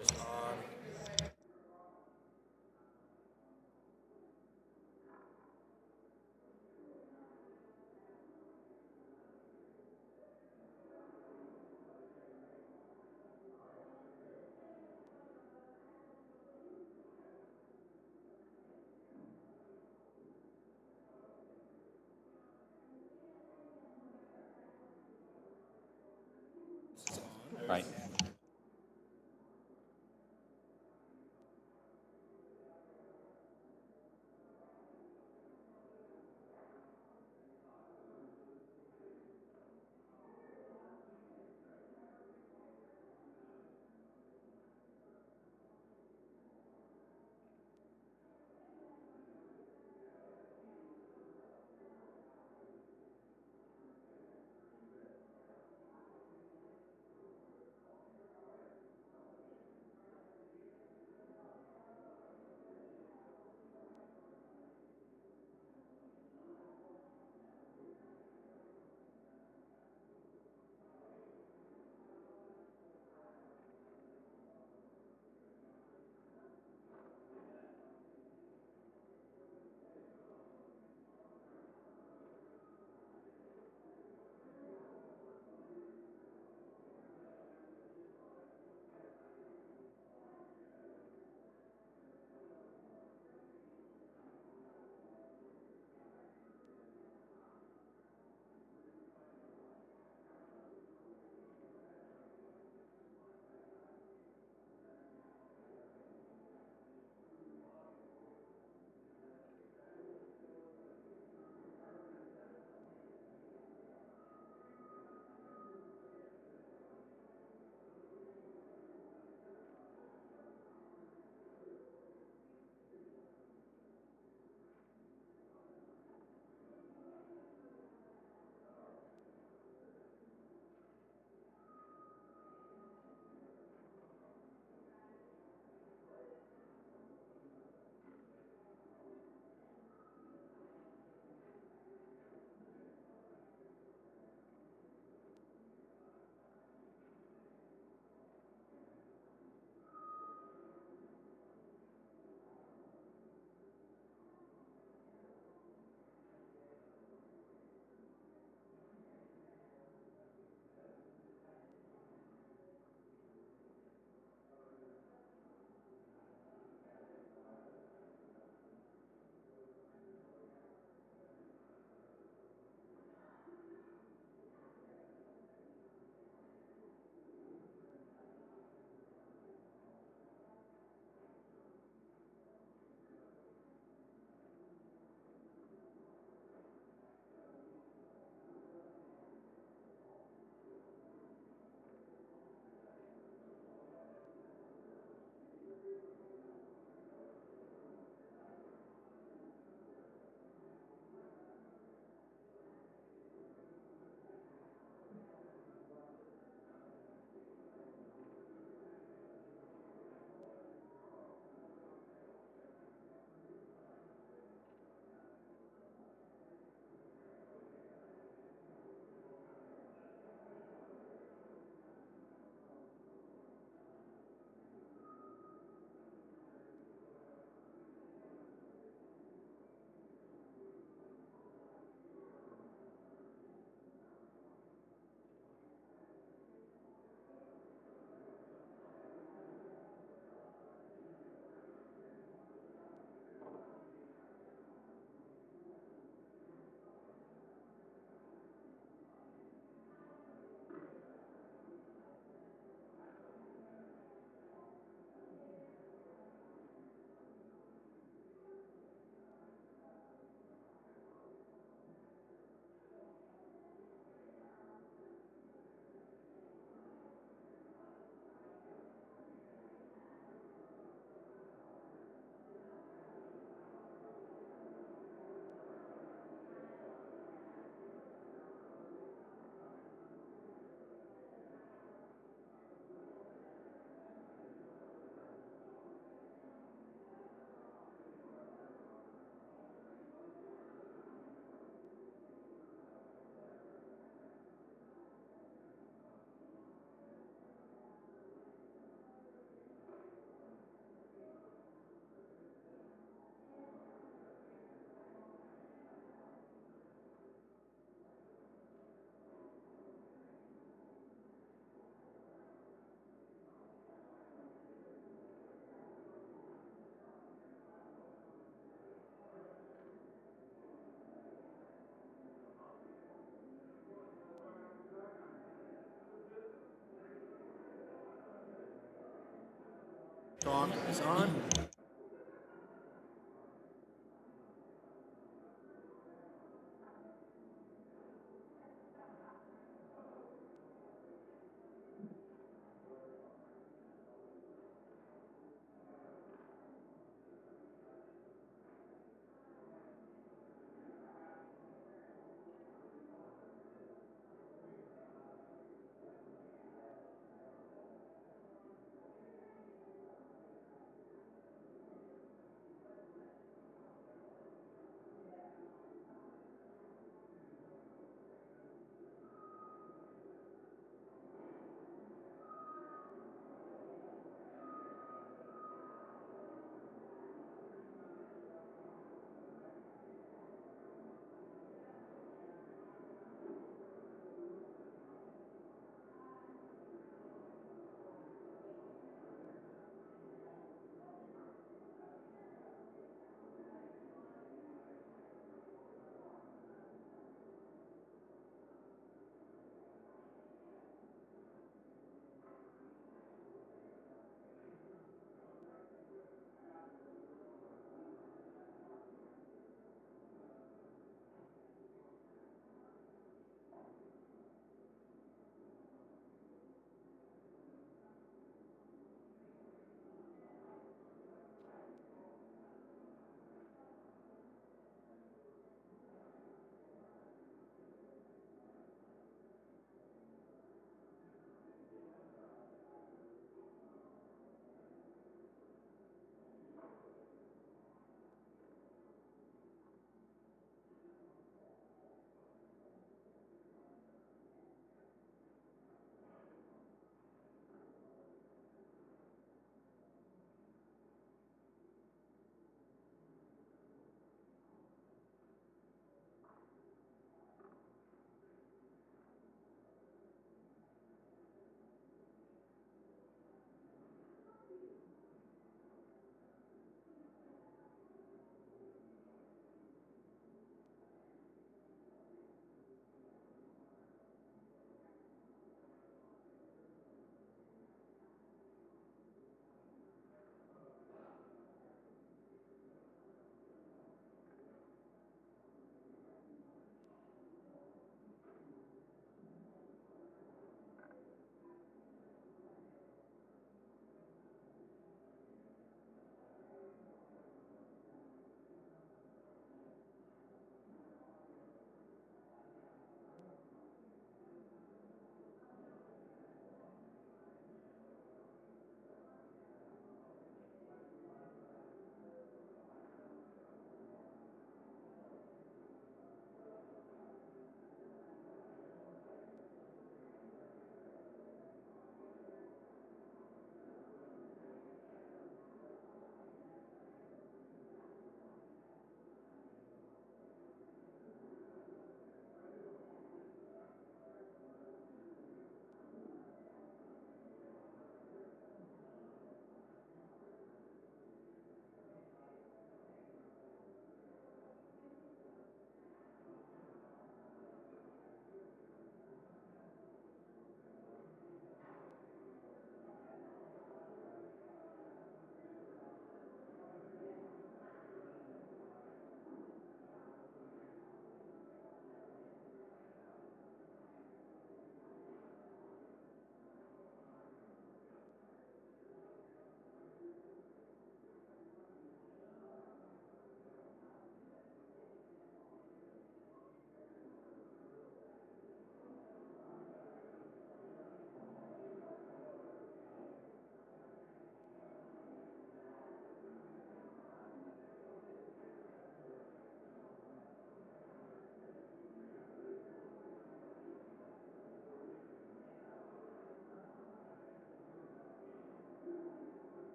Just on. Right. Talk is on.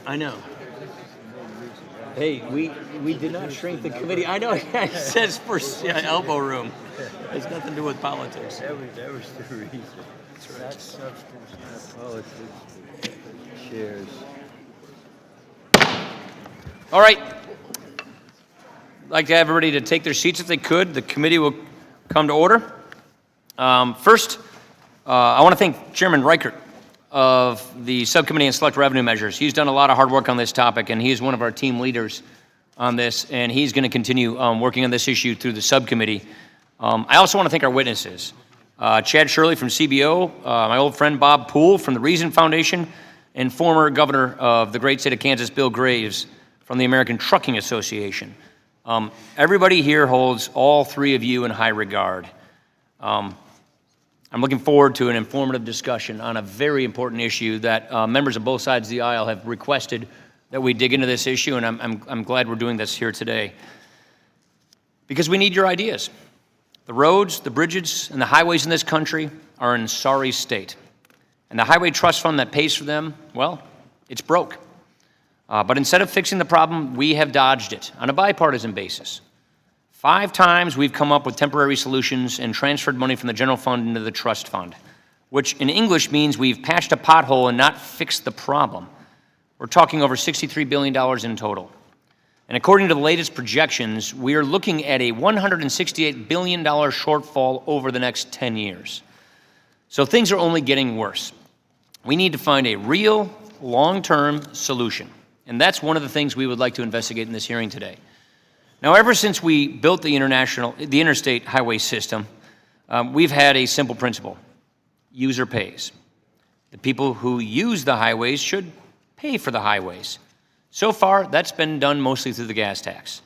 I know. Hey, we did not shrink the committee. I know it says for elbow room. It has nothing to do with politics. That was the reason. That's right. Not substance, not politics, shares. All right. I'd like to have everybody to take their seats if they could. The committee will come to order. First, I want to thank Chairman Reichert of the Subcommittee on Select Revenue Measures. He's done a lot of hard work on this topic, and he's one of our team leaders on this, and he's going to continue working on this issue through the subcommittee. I also want to thank our witnesses. Chad Shirley from CBO, my old friend Bob Poole from the Reason Foundation, and former governor of the great state of Kansas, Bill Graves, from the American Trucking Association. Everybody here holds all three of you in high regard. I'm looking forward to an informative discussion on a very important issue that members of both sides of the aisle have requested that we dig into this issue, and I'm glad we're doing this here today. Because we need your ideas. The roads, the bridges, and the highways in this country are in sorry state. And the Highway Trust Fund that pays for them, well, it's broke. But instead of fixing the problem, we have dodged it on a bipartisan basis. 5 times we've come up with temporary solutions and transferred money from the general fund into the trust fund, which in English means we've patched a pothole and not fixed the problem. We're talking over $63 billion in total. And according to the latest projections, we are looking at a $168 billion shortfall over the next 10 years. So things are only getting worse. We need to find a real, long-term solution. And that's one of the things we would like to investigate in this hearing today. Now, ever since we built the interstate highway system, we've had a simple principle: user pays. The people who use the highways should pay for the highways. So far, that's been done mostly through the gas tax.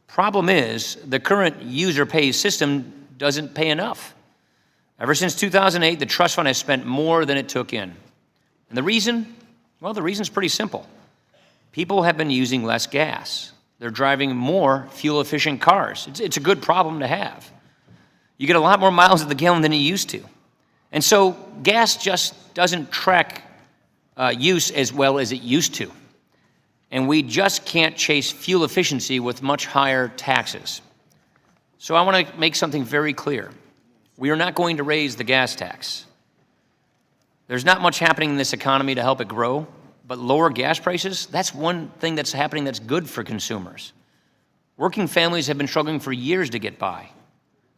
Problem is, the current user pays system doesn't pay enough. Ever since 2008, the trust fund has spent more than it took in. And the reason? Well, the reason's pretty simple. People have been using less gas. They're driving more fuel-efficient cars. It's a good problem to have. You get a lot more miles at the gallon than you used to. And so gas just doesn't track use as well as it used to. And we just can't chase fuel efficiency with much higher taxes. So I want to make something very clear. We are not going to raise the gas tax. There's not much happening in this economy to help it grow. But lower gas prices, that's one thing that's happening that's good for consumers. Working families have been struggling for years to get by.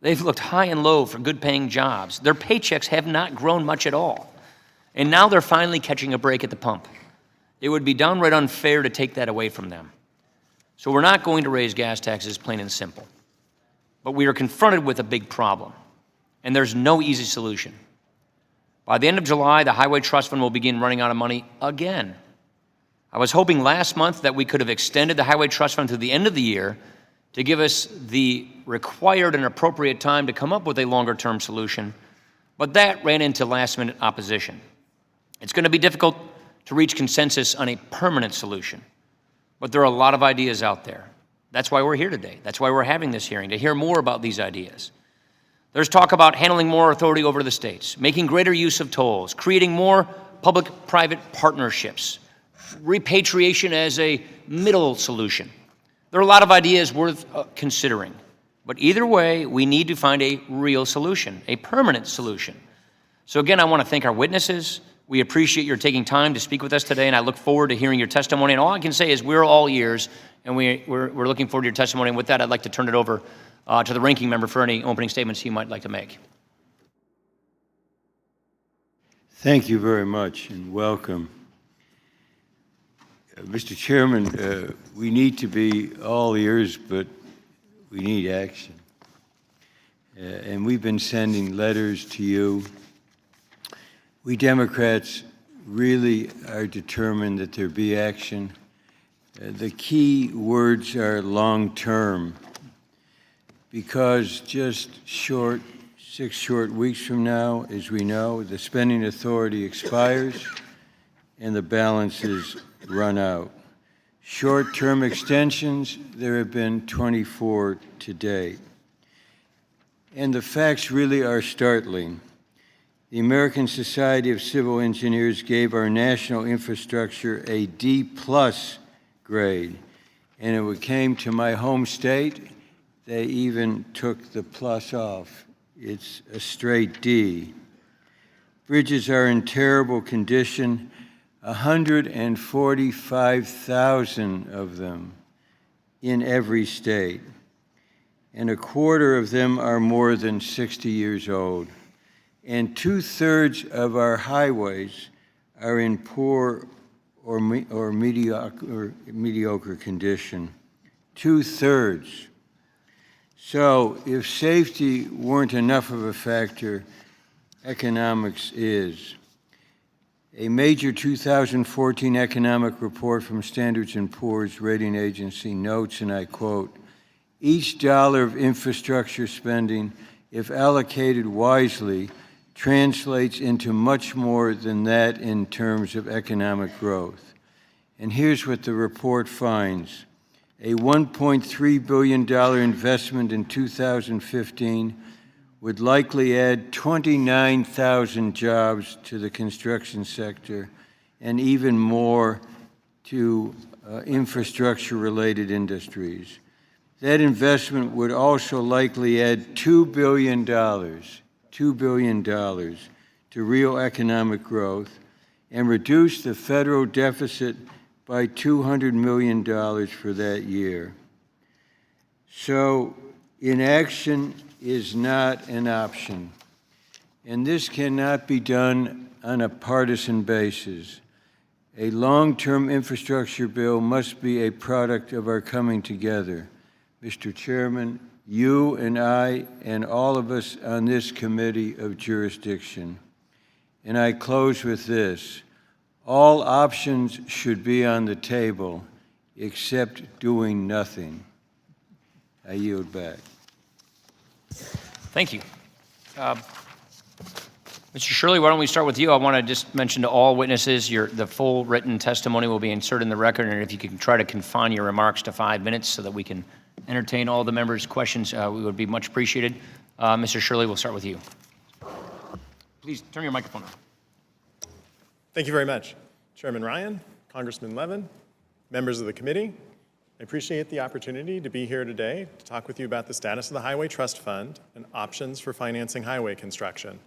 They've looked high and low for good-paying jobs. Their paychecks have not grown much at all. And now they're finally catching a break at the pump. It would be downright unfair to take that away from them. So we're not going to raise gas taxes, plain and simple. But we are confronted with a big problem, and there's no easy solution. By the end of July, the Highway Trust Fund will begin running out of money again. I was hoping last month that we could have extended the Highway Trust Fund to the end of the year to give us the required and appropriate time to come up with a longer-term solution, but that ran into last-minute opposition. It's going to be difficult to reach consensus on a permanent solution, but there are a lot of ideas out there. That's why we're here today. That's why we're having this hearing, to hear more about these ideas. There's talk about handling more authority over the states, making greater use of tolls, creating more public-private partnerships, repatriation as a middle solution. There are a lot of ideas worth considering. But either way, we need to find a real solution, a permanent solution. So again, I want to thank our witnesses. We appreciate your taking time to speak with us today, and I look forward to hearing your testimony. And all I can say is we're all ears, and we're looking forward to your testimony. And with that, I'd like to turn it over to the ranking member for any opening statements he might like to make. Thank you very much, and welcome. Mr. Chairman, we need to be all ears, but we need action. And we've been sending letters to you. We Democrats really are determined that there be action. The key words are long-term, because just 6 short weeks from now, as we know, the spending authority expires and the balances run out. Short-term extensions, there have been 24 to date. And the facts really are startling. The American Society of Civil Engineers gave our national infrastructure a D+ grade. And when it came to my home state, they even took the plus off. It's a straight D. Bridges are in terrible condition, 145,000 of them in every state, and a quarter of them are more than 60 years old. And 2/3 of our highways are in poor or mediocre condition. 2/3. So if safety weren't enough of a factor, economics is. A major 2014 economic report from Standard & Poor's rating agency notes, and I quote, "Each dollar of infrastructure spending, if allocated wisely, translates into much more than that in terms of economic growth." And here's what the report finds. A $1.3 billion investment in 2015 would likely add 29,000 jobs to the construction sector and even more to infrastructure-related industries. That investment would also likely add $2 billion to real economic growth and reduce the federal deficit by $200 million for that year. So inaction is not an option. And this cannot be done on a partisan basis. A long-term infrastructure bill must be a product of our coming together. Mr. Chairman, you and I and all of us on this committee of jurisdiction. And I close with this. All options should be on the table except doing nothing. I yield back. Thank you. Mr. Shirley, why don't we start with you? I want to just mention to all witnesses, the full written testimony will be inserted in the record, and if you can try to confine your remarks to 5 minutes so that we can entertain all the members' questions, we would be much appreciated. Mr. Shirley, we'll start with you. Please turn your microphone on. Thank you very much. Chairman Ryan, Congressman Levin, members of the committee, I appreciate the opportunity to be here today to talk with you about the status of the Highway Trust Fund and options for financing highway construction.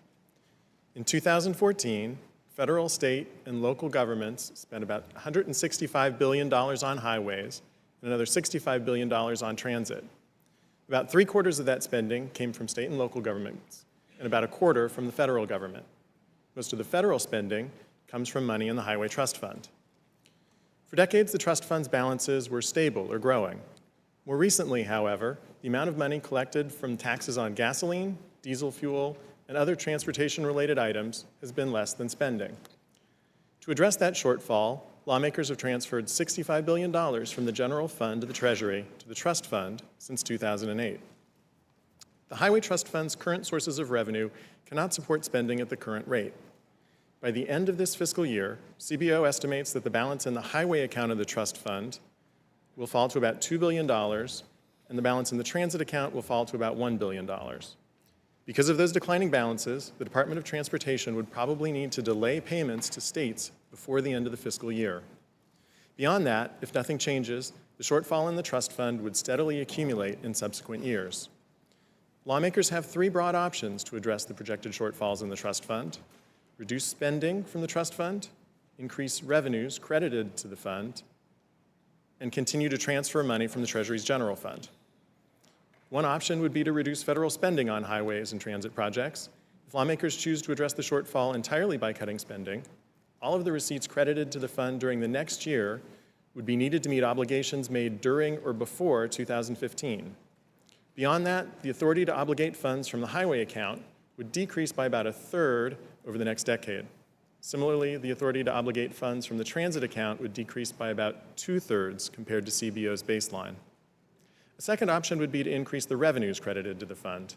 In 2014, federal, state, and local governments spent about $165 billion on highways and another $65 billion on transit. About 3/4 of that spending came from state and local governments, and about 1/4 from the federal government. Most of the federal spending comes from money in the Highway Trust Fund. For decades, the trust fund's balances were stable or growing. More recently, however, the amount of money collected from taxes on gasoline, diesel fuel, and other transportation-related items has been less than spending. To address that shortfall, lawmakers have transferred $65 billion from the general fund to the Treasury to the trust fund since 2008. The Highway Trust Fund's current sources of revenue cannot support spending at the current rate. By the end of this fiscal year, CBO estimates that the balance in the highway account of the trust fund will fall to about $2 billion, and the balance in the transit account will fall to about $1 billion. Because of those declining balances, the Department of Transportation would probably need to delay payments to states before the end of the fiscal year. Beyond that, if nothing changes, the shortfall in the trust fund would steadily accumulate in subsequent years. Lawmakers have 3 broad options to address the projected shortfalls in the trust fund: reduce spending from the trust fund, increase revenues credited to the fund, and continue to transfer money from the Treasury's general fund. One option would be to reduce federal spending on highways and transit projects. If lawmakers choose to address the shortfall entirely by cutting spending, all of the receipts credited to the fund during the next year would be needed to meet obligations made during or before 2015. Beyond that, the authority to obligate funds from the highway account would decrease by about 1/3 over the next decade. Similarly, the authority to obligate funds from the transit account would decrease by about 2/3 compared to CBO's baseline. A second option would be to increase the revenues credited to the fund.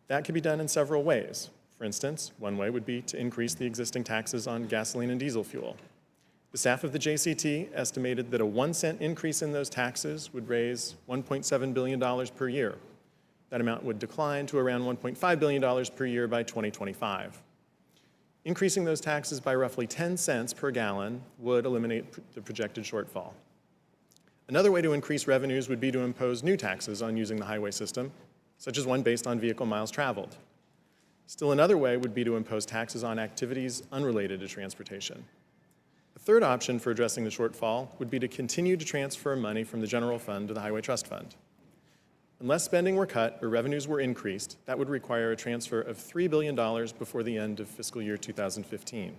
That could be done in several ways. For instance, one way would be to increase the existing taxes on gasoline and diesel fuel. The staff of the JCT estimated that a 1-cent increase in those taxes would raise $1.7 billion per year. That amount would decline to around $1.5 billion per year by 2025. Increasing those taxes by roughly 10 cents per gallon would eliminate the projected shortfall. Another way to increase revenues would be to impose new taxes on using the highway system, such as one based on vehicle miles traveled. Still another way would be to impose taxes on activities unrelated to transportation. A third option for addressing the shortfall would be to continue to transfer money from the general fund to the Highway Trust Fund. Unless spending were cut or revenues were increased, that would require a transfer of $3 billion before the end of fiscal year 2015.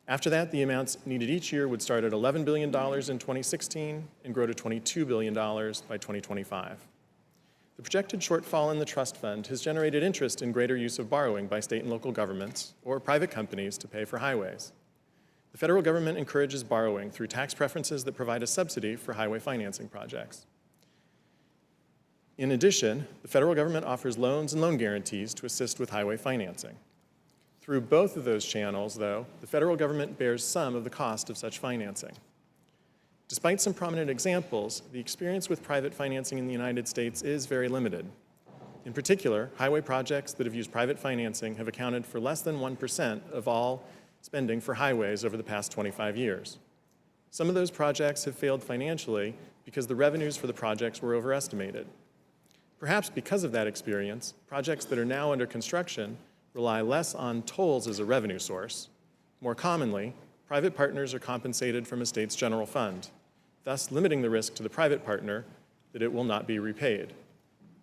After that, the amounts needed each year would start at $11 billion in 2016 and grow to $22 billion by 2025. The projected shortfall in the trust fund has generated interest in greater use of borrowing by state and local governments or private companies to pay for highways. The federal government encourages borrowing through tax preferences that provide a subsidy for highway financing projects. In addition, the federal government offers loans and loan guarantees to assist with highway financing. Through both of those channels, though, the federal government bears some of the cost of such financing. Despite some prominent examples, the experience with private financing in the United States is very limited. In particular, highway projects that have used private financing have accounted for less than 1% of all spending for highways over the past 25 years. Some of those projects have failed financially because the revenues for the projects were overestimated. Perhaps because of that experience, projects that are now under construction rely less on tolls as a revenue source. More commonly, private partners are compensated from a state's general fund, thus limiting the risk to the private partner that it will not be repaid.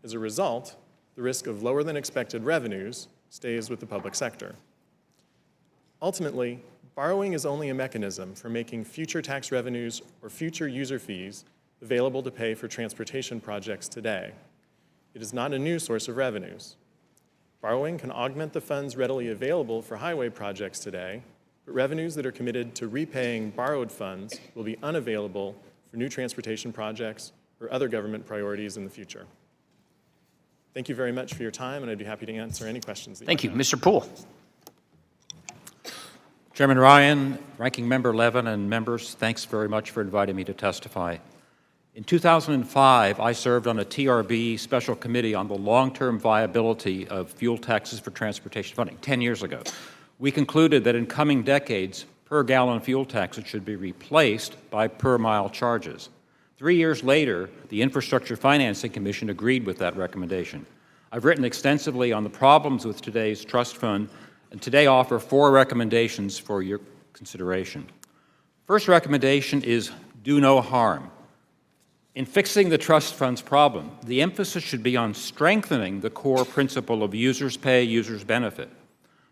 As a result, the risk of lower than expected revenues stays with the public sector. Ultimately, borrowing is only a mechanism for making future tax revenues or future user fees available to pay for transportation projects today. It is not a new source of revenues. Borrowing can augment the funds readily available for highway projects today, but revenues that are committed to repaying borrowed funds will be unavailable for new transportation projects or other government priorities in the future. Thank you very much for your time, and I'd be happy to answer any questions. Thank you. Mr. Poole. Chairman Ryan, Ranking Member Levin, and members, thanks very much for inviting me to testify. In 2005, I served on a TRB special committee on the long-term viability of fuel taxes for transportation funding 10 years ago. We concluded that in coming decades, per-gallon fuel taxes should be replaced by per-mile charges. 3 years later, the Infrastructure Financing Commission agreed with that recommendation. I've written extensively on the problems with today's trust fund, and today offer 4 recommendations for your consideration. First recommendation is do no harm. In fixing the trust fund's problem, the emphasis should be on strengthening the core principle of users pay, users benefit.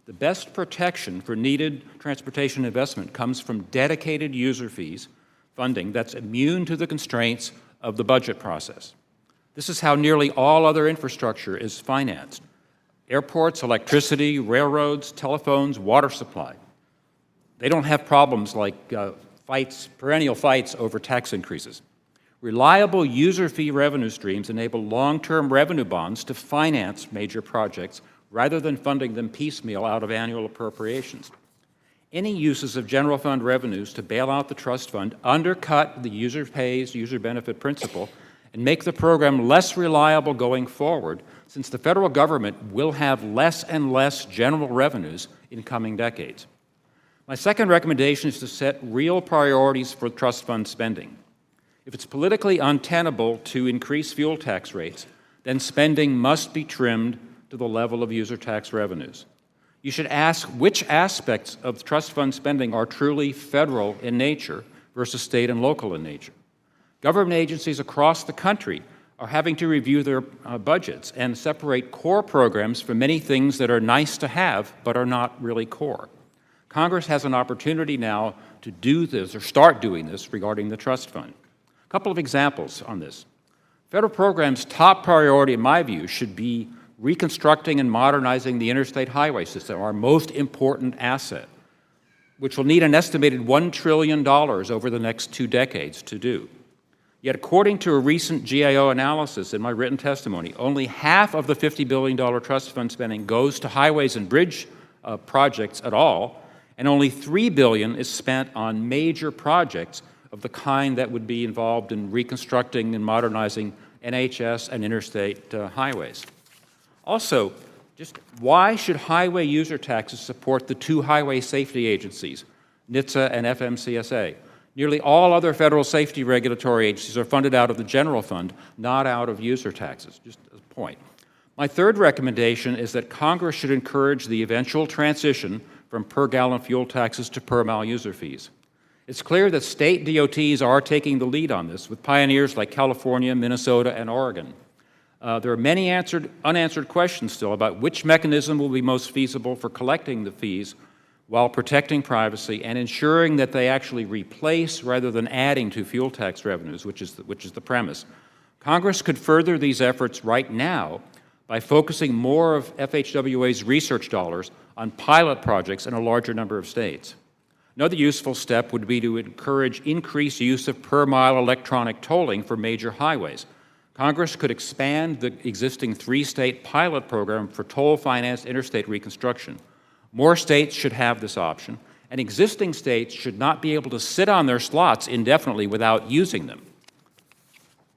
The best protection for needed transportation investment comes from dedicated user fees funding that's immune to the constraints of the budget process. This is how nearly all other infrastructure is financed. Airports, electricity, railroads, telephones, water supply. They don't have problems like perennial fights over tax increases. Reliable user fee revenue streams enable long-term revenue bonds to finance major projects rather than funding them piecemeal out of annual appropriations. Any uses of general fund revenues to bail out the trust fund undercut the user pays, user benefit principle and make the program less reliable going forward, since the federal government will have less and less general revenues in coming decades. My second recommendation is to set real priorities for trust fund spending. If it's politically untenable to increase fuel tax rates, then spending must be trimmed to the level of user tax revenues. You should ask which aspects of trust fund spending are truly federal in nature versus state and local in nature. Government agencies across the country are having to review their budgets and separate core programs from many things that are nice to have but are not really core. Congress has an opportunity now to do this or start doing this regarding the trust fund. A couple of examples on this. Federal programs' top priority, in my view, should be reconstructing and modernizing the interstate highway system, our most important asset, which will need an estimated $1 trillion over the next 2 decades to do. Yet, according to a recent GAO analysis in my written testimony, only half of the $50 billion trust fund spending goes to highways and bridge projects at all, and only $3 billion is spent on major projects of the kind that would be involved in reconstructing and modernizing NHS and interstate highways. Also, Just why should highway user taxes support the two highway safety agencies, NHTSA and FMCSA? Nearly all other federal safety regulatory agencies are funded out of the general fund, not out of user taxes, just as a point. My third recommendation is that Congress should encourage the eventual transition from per-gallon fuel taxes to per-mile user fees. It's clear that state DOTs are taking the lead on this, with pioneers like California, Minnesota, and Oregon. There are many unanswered questions still about which mechanism will be most feasible for collecting the fees while protecting privacy and ensuring that they actually replace rather than adding to fuel tax revenues, which is the premise. Congress could further these efforts right now by focusing more of FHWA's research dollars on pilot projects in a larger number of states. Another useful step would be to encourage increased use of per-mile electronic tolling for major highways. Congress could expand the existing 3-state pilot program for toll-financed interstate reconstruction. More states should have this option, and existing states should not be able to sit on their slots indefinitely without using them.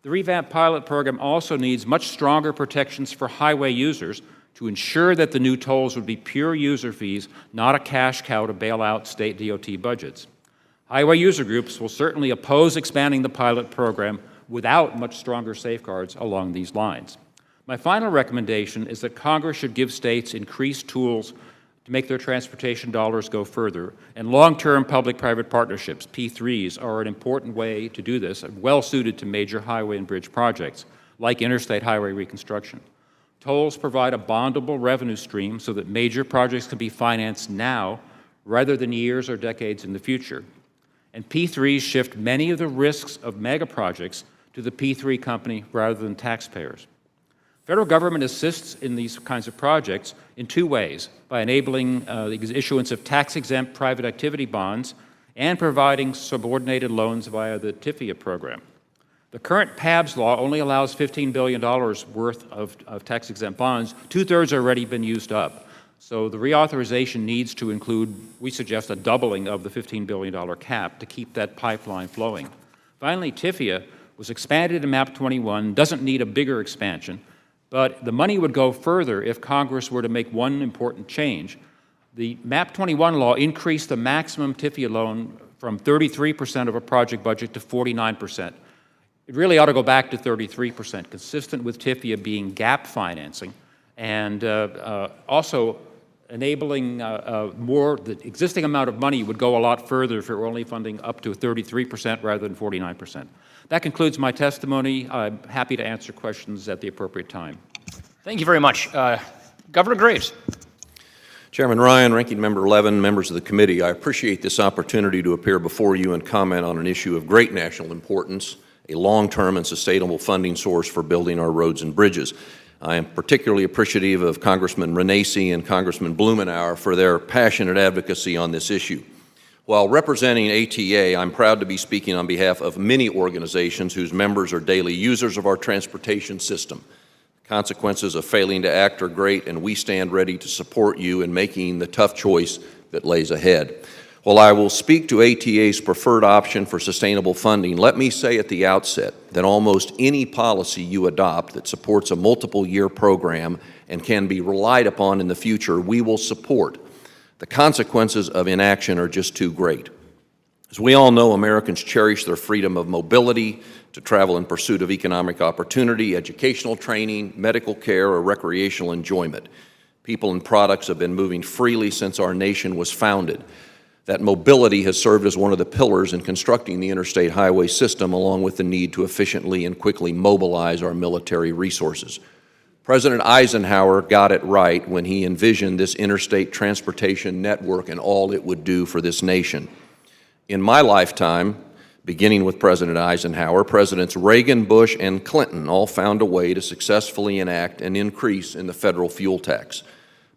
The revamped pilot program also needs much stronger protections for highway users to ensure that the new tolls would be pure user fees, not a cash cow to bail out state DOT budgets. Highway user groups will certainly oppose expanding the pilot program without much stronger safeguards along these lines. My final recommendation is that Congress should give states increased tools to make their transportation dollars go further, and long-term public-private partnerships, P3s, are an important way to do this, and well-suited to major highway and bridge projects, like interstate highway reconstruction. Tolls provide a bondable revenue stream so that major projects can be financed now rather than years or decades in the future. And P3s shift many of the risks of mega projects to the P3 company rather than taxpayers. Federal government assists in these kinds of projects in two ways: by enabling the issuance of tax-exempt private activity bonds and providing subordinated loans via the TIFIA program. The current PABS law only allows $15 billion worth of tax-exempt bonds. Two-thirds have already been used up. So the reauthorization needs to include, we suggest, a doubling of the $15 billion cap to keep that pipeline flowing. Finally, TIFIA was expanded in MAP 21, doesn't need a bigger expansion, but the money would go further if Congress were to make one important change. The MAP 21 law increased the maximum TIFIA loan from 33% of a project budget to 49%. It really ought to go back to 33%, consistent with TIFIA being gap financing, and also enabling the existing amount of money would go a lot further if it were only funding up to 33% rather than 49%. That concludes my testimony. I'm happy to answer questions at the appropriate time. Thank you very much. Governor Graves. Chairman Ryan, Ranking Member Levin, members of the committee, I appreciate this opportunity to appear before you and comment on an issue of great national importance, a long-term and sustainable funding source for building our roads and bridges. I am particularly appreciative of Congressman Renacci and Congressman Blumenauer for their passionate advocacy on this issue. While representing ATA, I'm proud to be speaking on behalf of many organizations whose members are daily users of our transportation system. The consequences of failing to act are great, and we stand ready to support you in making the tough choice that lays ahead. While I will speak to ATA's preferred option for sustainable funding, let me say at the outset that almost any policy you adopt that supports a multiple-year program and can be relied upon in the future, we will support. The consequences of inaction are just too great. As we all know, Americans cherish their freedom of mobility to travel in pursuit of economic opportunity, educational training, medical care, or recreational enjoyment. People and products have been moving freely since our nation was founded. That mobility has served as one of the pillars in constructing the interstate highway system, along with the need to efficiently and quickly mobilize our military resources. President Eisenhower got it right when he envisioned this interstate transportation network and all it would do for this nation. In my lifetime, beginning with President Eisenhower, Presidents Reagan, Bush, and Clinton all found a way to successfully enact an increase in the federal fuel tax.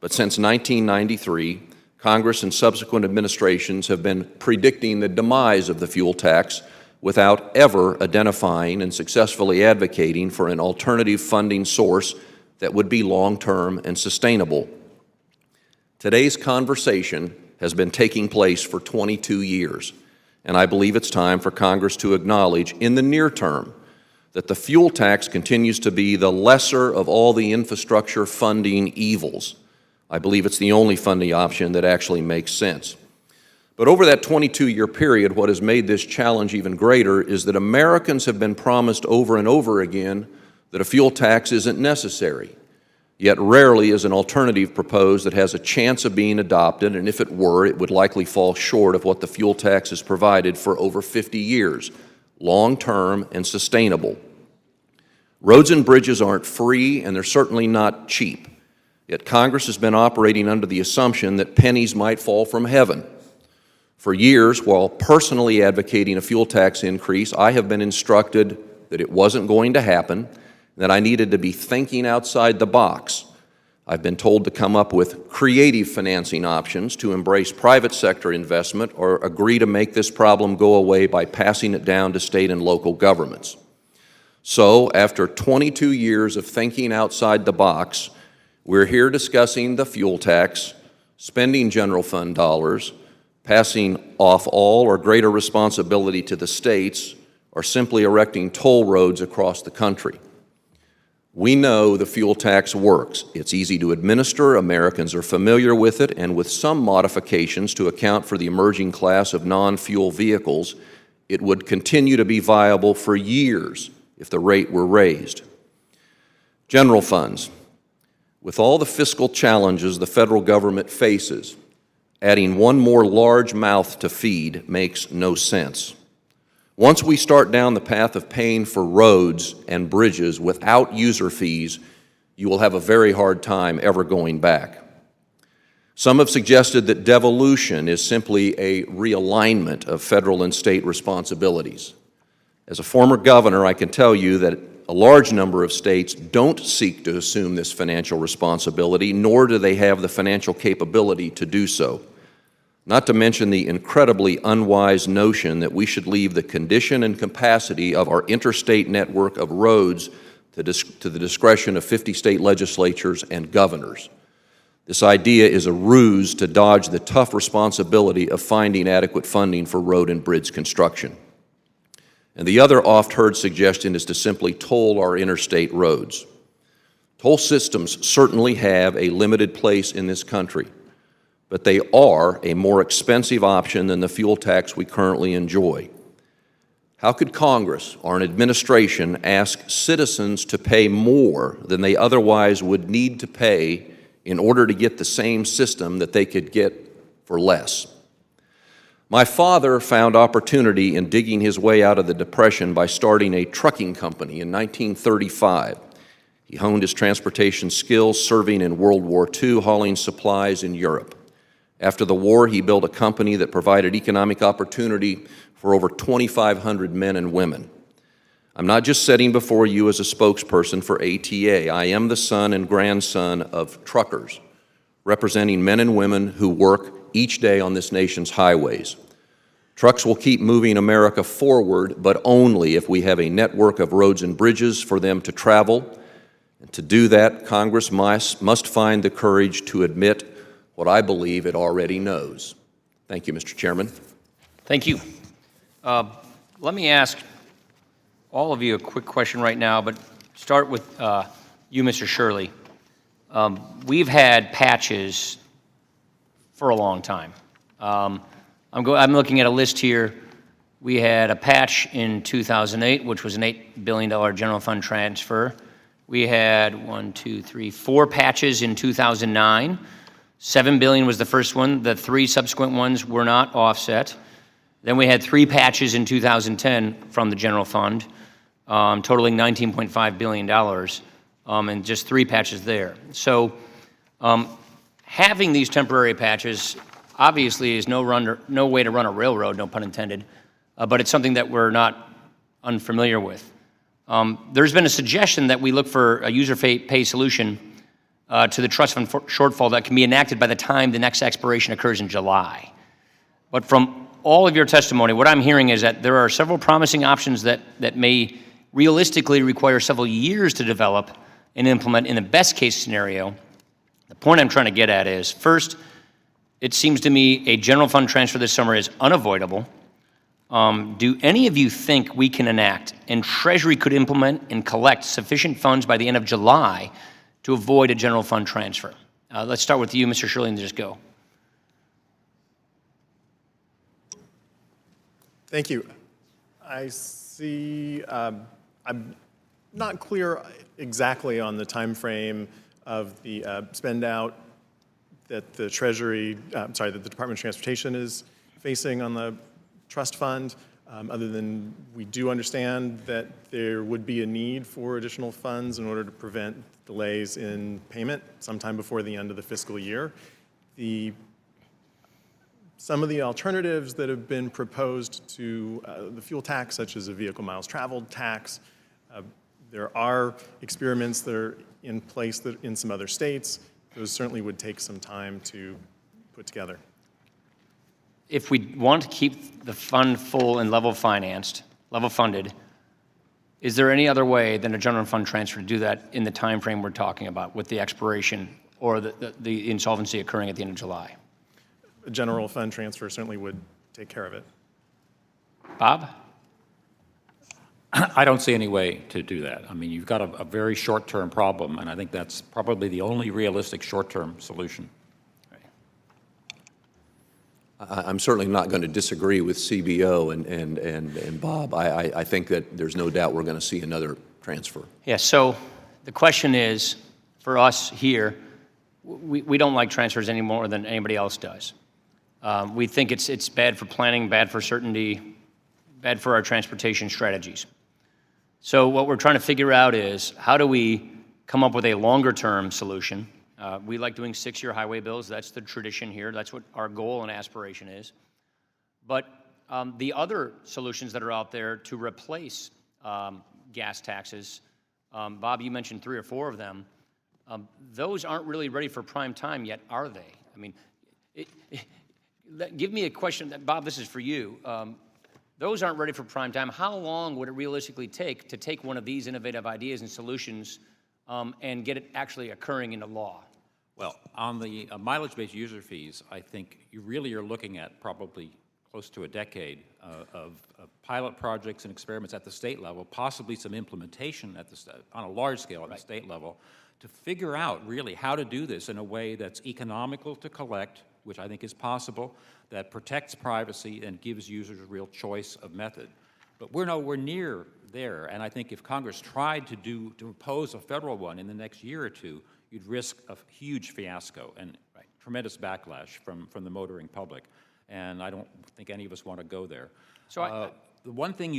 But since 1993, Congress and subsequent administrations have been predicting the demise of the fuel tax without ever identifying and successfully advocating for an alternative funding source that would be long-term and sustainable. Today's conversation has been taking place for 22 years, and I believe it's time for Congress to acknowledge in the near term that the fuel tax continues to be the lesser of all the infrastructure funding evils. I believe it's the only funding option that actually makes sense. But over that 22-year period, what has made this challenge even greater is that Americans have been promised over and over again that a fuel tax isn't necessary. Yet rarely is an alternative proposed that has a chance of being adopted, and if it were, it would likely fall short of what the fuel tax has provided for over 50 years, long-term and sustainable. Roads and bridges aren't free, and they're certainly not cheap. Yet Congress has been operating under the assumption that pennies might fall from heaven. For years, while personally advocating a fuel tax increase, I have been instructed that it wasn't going to happen, that I needed to be thinking outside the box. I've been told to come up with creative financing options to embrace private sector investment or agree to make this problem go away by passing it down to state and local governments. So, after 22 years of thinking outside the box, we're here discussing the fuel tax, spending general fund dollars, passing off all or greater responsibility to the states, or simply erecting toll roads across the country. We know the fuel tax works. It's easy to administer, Americans are familiar with it, and with some modifications to account for the emerging class of non-fuel vehicles, it would continue to be viable for years if the rate were raised. General funds. With all the fiscal challenges the federal government faces, adding one more large mouth to feed makes no sense. Once we start down the path of paying for roads and bridges without user fees, you will have a very hard time ever going back. Some have suggested that devolution is simply a realignment of federal and state responsibilities. As a former governor, I can tell you that a large number of states don't seek to assume this financial responsibility, nor do they have the financial capability to do so. Not to mention the incredibly unwise notion that we should leave the condition and capacity of our interstate network of roads to the discretion of 50 state legislatures and governors. This idea is a ruse to dodge the tough responsibility of finding adequate funding for road and bridge construction. And the other oft-heard suggestion is to simply toll our interstate roads. Toll systems certainly have a limited place in this country, but they are a more expensive option than the fuel tax we currently enjoy. How could Congress or an administration ask citizens to pay more than they otherwise would need to pay in order to get the same system that they could get for less? My father found opportunity in digging his way out of the Depression by starting a trucking company in 1935. He honed his transportation skills serving in World War II, hauling supplies in Europe. After the war, he built a company that provided economic opportunity for over 2,500 men and women. I'm not just sitting before you as a spokesperson for ATA. I am the son and grandson of truckers, representing men and women who work each day on this nation's highways. Trucks will keep moving America forward, but only if we have a network of roads and bridges for them to travel. And to do that, Congress must find the courage to admit what I believe it already knows. Thank you, Mr. Chairman. Thank you. Let me ask all of you a quick question right now, but start with you, Mr. Shirley. We've had patches for a long time. I'm looking at a list here. We had a patch in 2008, which was an $8 billion general fund transfer. We had 4 patches in 2009. $7 billion was the first one. The 3 subsequent ones were not offset. Then we had 3 patches in 2010 from the general fund, totaling $19.5 billion, and just 3 patches there. So having these temporary patches obviously is no way to run a railroad, no pun intended, but it's something that we're not unfamiliar with. There's been a suggestion that we look for a user pay solution to the trust fund shortfall that can be enacted by the time the next expiration occurs in July. But from all of your testimony, what I'm hearing is that there are several promising options that may realistically require several years to develop and implement in the best case scenario. The point I'm trying to get at is, first, it seems to me a general fund transfer this summer is unavoidable. do any of you think we can enact and Treasury could implement and collect sufficient funds by the end of July to avoid a general fund transfer? Let's start with you, Mr. Shirley, and just go. Thank you. I see, I'm not clear exactly on the time frame of the spend out that the Treasury, that the Department of Transportation is facing on the trust fund, other than we do understand that there would be a need for additional funds in order to prevent delays in payment sometime before the end of the fiscal year. Some of the alternatives that have been proposed to the fuel tax, such as a vehicle miles traveled tax, there are experiments that are in place that in some other states. Those certainly would take some time to put together. If we want to keep the fund full and level financed, level funded, is there any other way than a general fund transfer to do that in the time frame we're talking about with the expiration or the insolvency occurring at the end of July? A general fund transfer certainly would take care of it. Bob? I don't see any way to do that. I mean, you've got a very short-term problem, and I think that's probably the only realistic short-term solution. I'm certainly not going to disagree with CBO and Bob. I think that there's no doubt we're going to see another transfer. Yeah, so the question is, for us here, we don't like transfers any more than anybody else does. We think it's bad for planning, bad for certainty, bad for our transportation strategies. So what we're trying to figure out is, how do we come up with a longer-term solution? We like doing 6-year highway bills. That's the tradition here. That's what our goal and aspiration is. But the other solutions that are out there to replace gas taxes, Bob, you mentioned 3 or 4 of them. Those aren't really ready for prime time yet, are they? I mean, give me a question. Bob, this is for you. Those aren't ready for prime time. How long would it realistically take to take one of these innovative ideas and solutions and get it actually occurring into law? Well, on the mileage-based user fees, I think you really are looking at probably close to a decade of pilot projects and experiments at the state level, possibly some implementation at on a large scale at the state level, to figure out really how to do this in a way that's economical to collect, which I think is possible, that protects privacy and gives users a real choice of method. But we're nowhere near there, and I think if Congress tried to impose a federal one in the next year or two, you'd risk a huge fiasco and tremendous backlash from the motoring public. And I don't think any of us want to go there. So the one thing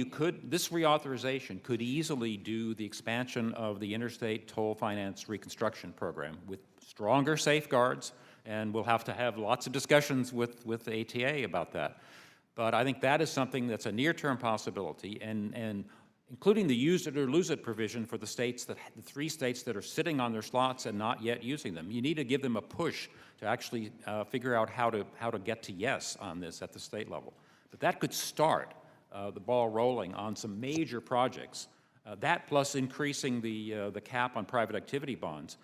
this reauthorization could easily do the expansion of the Interstate Toll Finance Reconstruction Program with stronger safeguards, and we'll have to have lots of discussions with the ATA about that. But I think that is something that's a near-term possibility, and including the use it or lose it provision for the 3 states that are sitting on their slots and not yet using them. You need to give them a push to actually figure out how to get to yes on this at the state level. But that could start the ball rolling on some major projects. That plus increasing the cap on private activity bonds.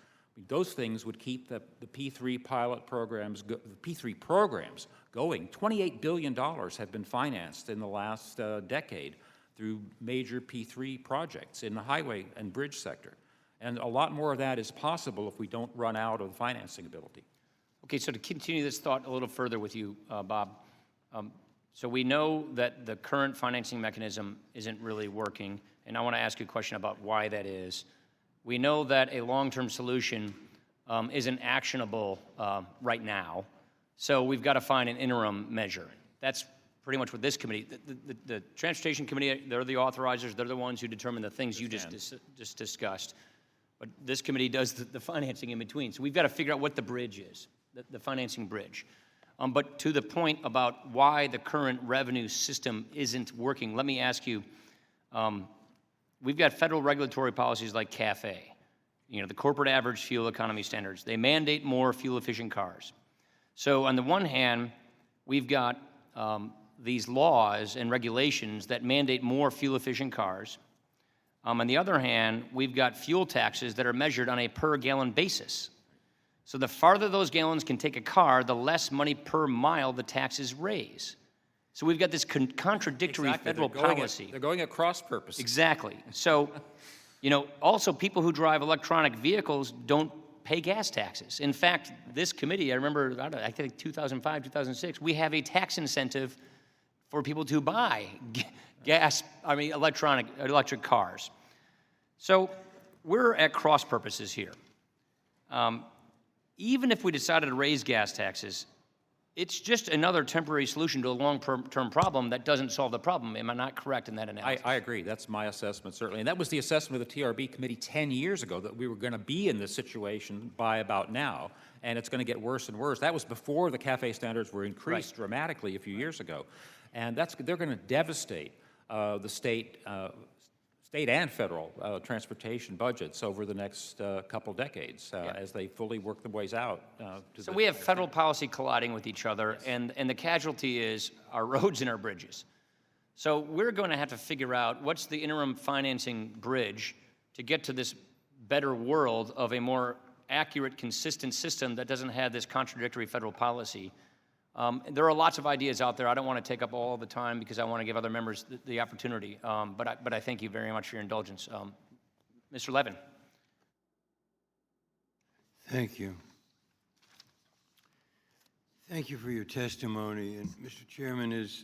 Those things would keep the P3 pilot programs, the P3 programs going. $28 billion have been financed in the last decade through major P3 projects in the highway and bridge sector. And a lot more of that is possible if we don't run out of financing ability. Okay, so to continue this thought a little further with you, Bob, so we know that the current financing mechanism isn't really working, and I want to ask you a question about why that is. We know that a long-term solution isn't actionable right now, so we've got to find an interim measure. That's pretty much what this committee, the Transportation Committee, they're the authorizers, they're the ones who determine the things you just discussed. But this committee does the financing in between. So we've got to figure out what the bridge is, the financing bridge. But to the point about why the current revenue system isn't working, let me ask you, we've got federal regulatory policies like CAFE, the corporate average fuel economy standards. They mandate more fuel-efficient cars. So on the one hand, we've got these laws and regulations that mandate more fuel-efficient cars. On the other hand, we've got fuel taxes that are measured on a per-gallon basis. So the farther those gallons can take a car, the less money per mile the taxes raise. So we've got this contradictory Exactly. federal policy. They're going at cross purposes. Exactly. So, also people who drive electronic vehicles don't pay gas taxes. In fact, this committee, I remember, I think 2005, 2006, we have a tax incentive for people to buy electric cars. So we're at cross purposes here. Even if we decided to raise gas taxes, it's just another temporary solution to a long-term problem that doesn't solve the problem. Am I not correct in that analysis? I agree. That's my assessment, certainly. And that was the assessment of the TRB committee 10 years ago, that we were going to be in this situation by about now, and it's going to get worse and worse. That was before the CAFE standards were increased dramatically a few years ago. And they're going to devastate the state and federal transportation budgets over the next couple decades as they fully work their ways out. So we have federal policy colliding with each other, and the casualty is our roads and our bridges. So we're going to have to figure out what's the interim financing bridge to get to this better world of a more accurate, consistent system that doesn't have this contradictory federal policy. There are lots of ideas out there. I don't want to take up all the time because I want to give other members the opportunity. But I thank you very much for your indulgence. Mr. Levin. Thank you. Thank you for your testimony. And Mr. Chairman, as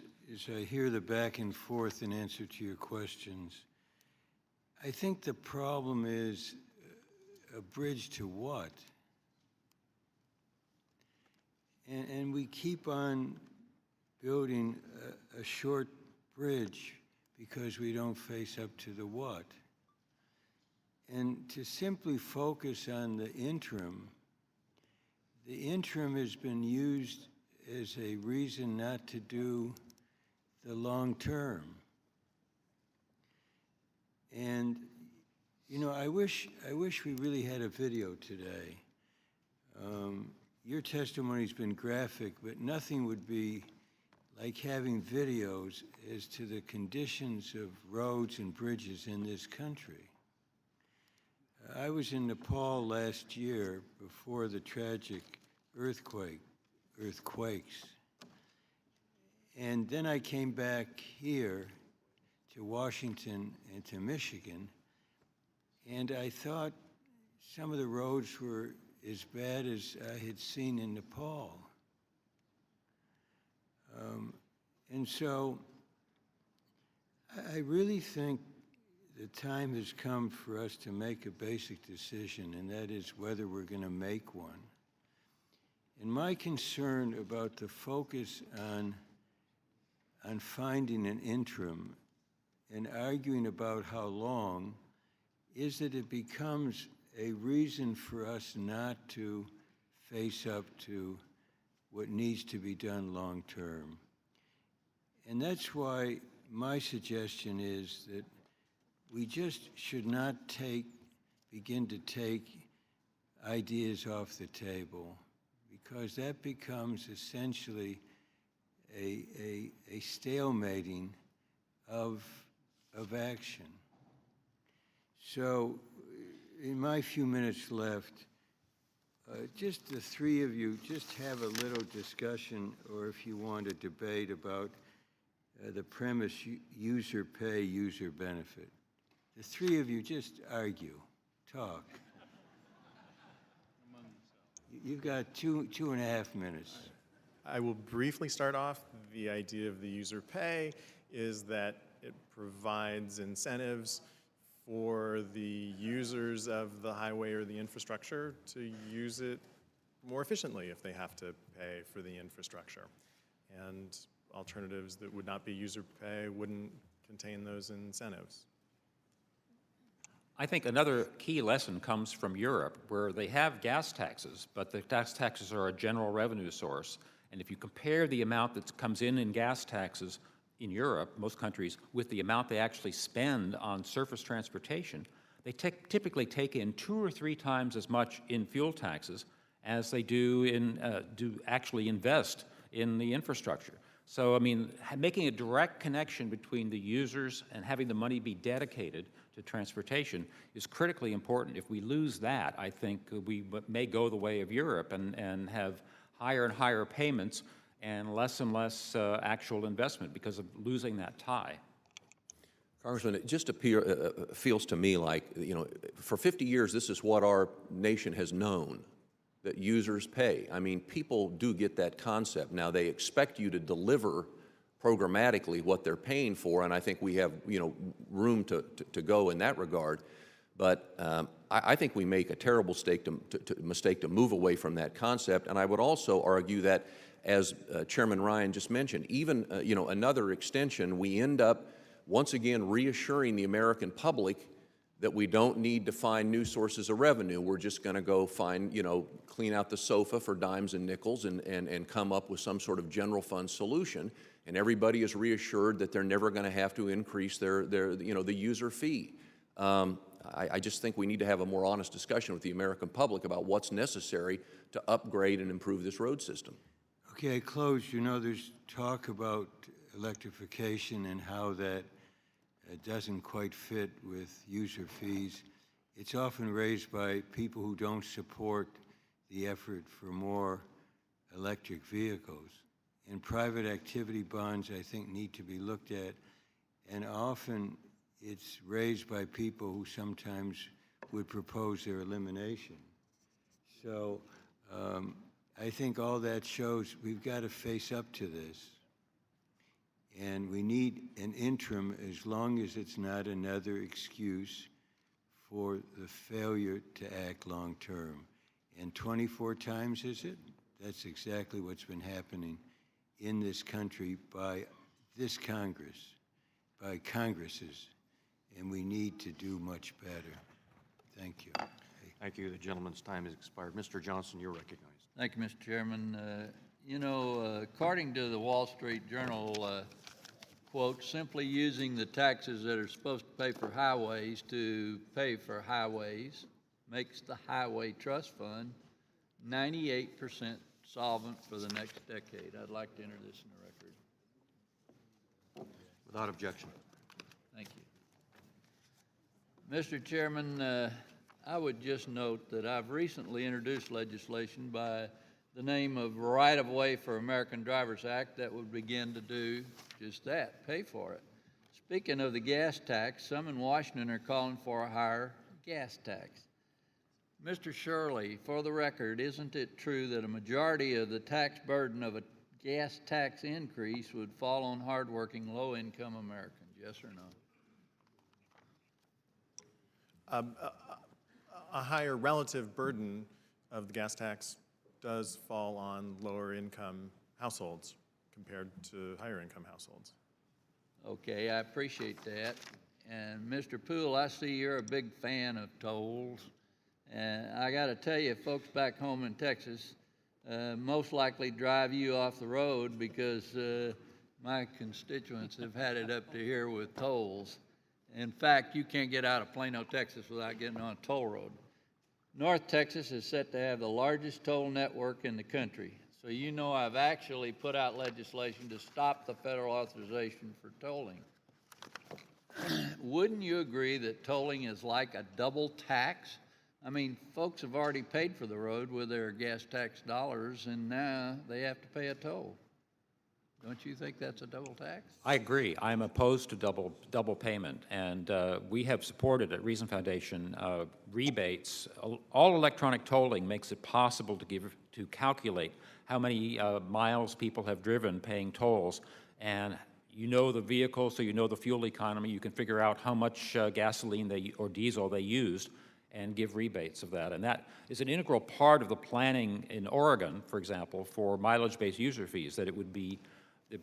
I hear the back and forth in answer to your questions, I think the problem is a bridge to what? And we keep on building a short bridge because we don't face up to the what. And to simply focus on the interim has been used as a reason not to do the long term. And, I wish we really had a video today. Your testimony's been graphic, but nothing would be like having videos as to the conditions of roads and bridges in this country. I was in Nepal last year before the tragic earthquakes, and then I came back here to Washington and to Michigan, and I thought some of the roads were as bad as I had seen in Nepal. And so I really think the time has come for us to make a basic decision, and that is whether we're going to make one. And my concern about the focus on finding an interim and arguing about how long is that it becomes a reason for us not to face up to what needs to be done long term. And that's why my suggestion is that we just should not begin to take ideas off the table, because that becomes essentially a stalemating of action. So in my few minutes left, just the three of you, just have a little discussion, or if you want a debate about the premise, user pay, user benefit. The three of you just argue, talk. You've got two and a half minutes. I will briefly start off. The idea of the user pay is that it provides incentives for the users of the highway or the infrastructure to use it more efficiently if they have to pay for the infrastructure. And alternatives that would not be user pay wouldn't contain those incentives. I think another key lesson comes from Europe, where they have gas taxes, but the gas taxes are a general revenue source. And if you compare the amount that comes in gas taxes in Europe, most countries, with the amount they actually spend on surface transportation, they typically take in 2 or 3 times as much in fuel taxes as they do actually invest in the infrastructure. So, I mean, making a direct connection between the users and having the money be dedicated to transportation is critically important. If we lose that, I think we may go the way of Europe and have higher and higher payments and less actual investment because of losing that tie. Congressman, it just feels to me like, for 50 years, this is what our nation has known, that users pay. I mean, people do get that concept. Now, they expect you to deliver programmatically what they're paying for, and I think we have, room to go in that regard. But I think we make a terrible mistake to move away from that concept. And I would also argue that, as Chairman Ryan just mentioned, even another extension, we end up once again reassuring the American public that we don't need to find new sources of revenue. We're just going to go find, clean out the sofa for dimes and nickels and come up with some sort of general fund solution. And everybody is reassured that they're never going to have to increase the user fee. I just think we need to have a more honest discussion with the American public about what's necessary to upgrade and improve this road system. Okay, I close. There's talk about electrification and how that doesn't quite fit with user fees. It's often raised by people who don't support the effort for more electric vehicles. And private activity bonds, I think, need to be looked at. And often it's raised by people who sometimes would propose their elimination. So I think all that shows we've got to face up to this. And we need an interim as long as it's not another excuse for the failure to act long term. And 24 times, is it? That's exactly what's been happening in this country by this Congress, by Congresses, and we need to do much better. Thank you. Thank you. The gentleman's time has expired. Mr. Johnson, you're recognized. Thank you, Mr. Chairman. According to the Wall Street Journal, quote, simply using the taxes that are supposed to pay for highways to pay for highways makes the Highway Trust Fund 98% solvent for the next decade. I'd like to enter this in the record. Without objection. Thank you. Mr. Chairman, I would just note that I've recently introduced legislation by the name of Right of Way for American Drivers Act that would begin to do just that, pay for it. Speaking of the gas tax, some in Washington are calling for a higher gas tax. Mr. Shirley, for the record, isn't it true that a majority of the tax burden of a gas tax increase would fall on hardworking, low-income Americans? Yes or no? A higher relative burden of the gas tax does fall on lower income households compared to higher income households. Okay, I appreciate that. And Mr. Poole, I see you're a big fan of tolls. And I got to tell you, folks back home in Texas most likely drive you off the road because my constituents have had it up to here with tolls. In fact, you can't get out of Plano, Texas without getting on a toll road. North Texas is set to have the largest toll network in the country. So I've actually put out legislation to stop the federal authorization for tolling. Wouldn't you agree that tolling is like a double tax? I mean, folks have already paid for the road with their gas tax dollars, and now they have to pay a toll. Don't you think that's a double tax? I agree. I'm opposed to double payment, and we have supported at Reason Foundation rebates. All electronic tolling makes it possible to calculate how many miles people have driven paying tolls, and the vehicle, so the fuel economy. You can figure out how much gasoline or diesel they used, and give rebates of that. And that is an integral part of the planning in Oregon, for example, for mileage-based user fees, that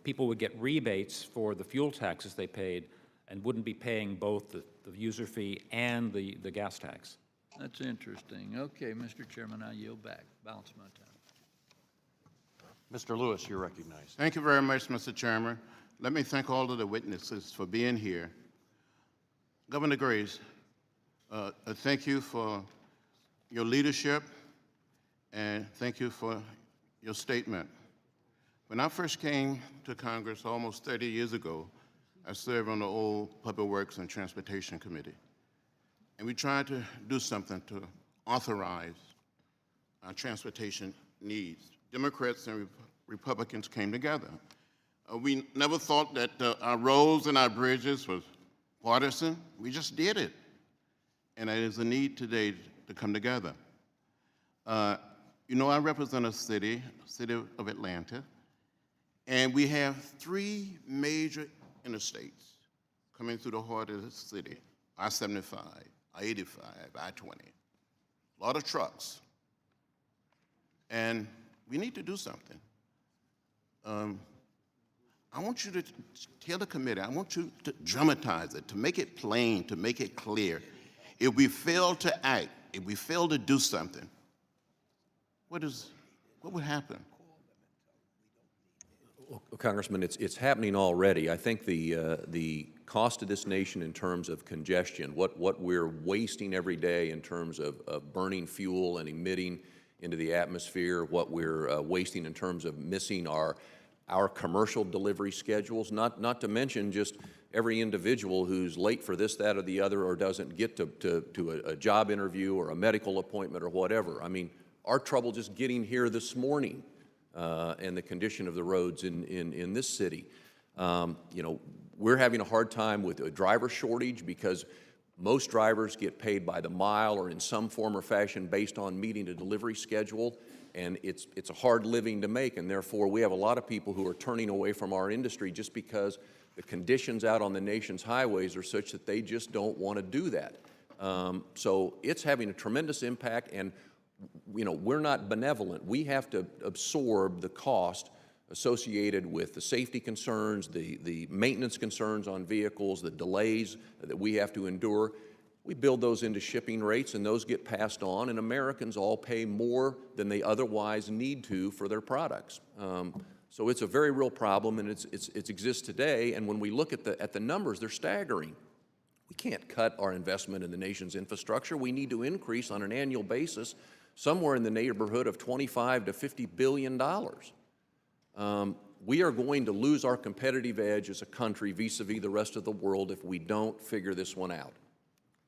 people would get rebates for the fuel taxes they paid and wouldn't be paying both the user fee and the gas tax. That's interesting. Okay, Mr. Chairman, I yield back. Balance my time. Mr. Lewis, you're recognized. Thank you very much, Mr. Chairman. Let me thank all of the witnesses for being here. Governor Grace, thank you for your leadership, and thank you for your statement. When I first came to Congress almost 30 years ago, I served on the old Public Works and Transportation Committee. And we tried to do something to authorize our transportation needs. Democrats and Republicans came together. We never thought that our roads and our bridges was partisan. We just did it. And there is a need today to come together. You know, I represent a city of Atlanta, and we have 3 major interstates coming through the heart of the city: I-75, I-85, I-20. A lot of trucks. And we need to do something. I want you to tell the committee, I want you to dramatize it, to make it plain, to make it clear. If we fail to act, if we fail to do something, what would happen? Well, Congressman, it's happening already. I think the cost of this nation in terms of congestion, what we're wasting every day in terms of burning fuel and emitting into the atmosphere, what we're wasting in terms of missing our commercial delivery schedules, not to mention just every individual who's late for this, that, or the other, or doesn't get to a job interview or a medical appointment or whatever. I mean, our trouble just getting here this morning and the condition of the roads in this city. You know, we're having a hard time with a driver shortage because most drivers get paid by the mile or in some form or fashion based on meeting a delivery schedule, and it's a hard living to make, and therefore we have a lot of people who are turning away from our industry just because the conditions out on the nation's highways are such that they just don't want to do that. So it's having a tremendous impact, and you know, we're not benevolent. We have to absorb the cost associated with the safety concerns, the maintenance concerns on vehicles, the delays that we have to endure. We build those into shipping rates, and those get passed on, and Americans all pay more than they otherwise need to for their products. So it's a very real problem, and it exists today, and when we look at the numbers, they're staggering. We can't cut our investment in the nation's infrastructure. We need to increase on an annual basis somewhere in the neighborhood of $25 to $50 billion. We are going to lose our competitive edge as a country vis-a-vis the rest of the world if we don't figure this one out.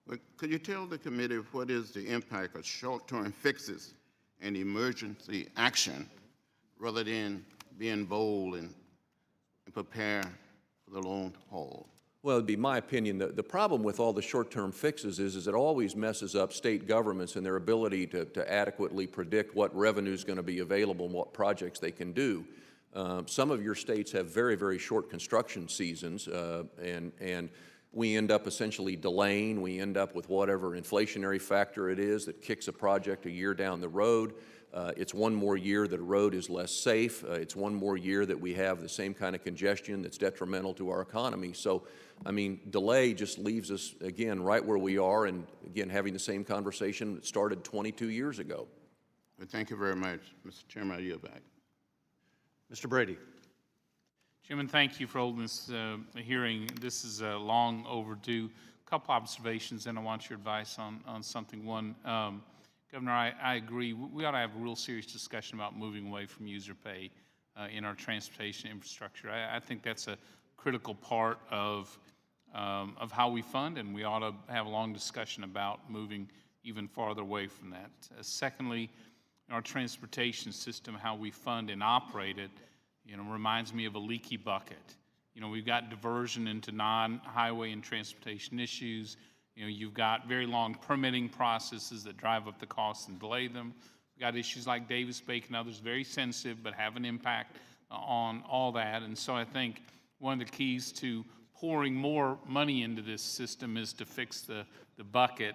But could you tell the committee what is the impact of short-term fixes and emergency action rather than being bold and prepare for the long haul? Well, it'd be my opinion that the problem with all the short-term fixes is it always messes up state governments and their ability to adequately predict what revenue is going to be available and what projects they can do. Some of your states have very, very short construction seasons, and we end up essentially delaying. We end up with whatever inflationary factor it is that kicks a project a year down the road. It's one more year that a road is less safe. It's one more year that we have the same kind of congestion that's detrimental to our economy. So, I mean, delay just leaves us, again, right where we are, and again, having the same conversation that started 22 years ago. Well, thank you very much. Mr. Chairman, I yield back. Mr. Brady. Chairman, thank you for holding this hearing. This is long overdue. A couple observations, and I want your advice on something. One, Governor, I agree. We ought to have a real serious discussion about moving away from user pay in our transportation infrastructure. I think that's a critical part of how we fund, and we ought to have a long discussion about moving even farther away from that. Secondly, our transportation system, how we fund and operate it, reminds me of a leaky bucket. We've got diversion into non-highway and transportation issues. You've got very long permitting processes that drive up the costs and delay them. We've got issues like Davis-Bacon and others, very sensitive, but have an impact on all that. And so I think one of the keys to pouring more money into this system is to fix the bucket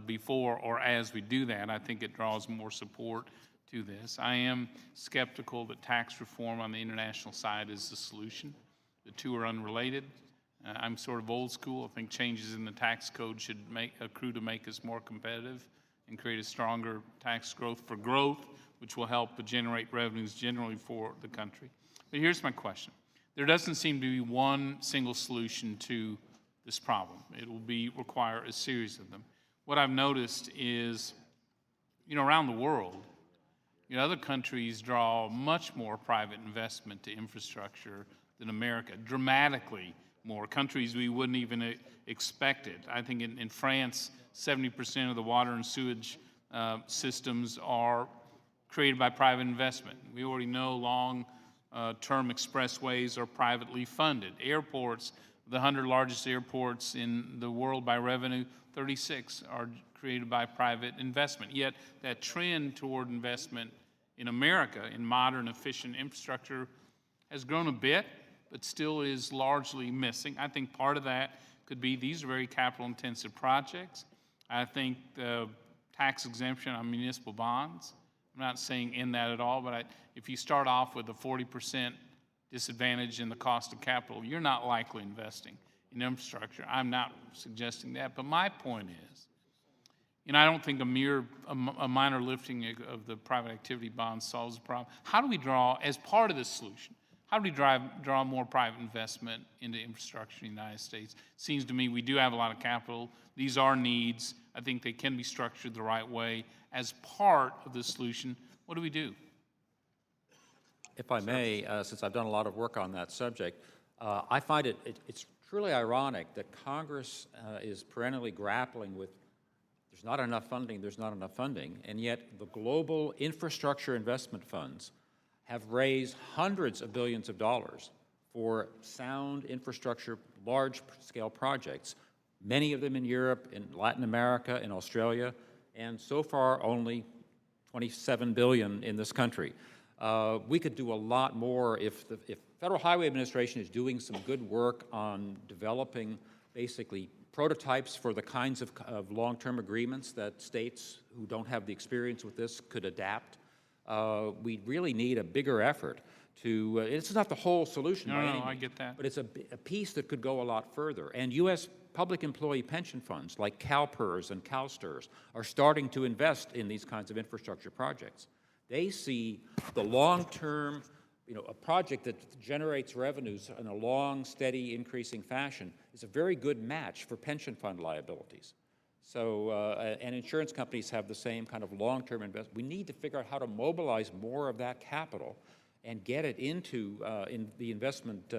before or as we do that. I think it draws more support to this. I am skeptical that tax reform on the international side is the solution. The two are unrelated. I'm sort of old school. I think changes in the tax code should accrue to make us more competitive and create a stronger tax growth for growth, which will help generate revenues generally for the country. But here's my question. There doesn't seem to be one single solution to this problem. It will require a series of them. What I've noticed is, around the world, other countries draw much more private investment to infrastructure than America, dramatically more. Countries we wouldn't even expect it. I think in France, 70% of the water and sewage systems are created by private investment. We already know term expressways are privately funded. Airports, the 100 largest airports in the world by revenue, 36 are created by private investment. Yet that trend toward investment in America in modern, efficient infrastructure has grown a bit, but still is largely missing. I think part of that could be these are very capital-intensive projects. I think the tax exemption on municipal bonds, I'm not saying in that at all, but if you start off with a 40% disadvantage in the cost of capital, you're not likely investing in infrastructure. I'm not suggesting that, but my point is, I don't think a minor lifting of the private activity bond solves the problem. How do we draw, as part of this solution, how do we draw more private investment into infrastructure in the United States? Seems to me we do have a lot of capital. These are needs. I think they can be structured the right way. As part of the solution, what do we do? If I may, since I've done a lot of work on that subject, I find it's truly ironic that Congress is perennially grappling with there's not enough funding, and yet the global infrastructure investment funds have raised hundreds of billions of dollars for sound infrastructure, large-scale projects, many of them in Europe, in Latin America, in Australia, and so far only $27 billion in this country. We could do a lot more if Federal Highway Administration is doing some good work on developing basically prototypes for the kinds of long-term agreements that states who don't have the experience with this could adapt. We really need a bigger effort to, it's not the whole solution by any means, I get that. but it's a piece that could go a lot further. And U.S. public employee pension funds like CalPERS and CalSTRS are starting to invest in these kinds of infrastructure projects. They see the long-term, a project that generates revenues in a long, steady, increasing fashion is a very good match for pension fund liabilities. So, and insurance companies have the same kind of long-term investment. We need to figure out how to mobilize more of that capital and get it into in the investment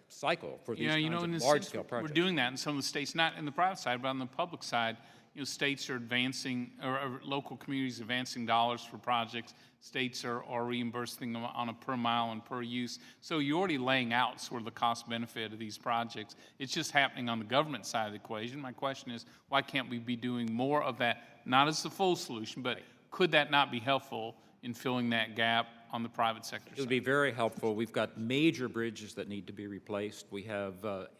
cycle for these kinds of large-scale projects. We're doing that in some of the states, not in the private side, but on the public side. States are advancing, or local communities advancing dollars for projects. States are reimbursing them on a per mile and per use. So you're already laying out sort of the cost benefit of these projects. It's just happening on the government side of the equation. My question is, why can't we be doing more of that, not as the full solution, but could that not be helpful in filling that gap on the private sector side? It would be very helpful. We've got major bridges that need to be replaced. We have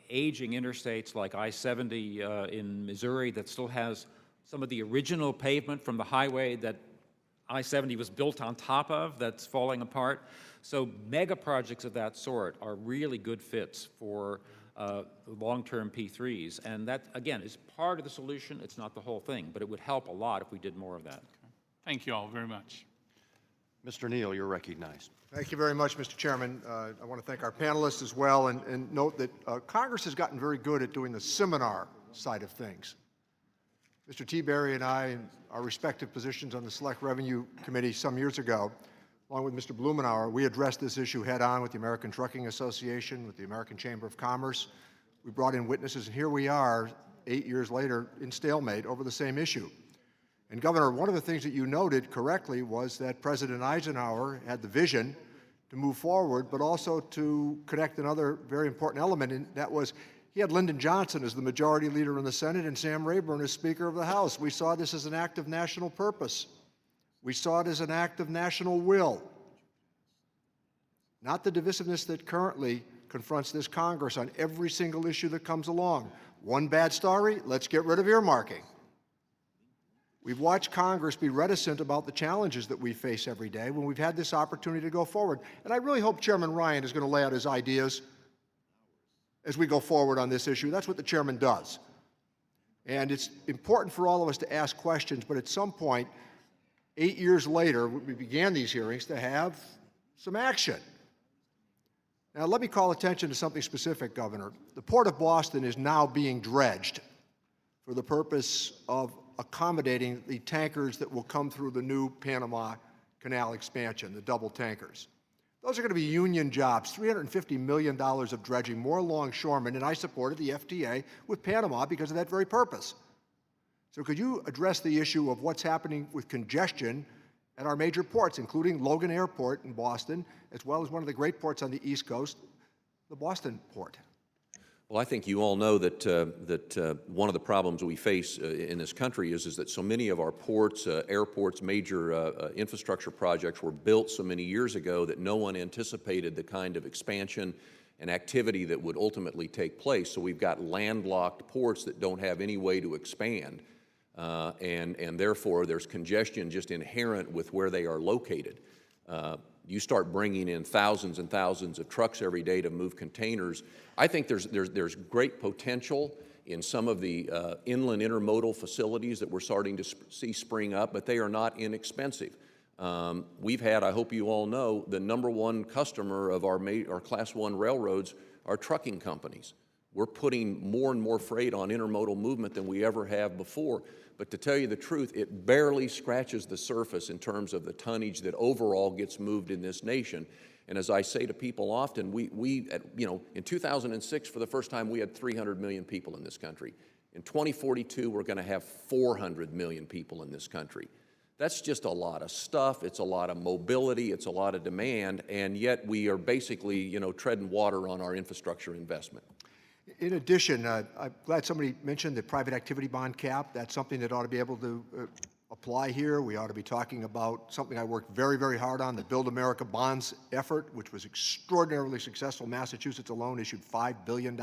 aging interstates like I-70 in Missouri that still has some of the original pavement from the highway that I-70 was built on top of that's falling apart. So mega projects of that sort are really good fits for long-term P3s. And that, again, is part of the solution. It's not the whole thing, but it would help a lot if we did more of that. Okay. Thank you all very much. Mr. Neal, you're recognized. Thank you very much, Mr. Chairman. I want to thank our panelists as well and note that Congress has gotten very good at doing the seminar side of things. Mr. T-Berry and I, in our respective positions on the Select Revenue Committee some years ago, along with Mr. Blumenauer, we addressed this issue head-on with the American Trucking Association, with the American Chamber of Commerce. We brought in witnesses, and here we are 8 years later in stalemate over the same issue. And Governor, one of the things that you noted correctly was that President Eisenhower had the vision to move forward, but also to connect another very important element, and that was he had Lyndon Johnson as the majority leader in the Senate and Sam Rayburn as Speaker of the House. We saw this as an act of national purpose. We saw it as an act of national will, not the divisiveness that currently confronts this Congress on every single issue that comes along. One bad story, let's get rid of earmarking. We've watched Congress be reticent about the challenges that we face every day when we've had this opportunity to go forward. And I really hope Chairman Ryan is going to lay out his ideas as we go forward on this issue. That's what the chairman does. And it's important for all of us to ask questions, but at some point, 8 years later, we began these hearings to have some action. Now, let me call attention to something specific, Governor. The Port of Boston is now being dredged for the purpose of accommodating the tankers that will come through the new Panama Canal expansion, the double tankers. Those are going to be union jobs, $350 million of dredging, more longshoremen, and I supported the FTA with Panama because of that very purpose. So could you address the issue of what's happening with congestion at our major ports, including Logan Airport in Boston, as well as one of the great ports on the East Coast, the Boston port. Well, I think you all know that one of the problems we face in this country is that so many of our ports, airports, major infrastructure projects were built so many years ago that no one anticipated the kind of expansion and activity that would ultimately take place. So we've got landlocked ports that don't have any way to expand, and therefore there's congestion just inherent with where they are located. You start bringing in thousands and thousands of trucks every day to move containers. I think there's great potential in some of the inland intermodal facilities that we're starting to see spring up, but they are not inexpensive. We've had, I hope you all know, the #1 customer of our Class 1 railroads are trucking companies. We're putting more and more freight on intermodal movement than we ever have before. But to tell you the truth, it barely scratches the surface in terms of the tonnage that overall gets moved in this nation. And as I say to people often, in 2006, for the first time, we had 300 million people in this country. In 2042, we're going to have 400 million people in this country. That's just a lot of stuff. It's a lot of mobility. It's a lot of demand. And yet we are basically, treading water on our infrastructure investment. In addition, I'm glad somebody mentioned the private activity bond cap. That's something that ought to be able to apply here. We ought to be talking about something I worked very, very hard on, the Build America Bonds effort, which was extraordinarily successful. Massachusetts alone issued $5 billion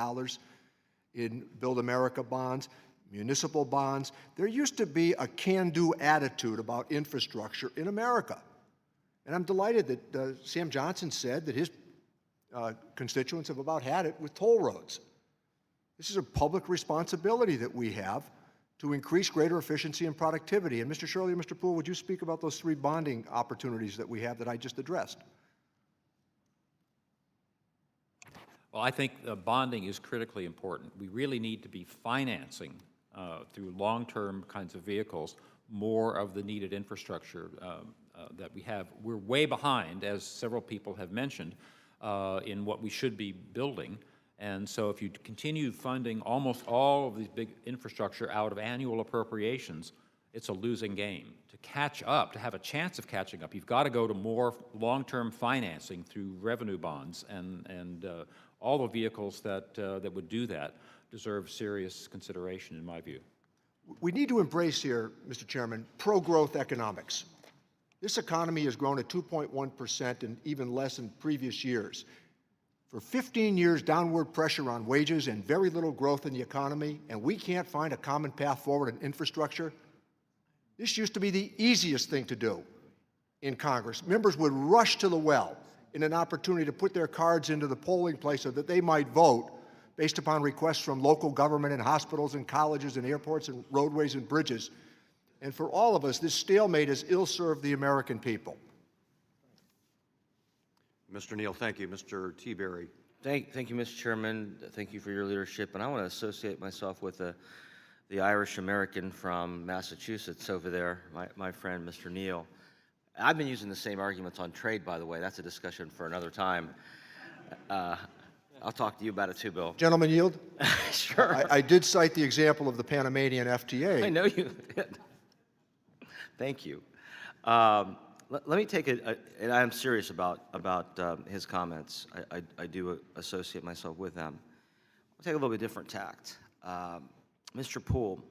in Build America bonds, municipal bonds. There used to be a can-do attitude about infrastructure in America. And I'm delighted that Sam Johnson said that his constituents have about had it with toll roads. This is a public responsibility that we have to increase greater efficiency and productivity. And Mr. Shirley and Mr. Poole, would you speak about those 3 bonding opportunities that we have that I just addressed? Well, I think bonding is critically important. We really need to be financing through long-term kinds of vehicles more of the needed infrastructure that we have. We're way behind, as several people have mentioned, in what we should be building. And so if you continue funding almost all of these big infrastructure out of annual appropriations, it's a losing game. To catch up, to have a chance of catching up, you've got to go to more long-term financing through revenue bonds, and all the vehicles that would do that deserve serious consideration, in my view. We need to embrace here, Mr. Chairman, pro-growth economics. This economy has grown at 2.1% and even less in previous years. For 15 years, downward pressure on wages and very little growth in the economy, and we can't find a common path forward in infrastructure. This used to be the easiest thing to do in Congress. Members would rush to the well in an opportunity to put their cards into the polling place so that they might vote based upon requests from local government and hospitals and colleges and airports and roadways and bridges. And for all of us, this stalemate has ill-served the American people. Mr. Neal, thank you. Mr. T-Berry. Thank you, Mr. Chairman. Thank you for your leadership. And I want to associate myself with the Irish-American from Massachusetts over there, my friend, Mr. Neal. I've been using the same arguments on trade, by the way. That's a discussion for another time. I'll talk to you about it too, Bill. Gentlemen, yield? Sure. I did cite the example of the Panamanian FTA. I know you did. Thank you. Let me take it, and I'm serious about his comments. I do associate myself with them. I'll take a little bit different tact. Mr. Poole,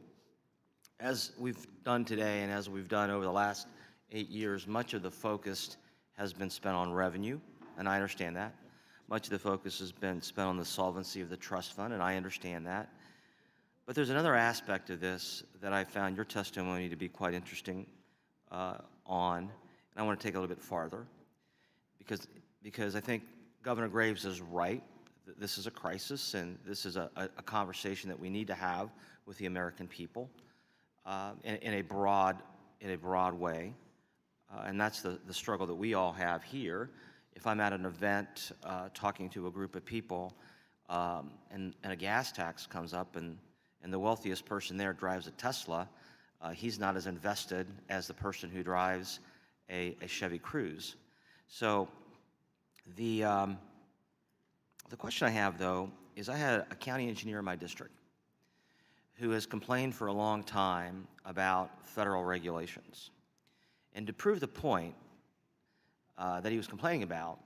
as we've done today and as we've done over the last 8 years, much of the focus has been spent on revenue, and I understand that. Much of the focus has been spent on the solvency of the trust fund, and I understand that. But there's another aspect of this that I found your testimony to be quite interesting on, and I want to take it a little bit farther, because I think Governor Graves is right. This is a crisis, and this is a conversation that we need to have with the American people in a broad way, and that's the struggle that we all have here. If I'm at an event talking to a group of people, and a gas tax comes up, and the wealthiest person there drives a Tesla, he's not as invested as the person who drives a Chevy Cruze. So the question I have, though, is I had a county engineer in my district who has complained for a long time about federal regulations. And to prove the point that he was complaining about,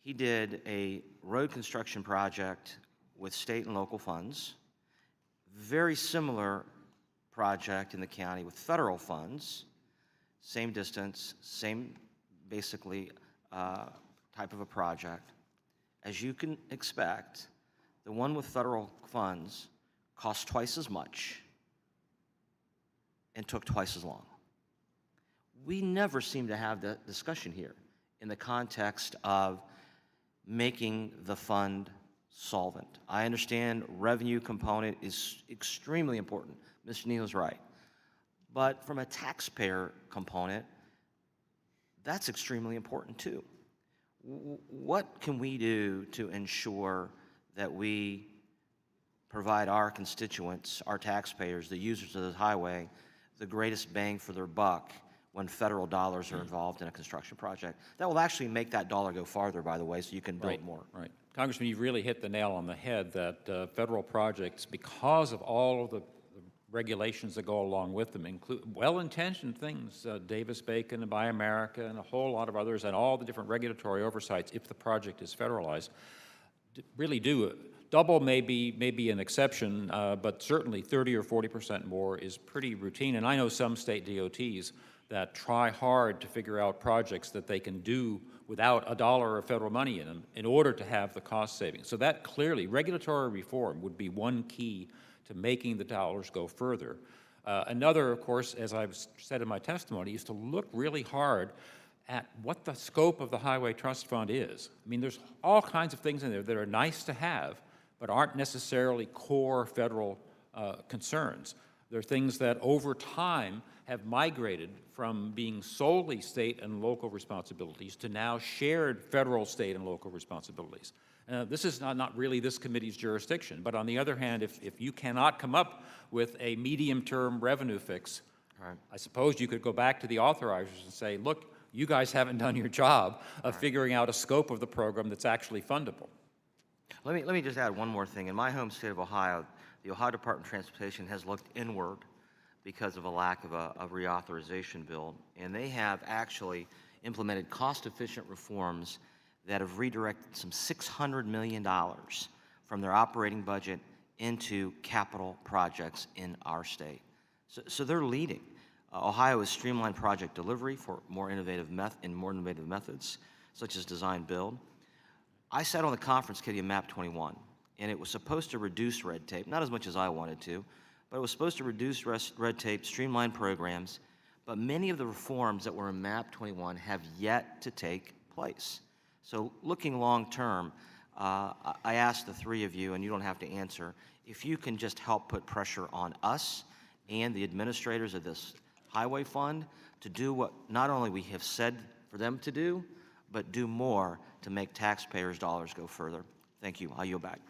he did a road construction project with state and local funds, very similar project in the county with federal funds, same distance, same basically type of a project. As you can expect, the one with federal funds cost twice as much and took twice as long. We never seem to have that discussion here in the context of making the fund solvent. I understand revenue component is extremely important. Mr. Neal is right. But from a taxpayer component, that's extremely important too. What can we do to ensure that we provide our constituents, our taxpayers, the users of the highway, the greatest bang for their buck when federal dollars are involved in a construction project? That will actually make that dollar go farther, by the way, so you can build more. Right. Congressman, you've really hit the nail on the head that federal projects, because of all of the regulations that go along with them, include well-intentioned things, Davis-Bacon and Buy America and a whole lot of others, and all the different regulatory oversights, if the project is federalized, really do. Double may be an exception, but certainly 30 or 40% more is pretty routine. And I know some state DOTs that try hard to figure out projects that they can do without a dollar of federal money in them in order to have the cost savings. So that clearly, regulatory reform would be one key to making the dollars go further. Another, of course, as I've said in my testimony, is to look really hard at what the scope of the Highway Trust Fund is. I mean, there's all kinds of things in there that are nice to have, but aren't necessarily core federal concerns. There are things that over time have migrated from being solely state and local responsibilities to now shared federal, state, and local responsibilities. This is not really this committee's jurisdiction, but on the other hand, if you cannot come up with a medium-term revenue fix, Right. I suppose you could go back to the authorizers and say, look, you guys haven't done your job of figuring out a scope of the program that's actually fundable. Let me just add one more thing. In my home state of Ohio, the Ohio Department of Transportation has looked inward because of a lack of a reauthorization bill, and they have actually implemented cost-efficient reforms that have redirected some $600 million from their operating budget into capital projects in our state. So they're leading. Ohio has streamlined project delivery for more innovative methods, such as design-build. I sat on the conference committee of MAP 21, and it was supposed to reduce red tape, not as much as I wanted to, but it was supposed to reduce red tape, streamline programs, but many of the reforms that were in MAP 21 have yet to take place. So looking long-term, I asked the three of you, and you don't have to answer, if you can just help put pressure on us and the administrators of this highway fund to do what not only we have said for them to do, but do more to make taxpayers' dollars go further. Thank you. I'll yield back.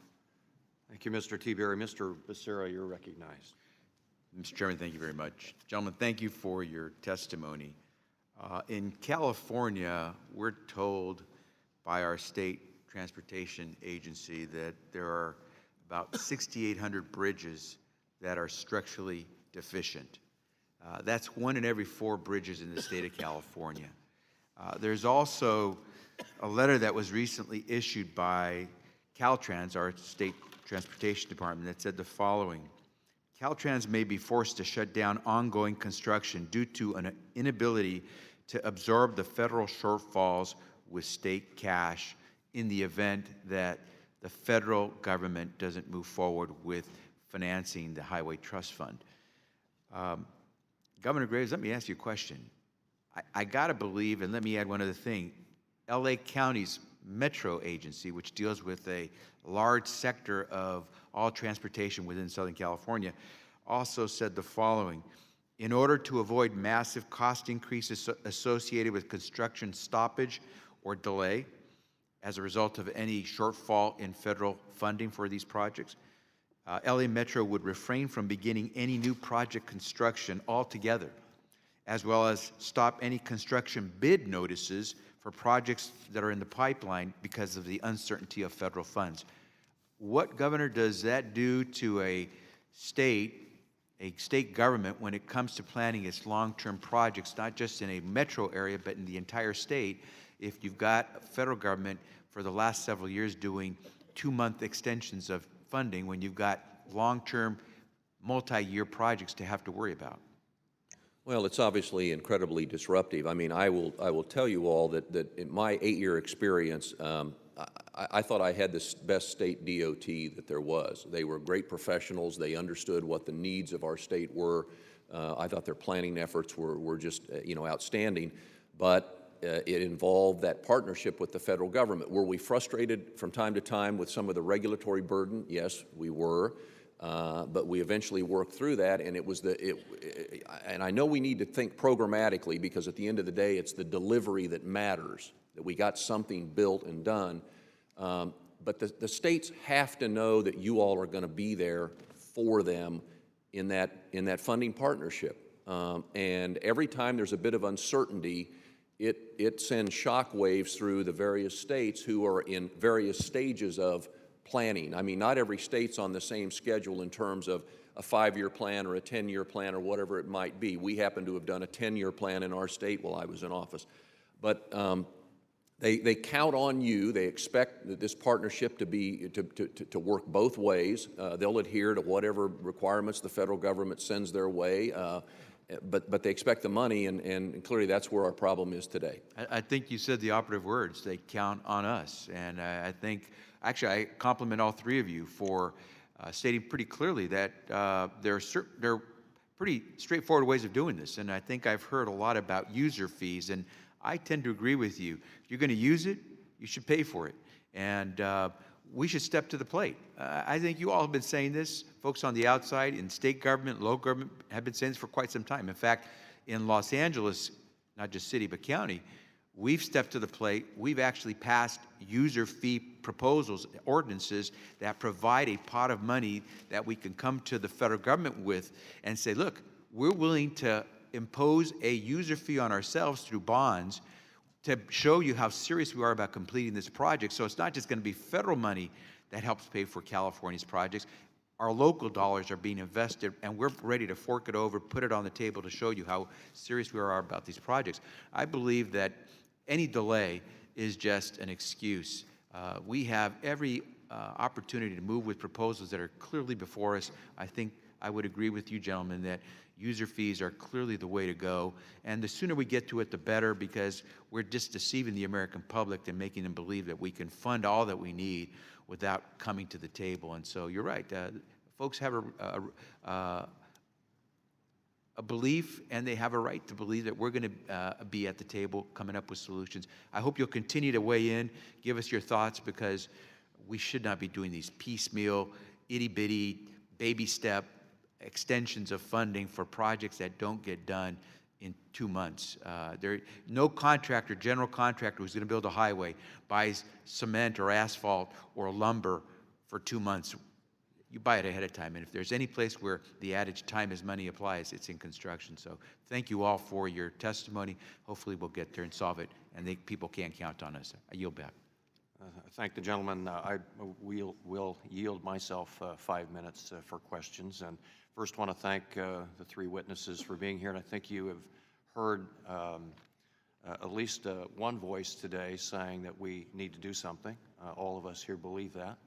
Thank you, Mr. Tiberi. Mr. Becerra, you're recognized. Mr. Chairman, thank you very much. Gentlemen, thank you for your testimony. In California, we're told by our state transportation agency that there are about 6,800 bridges that are structurally deficient. That's 1 in every 4 bridges in the state of California. There's also a letter that was recently issued by Caltrans, our state transportation department, that said the following: Caltrans may be forced to shut down ongoing construction due to an inability to absorb the federal shortfalls with state cash in the event that the federal government doesn't move forward with financing the Highway Trust Fund. Governor Graves, let me ask you a question. I gotta believe, and let me add one other thing, LA County's Metro Agency, which deals with a large sector of all transportation within Southern California, also said the following: in order to avoid massive cost increases associated with construction stoppage or delay as a result of any shortfall in federal funding for these projects, LA Metro would refrain from beginning any new project construction altogether, as well as stop any construction bid notices for projects that are in the pipeline because of the uncertainty of federal funds. What, Governor, does that do to a state a state government, when it comes to planning its long-term projects, not just in a metro area, but in the entire state, if you've got a federal government for the last several years doing 2-month extensions of funding when you've got long-term, multi-year projects to have to worry about? Well, it's obviously incredibly disruptive. I mean, I will tell you all that in my 8-year experience, I thought I had the best state DOT that there was. They were great professionals. They understood what the needs of our state were. I thought their planning efforts were just outstanding. But it involved that partnership with the federal government. Were we frustrated from time to time with some of the regulatory burden? Yes, we were. But we eventually worked through that, and and I know we need to think programmatically, because at the end of the day, it's the delivery that matters, that we got something built and done. But the states have to know that you all are going to be there for them in that funding partnership. And every time there's a bit of uncertainty, it sends shock waves through the various states who are in various stages of planning. I mean, not every state's on the same schedule in terms of a 5-year plan or a 10-year plan or whatever it might be. We happen to have done a 10-year plan in our state while I was in office. But they count on you. They expect that this partnership to work both ways. They'll adhere to whatever requirements the federal government sends their way. But they expect the money, and clearly that's where our problem is today. I think you said the operative words. They count on us. And I think, actually, I compliment all three of you for stating pretty clearly that there are pretty straightforward ways of doing this. And I think I've heard a lot about user fees, and I tend to agree with you. If you're going to use it, you should pay for it. And we should step to the plate. I think you all have been saying this. Folks on the outside, in state government, local government, have been saying this for quite some time. In fact, in Los Angeles, not just city, but county, we've stepped to the plate. We've actually passed user fee proposals, ordinances that provide a pot of money that we can come to the federal government with and say, look, we're willing to impose a user fee on ourselves through bonds to show you how serious we are about completing this project. So it's not just going to be federal money that helps pay for California's projects. Our local dollars are being invested, and we're ready to fork it over, put it on the table to show you how serious we are about these projects. I believe that any delay is just an excuse. We have every opportunity to move with proposals that are clearly before us. I think I would agree with you, gentlemen, that user fees are clearly the way to go. And the sooner we get to it, the better, because we're just deceiving the American public and making them believe that we can fund all that we need without coming to the table. And so you're right. Folks have a belief, and they have a right to believe that we're going to be at the table coming up with solutions. I hope you'll continue to weigh in, give us your thoughts, because we should not be doing these piecemeal, itty-bitty, baby step extensions of funding for projects that don't get done in 2 months. No contractor, general contractor who's going to build a highway buys cement or asphalt or lumber for 2 months. You buy it ahead of time. And if there's any place where the adage time is money applies, it's in construction. So thank you all for your testimony. Hopefully we'll get there and solve it, and people can count on us. I yield back. Thank the gentleman. I will yield myself 5 minutes for questions. And first want to thank the three witnesses for being here. And I think you have heard at least one voice today saying that we need to do something. All of us here believe that.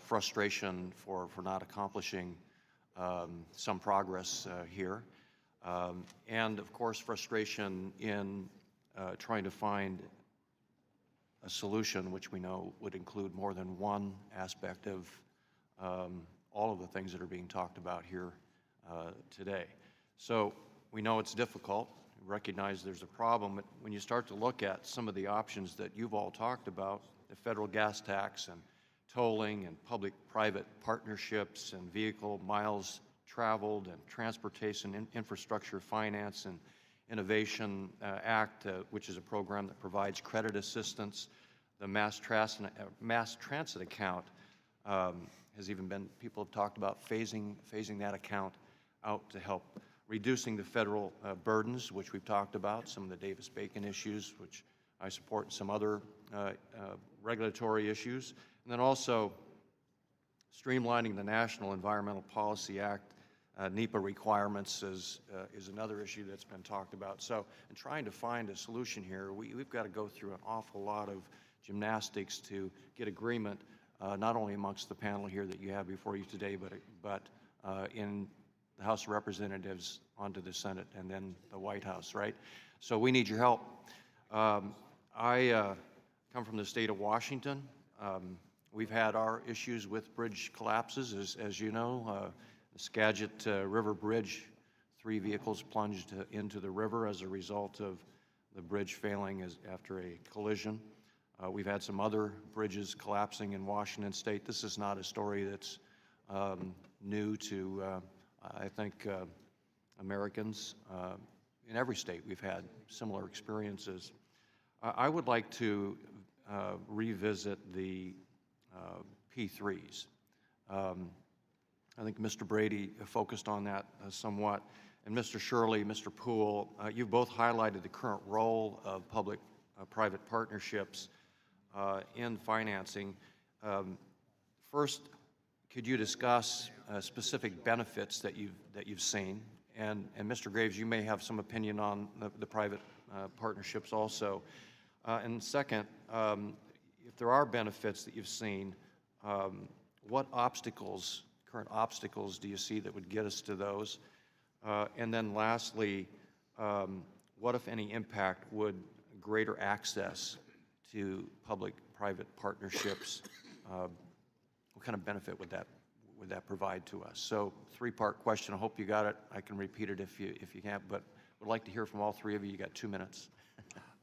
Frustration for not accomplishing some progress here. And of course, frustration in trying to find a solution which we know would include more than one aspect of all of the things that are being talked about here today. So we know it's difficult, we recognize there's a problem, but when you start to look at some of the options that you've all talked about, the federal gas tax and tolling and public-private partnerships and vehicle miles traveled and transportation infrastructure finance and Innovation Act, which is a program that provides credit assistance. The mass transit account has even been, people have talked about phasing that account out to help reducing the federal burdens, which we've talked about, some of the Davis-Bacon issues, which I support, and some other regulatory issues. And then also streamlining the National Environmental Policy Act NEPA requirements is another issue that's been talked about. So in trying to find a solution here, we've got to go through an awful lot of gymnastics to get agreement, not only amongst the panel here that you have before you today, but in the House of Representatives, onto the Senate, and then the White House, right? So we need your help. I come from the state of Washington. We've had our issues with bridge collapses, as you know. The Skagit River Bridge, 3 vehicles plunged into the river as a result of the bridge failing after a collision. We've had some other bridges collapsing in Washington State. This is not a story that's new to, I think, Americans. In every state, we've had similar experiences. I would like to revisit the P3s. I think Mr. Brady focused on that somewhat. And Mr. Shirley, Mr. Poole, you've both highlighted the current role of public-private partnerships in financing. First, could you discuss specific benefits that you've seen? And Mr. Graves, you may have some opinion on the private partnerships also. And second, if there are benefits that you've seen, what current obstacles do you see that would get us to those? And then lastly, what, if any, impact would greater access to public-private partnerships, what kind of benefit would that provide to us? So 3-part question. I hope you got it. I can repeat it if you can't, but would like to hear from all 3 of you. You got 2 minutes.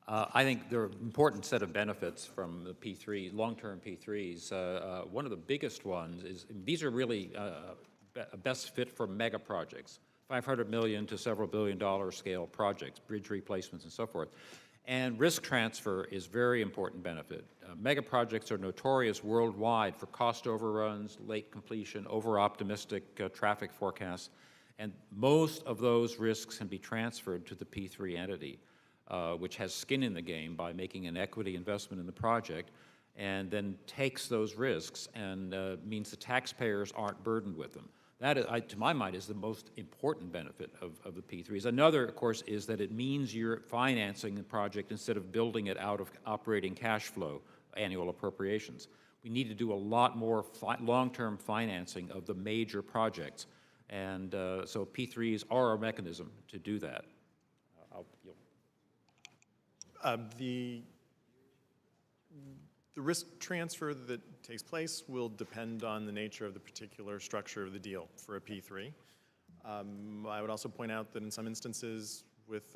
I think there are an important set of benefits from the P3, long-term P3s. One of the biggest ones is, these are really a best fit for mega projects, $500 million to several billion-dollar scale projects, bridge replacements and so forth. And risk transfer is a very important benefit. Mega projects are notorious worldwide for cost overruns, late completion, over-optimistic traffic forecasts, and most of those risks can be transferred to the P3 entity, which has skin in the game by making an equity investment in the project, and then takes those risks and means the taxpayers aren't burdened with them. That, to my mind, is the most important benefit of the P3s. Another, of course, is that it means you're financing the project instead of building it out of operating cash flow, annual appropriations. We need to do a lot more long-term financing of the major projects, and so P3s are a mechanism to do that. The risk transfer that takes place will depend on the nature of the particular structure of the deal for a P3. I would also point out that in some instances with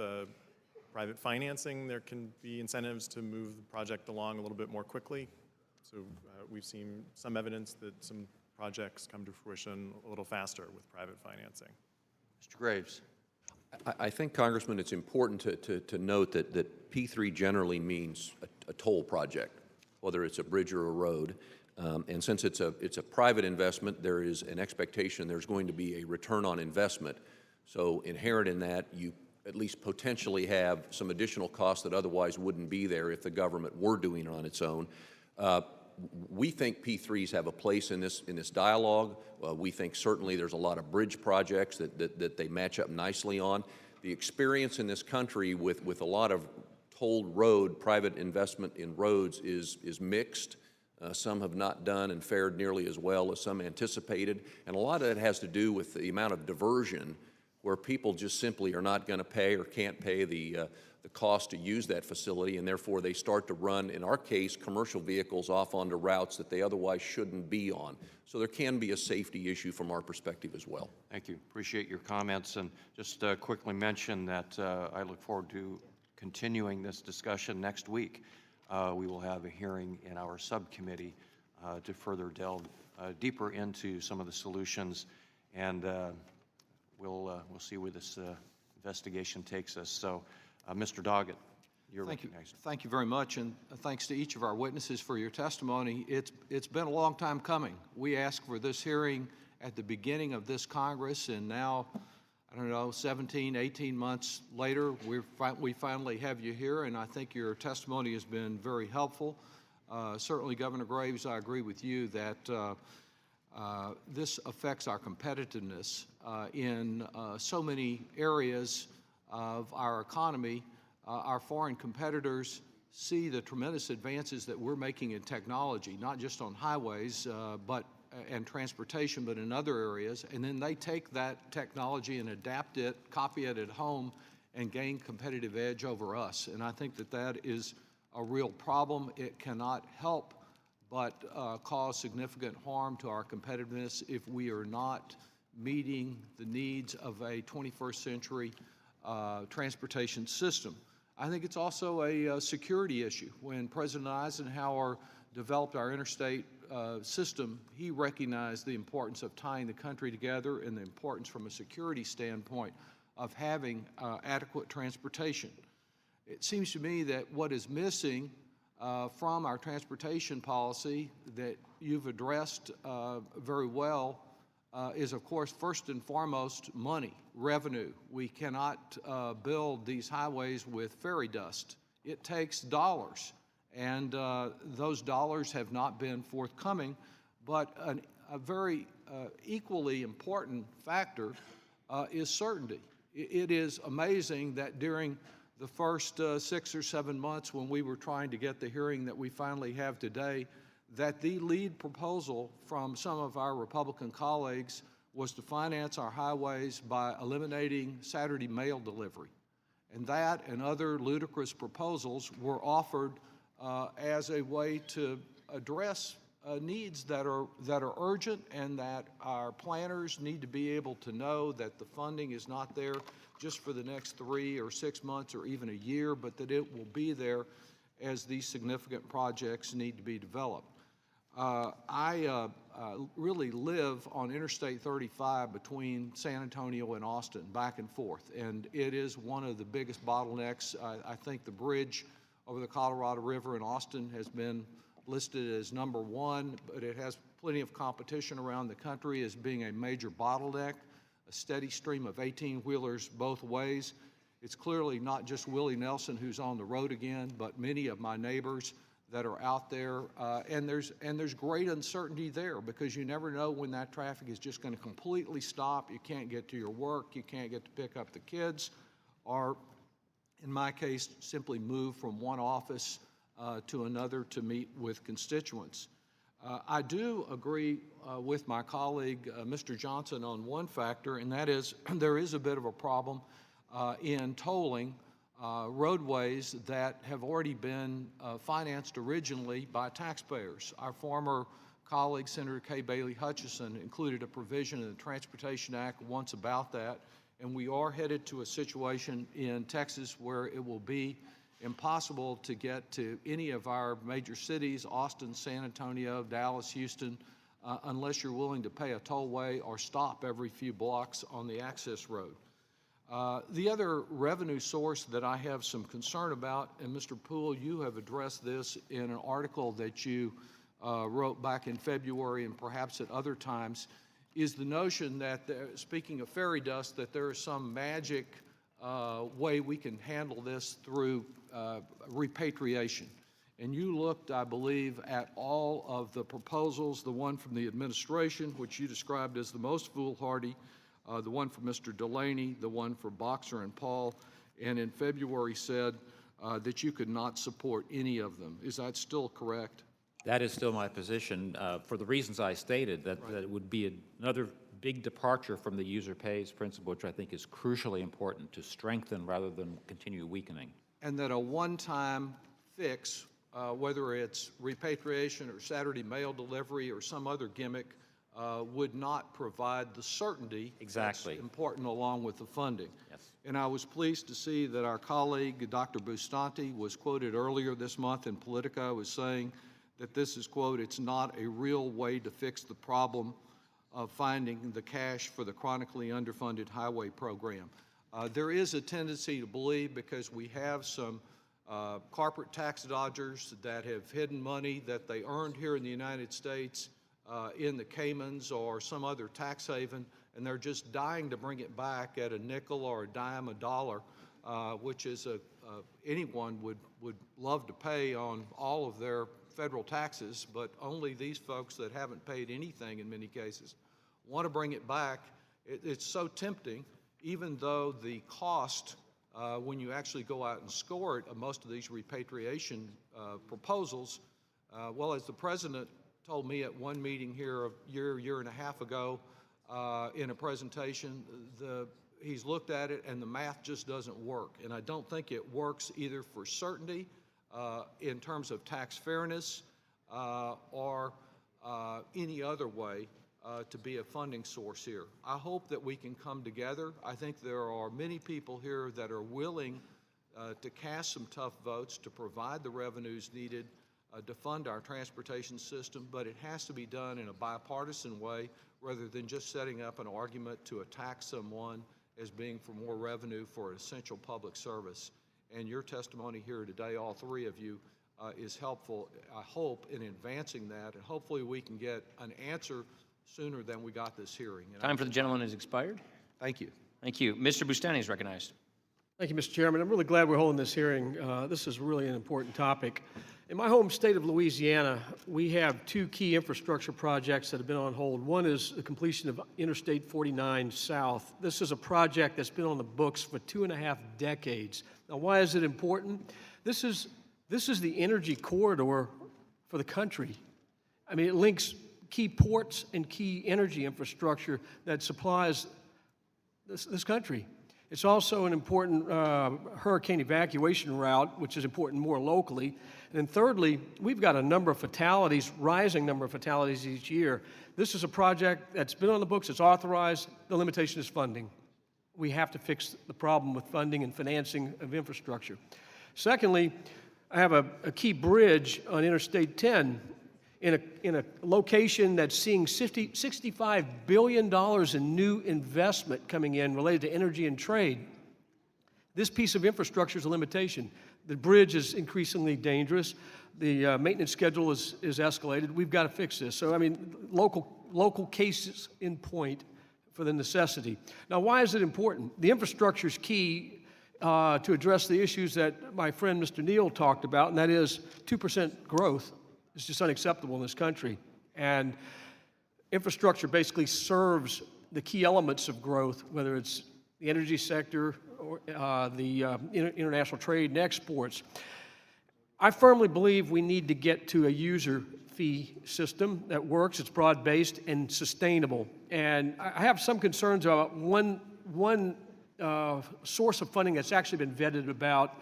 private financing, there can be incentives to move the project along a little bit more quickly. So we've seen some evidence that some projects come to fruition a little faster with private financing. Mr. Graves. I think, Congressman, it's important to note that P3 generally means a toll project, whether it's a bridge or a road. And since it's a private investment, there is an expectation there's going to be a return on investment. So inherent in that, you at least potentially have some additional costs that otherwise wouldn't be there if the government were doing it on its own. We think P3s have a place in this dialogue. We think certainly there's a lot of bridge projects that they match up nicely on. The experience in this country with a lot of tolled road, private investment in roads is mixed. Some have not done and fared nearly as well as some anticipated. And a lot of it has to do with the amount of diversion where people just simply are not going to pay or can't pay the cost to use that facility, and therefore they start to run, in our case, commercial vehicles off onto routes that they otherwise shouldn't be on. So there can be a safety issue from our perspective as well. Thank you. Appreciate your comments. And just quickly mention that I look forward to continuing this discussion next week. We will have a hearing in our subcommittee to further delve deeper into some of the solutions, and we'll see where this investigation takes us. So, Mr. Doggett, you're recognized. Thank you very much, and thanks to each of our witnesses for your testimony. It's been a long time coming. We asked for this hearing at the beginning of this Congress, and now, I don't know, 17, 18 months later, we finally have you here, and I think your testimony has been very helpful. Certainly, Governor Graves, I agree with you that This affects our competitiveness in so many areas of our economy. Our foreign competitors see the tremendous advances that we're making in technology, not just on highways and transportation, but in other areas, and then they take that technology and adapt it, copy it at home, and gain competitive edge over us. And I think that that is a real problem. It cannot help but cause significant harm to our competitiveness if we are not meeting the needs of a 21st century transportation system. I think it's also a security issue. When President Eisenhower developed our interstate system, he recognized the importance of tying the country together and the importance from a security standpoint of having adequate transportation. It seems to me that what is missing from our transportation policy that you've addressed very well is, of course, first and foremost, money, revenue. We cannot build these highways with fairy dust. It takes dollars, and those dollars have not been forthcoming. But a very equally important factor is certainty. It is amazing that during the first 6 or 7 months when we were trying to get the hearing that we finally have today, that the lead proposal from some of our Republican colleagues was to finance our highways by eliminating Saturday mail delivery. And that and other ludicrous proposals were offered as a way to address needs that are urgent, and that our planners need to be able to know that the funding is not there just for the next 3 or 6 months or even a year, but that it will be there as these significant projects need to be developed. I really live on Interstate 35 between San Antonio and Austin, back and forth, and it is one of the biggest bottlenecks. I think the bridge over the Colorado River in Austin has been listed as #1, but it has plenty of competition around the country as being a major bottleneck, a steady stream of 18-wheelers both ways. It's clearly not just Willie Nelson who's on the road again, but many of my neighbors that are out there, and there's great uncertainty there because you never know when that traffic is just going to completely stop. You can't get to your work, you can't get to pick up the kids, or in my case, simply move from one office to another to meet with constituents. I do agree with my colleague, Mr. Johnson, on one factor, and that is there is a bit of a problem in tolling roadways that have already been financed originally by taxpayers. Our former colleague, Senator Kay Bailey Hutchison, included a provision in the Transportation Act once about that, and we are headed to a situation in Texas where it will be impossible to get to any of our major cities, Austin, San Antonio, Dallas, Houston, unless you're willing to pay a tollway or stop every few blocks on the access road. The other revenue source that I have some concern about, and Mr. Poole, you have addressed this in an article that you wrote back in February and perhaps at other times, is the notion that, speaking of fairy dust, that there is some magic way we can handle this through repatriation. And you looked, I believe, at all of the proposals, the one from the administration, which you described as the most foolhardy, the one from Mr. Delaney, the one for Boxer and Paul, and in February said that you could not support any of them. Is that still correct? That is still my position for the reasons I stated, that it would be another big departure from the user pays principle, which I think is crucially important to strengthen rather than continue weakening. And that a one-time fix, whether it's repatriation or Saturday mail delivery or some other gimmick, would not provide the certainty that's important along with the funding. Yes. And I was pleased to see that our colleague, Dr. Bustanti, was quoted earlier this month in Politico as saying that this is, quote, "it's not a real way to fix the problem of finding the cash for the chronically underfunded highway program." There is a tendency to believe, because we have some corporate tax dodgers that have hidden money that they earned here in the United States in the Caymans or some other tax haven, and they're just dying to bring it back at a nickel or a dime a dollar, which is anyone would love to pay on all of their federal taxes, but only these folks that haven't paid anything in many cases want to bring it back. It's so tempting, even though the cost, when you actually go out and score it, of most of these repatriation proposals, well, as the president told me at one meeting here a year and a half ago in a presentation, he's looked at it and the math just doesn't work. And I don't think it works either for certainty in terms of tax fairness or any other way to be a funding source here. I hope that we can come together. I think there are many people here that are willing to cast some tough votes to provide the revenues needed to fund our transportation system, but it has to be done in a bipartisan way rather than just setting up an argument to attack someone as being for more revenue for an essential public service. And your testimony here today, all three of you, is helpful, I hope, in advancing that, and hopefully we can get an answer sooner than we got this hearing. And Time for the gentleman has expired. thank you. Thank you. Mr. Bustani is recognized. Thank you, Mr. Chairman. I'm really glad we're holding this hearing. This is really an important topic. In my home state of Louisiana, we have two key infrastructure projects that have been on hold. One is the completion of Interstate 49 South. This is a project that's been on the books for 2.5 decades. Now, why is it important? This is the energy corridor for the country. I mean, it links key ports and key energy infrastructure that supplies this country. It's also an important hurricane evacuation route, which is important more locally. And then thirdly, we've got a number of fatalities, rising number of fatalities each year. This is a project that's been on the books, it's authorized, the limitation is funding. We have to fix the problem with funding and financing of infrastructure. Secondly, I have a key bridge on Interstate 10 in a location that's seeing $65 billion in new investment coming in related to energy and trade. This piece of infrastructure is a limitation. The bridge is increasingly dangerous. The maintenance schedule is escalated. We've got to fix this. So, I mean, local cases in point for the necessity. Now, why is it important? The infrastructure is key to address the issues that my friend Mr. Neal talked about, and that is 2% growth. It's just unacceptable in this country. And infrastructure basically serves the key elements of growth, whether it's the energy sector or the international trade and exports. I firmly believe we need to get to a user fee system that works, it's broad-based and sustainable. And I have some concerns about one source of funding that's actually been vetted about,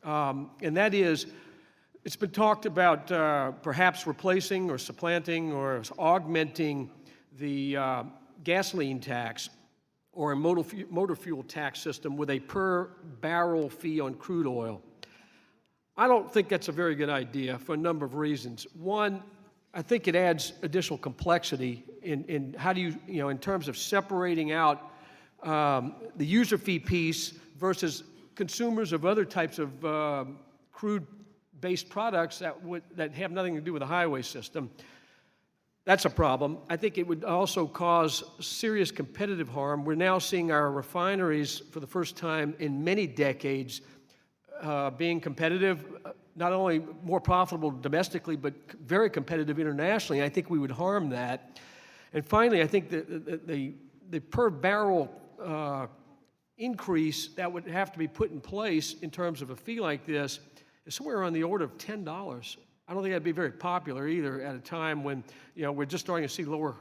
and that is, it's been talked about perhaps replacing or supplanting or augmenting the gasoline tax or a motor fuel tax system with a per barrel fee on crude oil. I don't think that's a very good idea for a number of reasons. One, I think it adds additional complexity in how do you in terms of separating out the user fee piece versus consumers of other types of crude-based products that have nothing to do with the highway system. That's a problem. I think it would also cause serious competitive harm. We're now seeing our refineries, for the first time in many decades, being competitive, not only more profitable domestically, but very competitive internationally. I think we would harm that. And finally, I think the per barrel increase that would have to be put in place in terms of a fee like this is somewhere on the order of $10. I don't think that'd be very popular either at a time when we're just starting to see lower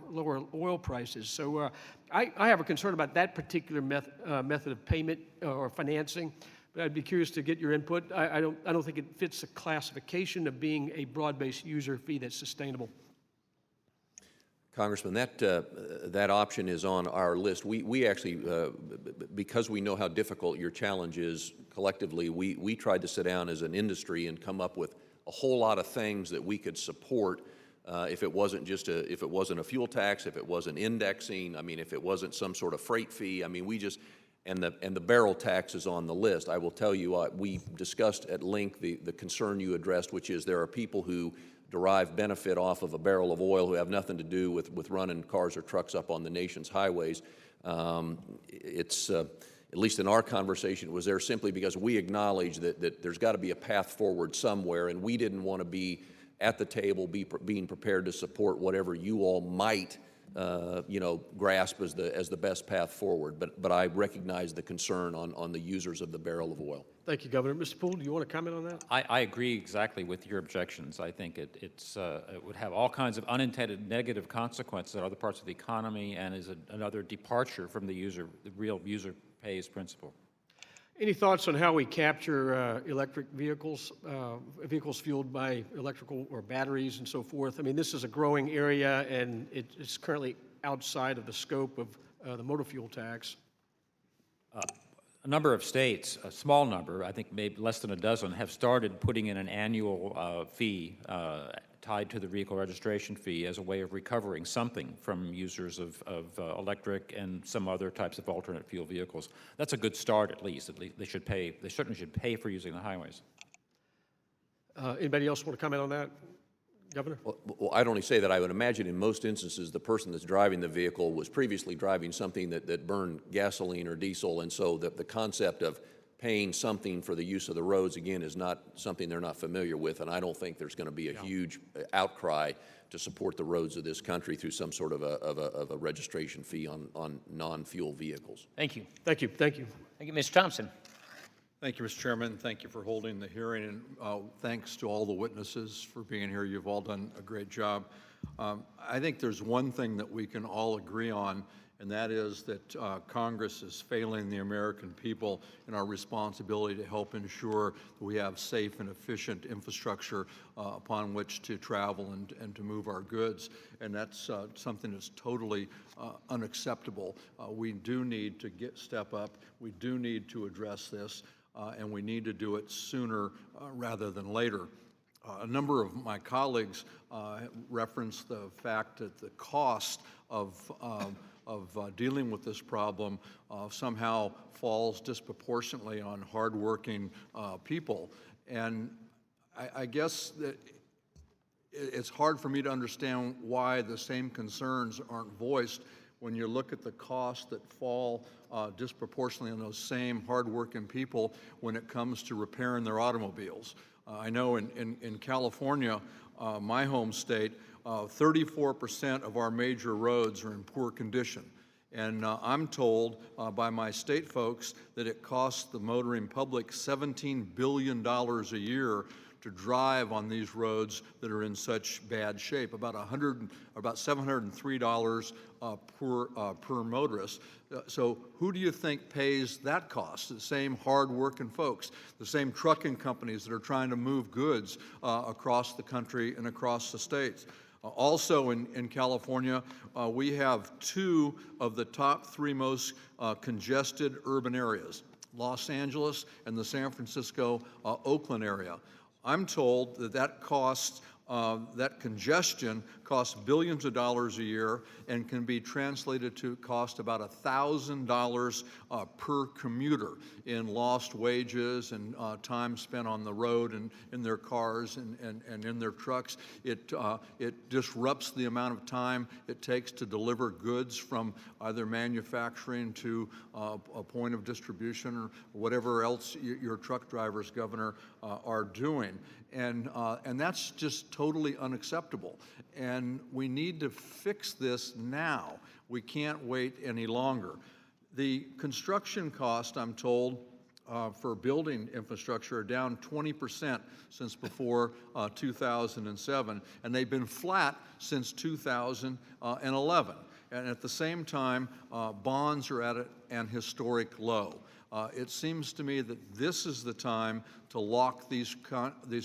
oil prices. So I have a concern about that particular method of payment or financing. But I'd be curious to get your input. I don't think it fits the classification of being a broad-based user fee that's sustainable. Congressman, that option is on our list. We actually, because we know how difficult your challenge is collectively, we tried to sit down as an industry and come up with a whole lot of things that we could support if it wasn't if it wasn't a fuel tax, if it wasn't indexing, I mean, if it wasn't some sort of freight fee. I mean, and the barrel tax is on the list. I will tell you, we discussed at length the concern you addressed, which is there are people who derive benefit off of a barrel of oil who have nothing to do with running cars or trucks up on the nation's highways. It's at least in our conversation, was there simply because we acknowledge that there's got to be a path forward somewhere, and we didn't want to be at the table being prepared to support whatever you all might grasp as the best path forward. But I recognize the concern on the users of the barrel of oil. Thank you, Governor. Mr. Poole, do you want to comment on that? I agree exactly with your objections. I think it would have all kinds of unintended negative consequences in other parts of the economy and is another departure from the real user pays principle. Any thoughts on how we capture electric vehicles, vehicles fueled by electrical or batteries and so forth? I mean, this is a growing area, and it's currently outside of the scope of the motor fuel tax. A number of states, a small number, I think maybe less than a dozen, have started putting in an annual fee tied to the vehicle registration fee as a way of recovering something from users of electric and some other types of alternate fuel vehicles. That's a good start, at least. They should pay. They certainly should pay for using the highways. Anybody else want to comment on that, Governor? Well, I'd only say that I would imagine in most instances the person that's driving the vehicle was previously driving something that burned gasoline or diesel, and so the concept of paying something for the use of the roads, again, is not something they're not familiar with, and I don't think there's going to be a huge outcry to support the roads of this country through some sort of a registration fee on non-fuel vehicles. Thank you. Thank you. Thank you. Thank you, Mr. Thompson. Thank you, Mr. Chairman. Thank you for holding the hearing, and thanks to all the witnesses for being here. You've all done a great job. I think there's one thing that we can all agree on, and that is that Congress is failing the American people in our responsibility to help ensure that we have safe and efficient infrastructure upon which to travel and to move our goods. And that's something that's totally unacceptable. We do need to step up. We do need to address this, and we need to do it sooner rather than later. A number of my colleagues referenced the fact that the cost of dealing with this problem somehow falls disproportionately on hardworking people. And I guess that it's hard for me to understand why the same concerns aren't voiced when you look at the costs that fall disproportionately on those same hardworking people when it comes to repairing their automobiles. I know in California, my home state, 34% of our major roads are in poor condition. And I'm told by my state folks that it costs the motoring public $17 billion a year to drive on these roads that are in such bad shape, about $703 per motorist. So who do you think pays that cost? The same hard-working folks, the same trucking companies that are trying to move goods across the country and across the states. Also in California, we have two of the top three most congested urban areas, Los Angeles and the San Francisco, Oakland area. I'm told that that congestion costs billions of dollars a year and can be translated to cost about $1,000 per commuter in lost wages and time spent on the road and in their cars and in their trucks. It disrupts the amount of time it takes to deliver goods from either manufacturing to a point of distribution or whatever else your truck drivers, Governor, are doing. And that's just totally unacceptable. And we need to fix this now. We can't wait any longer. The construction cost, I'm told, for building infrastructure are down 20% since before 2007, and they've been flat since 2011. And at the same time, bonds are at an historic low. It seems to me that this is the time to lock these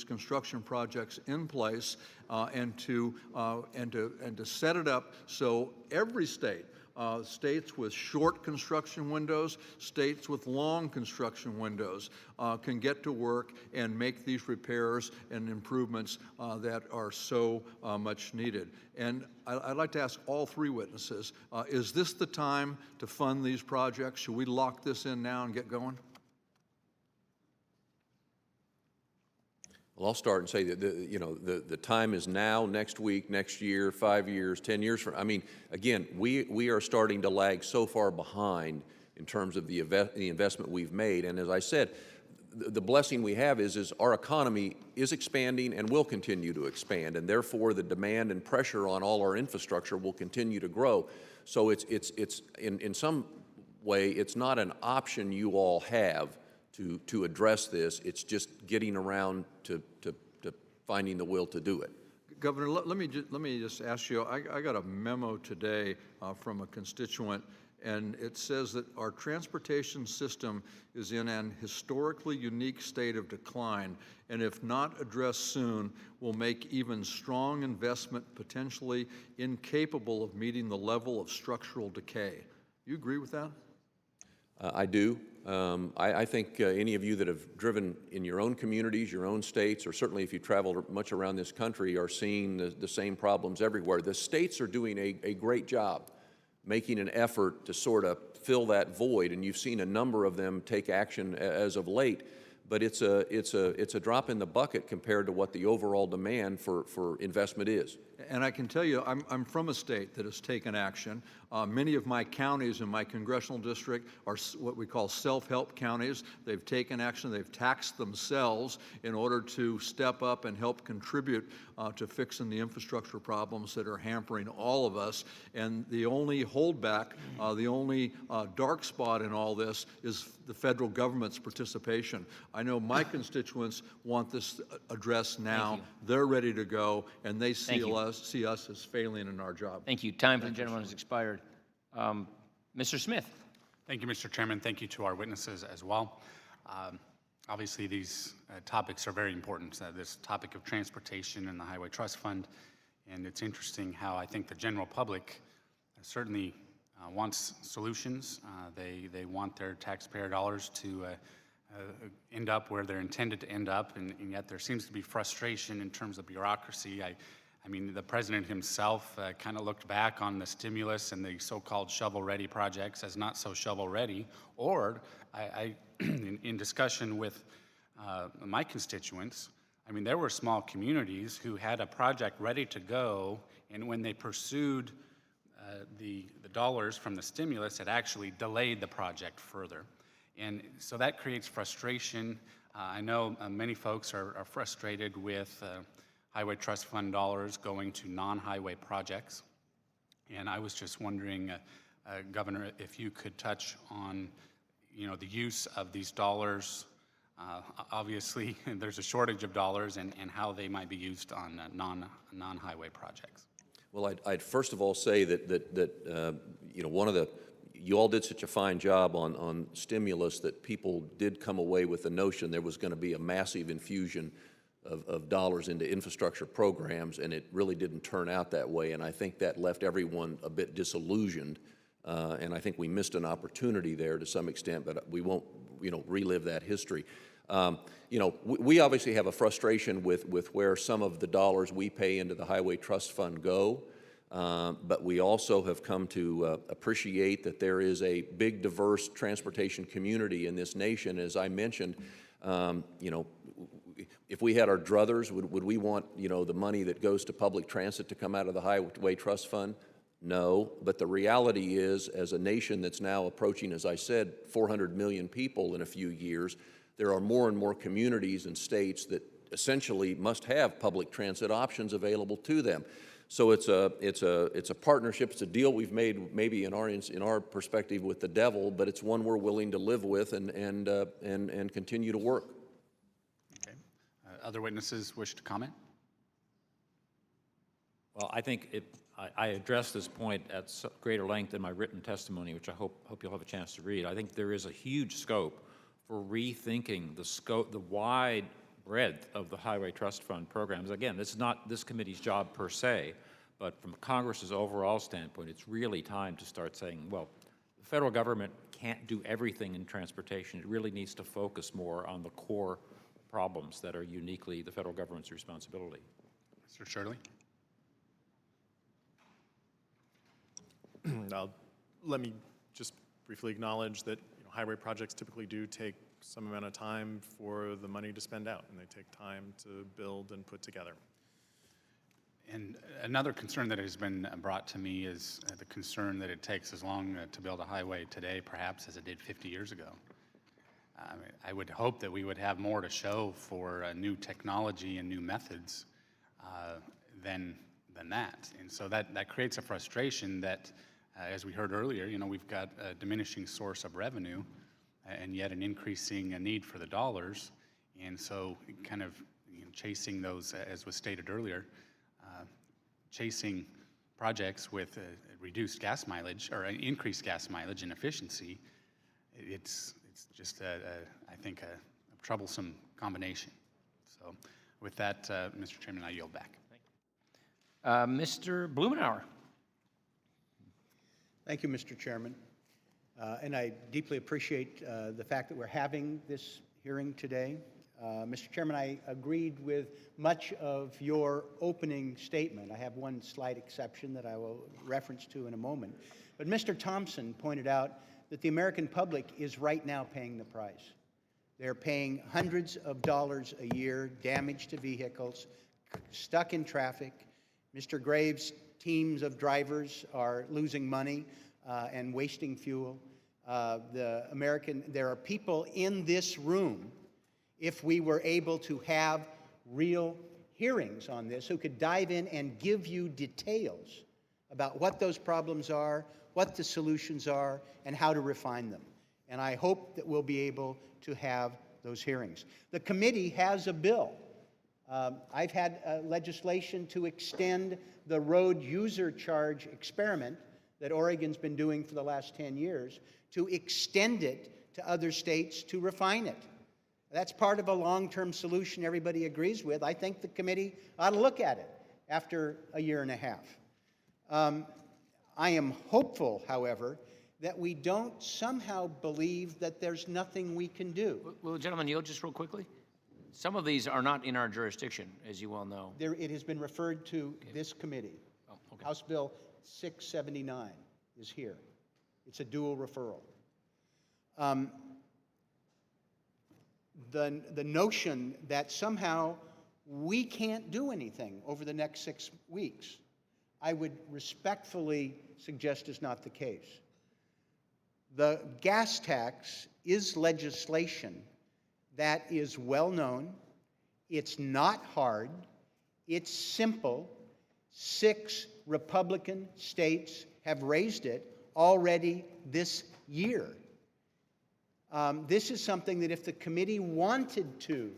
construction projects in place and to set it up so every state, states with short construction windows, states with long construction windows can get to work and make these repairs and improvements that are so much needed. And I'd like to ask all three witnesses, is this the time to fund these projects? Should we lock this in now and get going? Well, I'll start and say that the time is now, next week, next year, 5 years, 10 years from. I mean, again, we are starting to lag so far behind in terms of the investment we've made. And as I said, the blessing we have is our economy is expanding and will continue to expand, and therefore the demand and pressure on all our infrastructure will continue to grow. So it's in some way, it's not an option you all have to address this. It's just getting around to finding the will to do it. Governor, let me just ask you, I got a memo today from a constituent, and it says that our transportation system is in an historically unique state of decline, and if not addressed soon, will make even strong investment potentially incapable of meeting the level of structural decay. You agree with that? I do. I think any of you that have driven in your own communities, your own states, or certainly if you travel much around this country, are seeing the same problems everywhere. The states are doing a great job making an effort to sort of fill that void, and you've seen a number of them take action as of late, but it's a drop in the bucket compared to what the overall demand for investment is. And I can tell you, I'm from a state that has taken action. Many of my counties in my congressional district are what we call self-help counties. They've taken action. They've taxed themselves in order to step up and help contribute to fixing the infrastructure problems that are hampering all of us. And the only holdback, the only dark spot in all this is the federal government's participation. I know my constituents want this addressed now. They're ready to go, and they see us as failing in our job. Thank you. Time for the gentleman has expired. Mr. Smith. Thank you, Mr. Chairman. Thank you to our witnesses as well. Obviously, these topics are very important. This topic of transportation and the Highway Trust Fund, and it's interesting how I think the general public certainly wants solutions. They want their taxpayer dollars to end up where they're intended to end up, and yet there seems to be frustration in terms of bureaucracy. I mean, the president himself kind of looked back on the stimulus and the so-called shovel-ready projects as not so shovel-ready, or in discussion with my constituents, I mean, there were small communities who had a project ready to go, and when they pursued the dollars from the stimulus, it actually delayed the project further. And so that creates frustration. I know many folks are frustrated with Highway Trust Fund dollars going to non-highway projects. And I was just wondering, Governor, if you could touch on, the use of these dollars. Obviously, there's a shortage of dollars, and how they might be used on non-highway projects. Well, I'd first of all say that you all did such a fine job on stimulus that people did come away with the notion there was going to be a massive infusion of dollars into infrastructure programs, and it really didn't turn out that way. And I think that left everyone a bit disillusioned, and I think we missed an opportunity there to some extent, but we won't, relive that history. We obviously have a frustration with where some of the dollars we pay into the Highway Trust Fund go, but we also have come to appreciate that there is a big, diverse transportation community in this nation. As I mentioned, if we had our druthers, would we want, the money that goes to public transit to come out of the Highway Trust Fund? No, but the reality is, as a nation that's now approaching, as I said, 400 million people in a few years, there are more and more communities and states that essentially must have public transit options available to them. So it's a partnership. It's a deal we've made, maybe in our perspective, with the devil, but it's one we're willing to live with and continue to work. Okay. Other witnesses wish to comment? Well, I think I addressed this point at greater length in my written testimony, which I hope you'll have a chance to read. I think there is a huge scope for rethinking the wide breadth of the Highway Trust Fund programs. Again, this is not this committee's job per se, but from Congress's overall standpoint, it's really time to start saying, well, the federal government can't do everything in transportation. It really needs to focus more on the core problems that are uniquely the federal government's responsibility. Mr. Shirley? Let me just briefly acknowledge that highway projects typically do take some amount of time for the money to spend out, and they take time to build and put together. And another concern that has been brought to me is the concern that it takes as long to build a highway today, perhaps, as it did 50 years ago. I would hope that we would have more to show for new technology and new methods than that. And so that creates a frustration that, as we heard earlier, you know, we've got a diminishing source of revenue and yet an increasing need for the dollars. And so kind of, you know, chasing those, as was stated earlier, chasing projects with reduced gas mileage or increased gas mileage and efficiency, it's just, I think, a troublesome combination. So with that, Mr. Chairman, I yield back. Mr. Blumenauer. Thank you, Mr. Chairman. And I deeply appreciate the fact that we're having this hearing today. Mr. Chairman, I agreed with much of your opening statement. I have one slight exception that I will reference to in a moment. But Mr. Thompson pointed out that the American public is right now paying the price. They're paying hundreds of dollars a year, damage to vehicles, stuck in traffic. Mr. Graves' teams of drivers are losing money and wasting fuel. There are people in this room, if we were able to have real hearings on this, who could dive in and give you details about what those problems are, what the solutions are, and how to refine them. And I hope that we'll be able to have those hearings. The committee has a bill. I've had legislation to extend the road user charge experiment that Oregon's been doing for the last 10 years, to extend it to other states to refine it. That's part of a long-term solution everybody agrees with. I think the committee ought to look at it after a year and a half. I am hopeful, however, that we don't somehow believe that there's nothing we can do. Will, gentlemen, yield just real quickly? Some of these are not in our jurisdiction, as you well know. It has been referred to this committee. Oh, okay. House Bill 679 is here. It's a dual referral. The notion that somehow we can't do anything over the next 6 weeks, I would respectfully suggest is not the case. The gas tax is legislation that is well known. It's not hard. It's simple. 6 Republican states have raised it already this year. This is something that if the committee wanted to,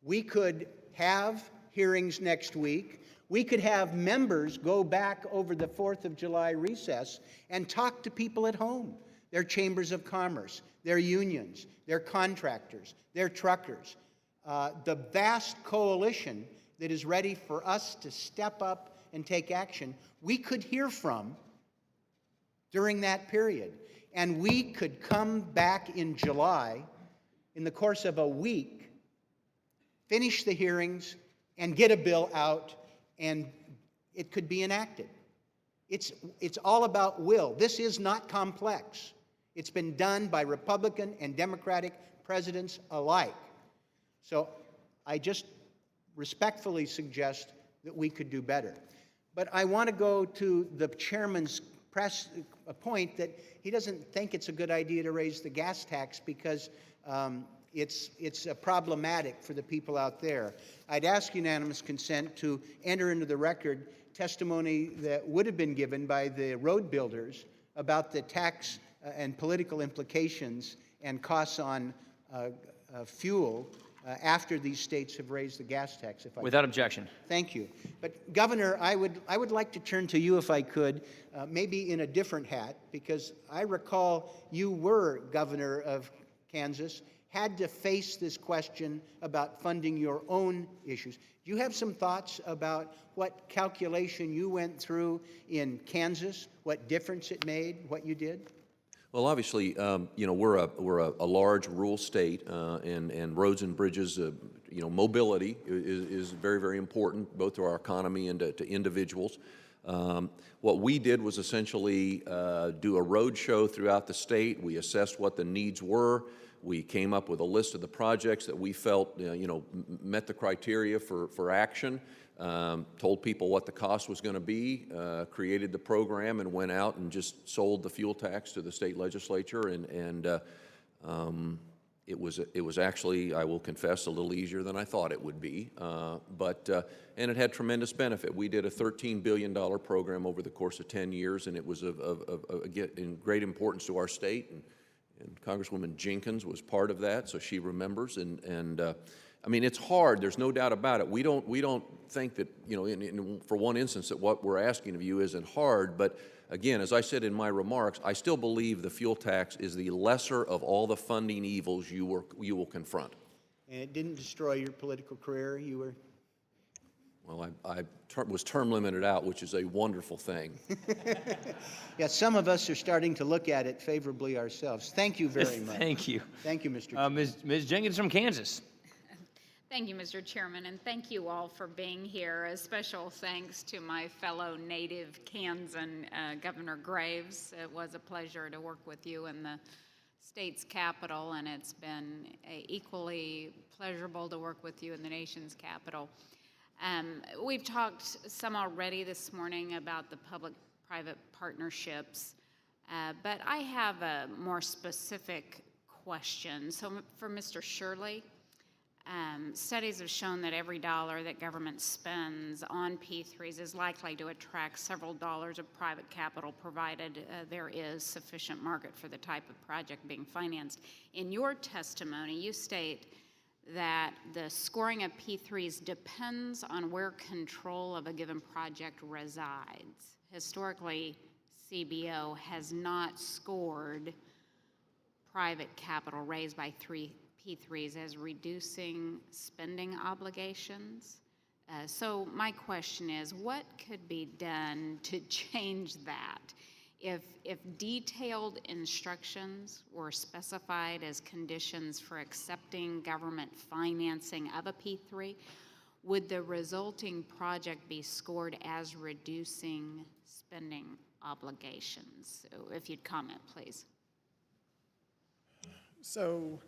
we could have hearings next week. We could have members go back over the 4th of July recess and talk to people at home, their chambers of commerce, their unions, their contractors, their truckers, the vast coalition that is ready for us to step up and take action. We could hear from during that period. And we could come back in July, in the course of a week, finish the hearings, and get a bill out, and it could be enacted. It's all about will. This is not complex. It's been done by Republican and Democratic presidents alike. So I just respectfully suggest that we could do better. But I want to go to the chairman's press a point that he doesn't think it's a good idea to raise the gas tax because it's problematic for the people out there. I'd ask unanimous consent to enter into the record testimony that would have been given by the road builders about the tax and political implications and costs on fuel after these states have raised the gas tax. Without objection. Thank you. But Governor, I would like to turn to you if I could, maybe in a different hat, because I recall you were governor of Kansas, had to face this question about funding your own issues. Do you have some thoughts about what calculation you went through in Kansas, what difference it made, what you did? Well, obviously, you know, we're a large rural state, and roads and bridges, you know, mobility is very, very important, both to our economy and to individuals. What we did was essentially do a road show throughout the state. We assessed what the needs were. We came up with a list of the projects that we felt met the criteria for action, told people what the cost was going to be, created the program, and went out and just sold the fuel tax to the state legislature. It was actually, I will confess, a little easier than I thought it would be, and it had tremendous benefit. We did a $13 billion program over the course of 10 years, and it was in great importance to our state, and Congresswoman Jenkins was part of that, so she remembers. I mean, it's hard. There's no doubt about it. We don't think that, for one instance, that what we're asking of you isn't hard, but again, as I said in my remarks, I still believe the fuel tax is the lesser of all the funding evils you will confront. And it didn't destroy your political career? You were... Well, I was term limited out, which is a wonderful thing. Yeah, some of us are starting to look at it favorably ourselves. Thank you very much. Thank you. Thank you, Mr. Chairman. Ms. Jenkins from Kansas. Thank you, Mr. Chairman, and thank you all for being here. A special thanks to my fellow native Kansan, Governor Graves. It was a pleasure to work with you in the state's capital, and it's been equally pleasurable to work with you in the nation's capital. We've talked some already this morning about the public-private partnerships, but I have a more specific question. So for Mr. Shirley, studies have shown that every dollar that government spends on P3s is likely to attract several dollars of private capital, provided there is sufficient market for the type of project being financed. In your testimony, you state that the scoring of P3s depends on where control of a given project resides. Historically, CBO has not scored private capital raised by P3s as reducing spending obligations. So my question is, what could be done to change that? If detailed instructions were specified as conditions for accepting government financing of a P3, would the resulting project be scored as reducing spending obligations? So if you'd comment, please. So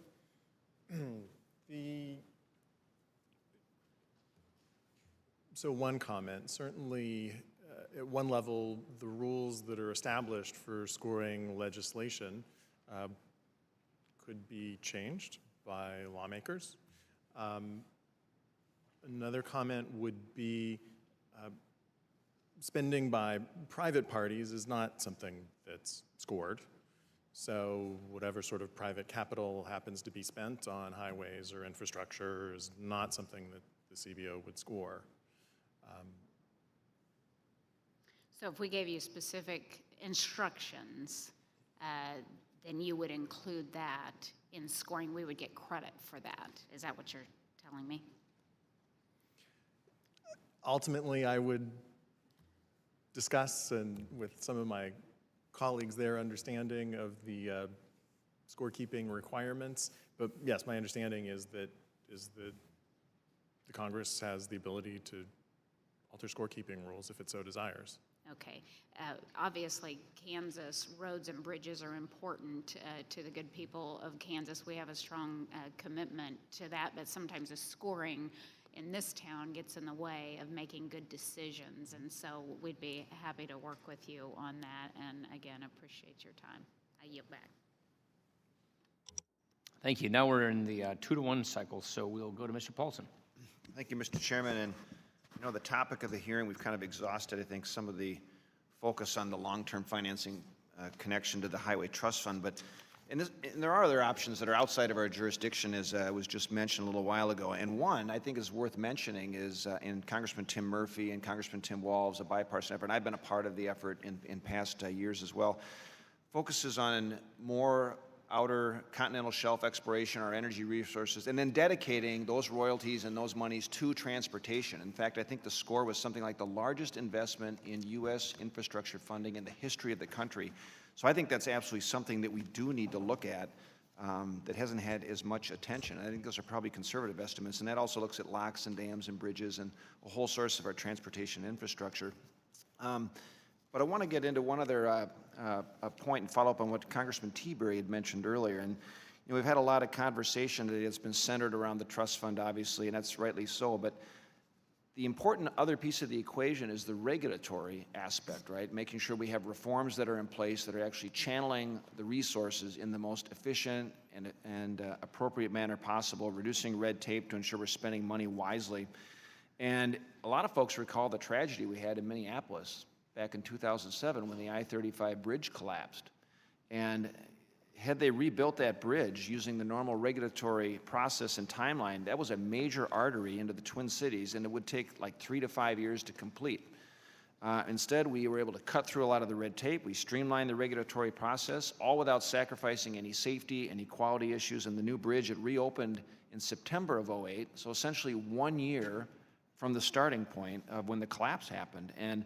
one comment, certainly at one level, the rules that are established for scoring legislation could be changed by lawmakers. Another comment would be spending by private parties is not something that's scored. So whatever sort of private capital happens to be spent on highways or infrastructure is not something that the CBO would score. So if we gave you specific instructions, then you would include that in scoring. We would get credit for that. Is that what you're telling me? Ultimately, I would discuss and with some of my colleagues their understanding of the scorekeeping requirements. But yes, my understanding is that the Congress has the ability to alter scorekeeping rules if it so desires. Okay. Obviously, Kansas roads and bridges are important to the good people of Kansas. We have a strong commitment to that, but sometimes the scoring in this town gets in the way of making good decisions, and so we'd be happy to work with you on that, and again, appreciate your time. I yield back. Thank you. Now we're in the 2-to-1 cycle, so we'll go to Mr. Paulson. Thank you, Mr. Chairman. And the topic of the hearing, we've kind of exhausted, I think, some of the focus on the long-term financing connection to the Highway Trust Fund. But and there are other options that are outside of our jurisdiction, as was just mentioned a little while ago. And one I think is worth mentioning is in Congressman Tim Murphy and Congressman Tim Walz, a bipartisan effort, and I've been a part of the effort in past years as well, focuses on more outer continental shelf exploration, our energy resources, and then dedicating those royalties and those monies to transportation. In fact, I think the score was something like the largest investment in U.S. infrastructure funding in the history of the country. So I think that's absolutely something that we do need to look at that hasn't had as much attention. I think those are probably conservative estimates, and that also looks at locks and dams and bridges and a whole source of our transportation infrastructure. But I want to get into one other point and follow up on what Congressman Teabury had mentioned earlier. And we've had a lot of conversation today that's been centered around the trust fund, obviously, and that's rightly so, but the important other piece of the equation is the regulatory aspect, right? Making sure we have reforms that are in place that are actually channeling the resources in the most efficient and appropriate manner possible, reducing red tape to ensure we're spending money wisely. And a lot of folks recall the tragedy we had in Minneapolis back in 2007 when the I-35 bridge collapsed. And had they rebuilt that bridge using the normal regulatory process and timeline, that was a major artery into the Twin Cities, and it would take like 3 to 5 years to complete. Instead, we were able to cut through a lot of the red tape. We streamlined the regulatory process, all without sacrificing any safety, any quality issues. And the new bridge, it reopened in September of '08, so essentially 1 year from the starting point of when the collapse happened. And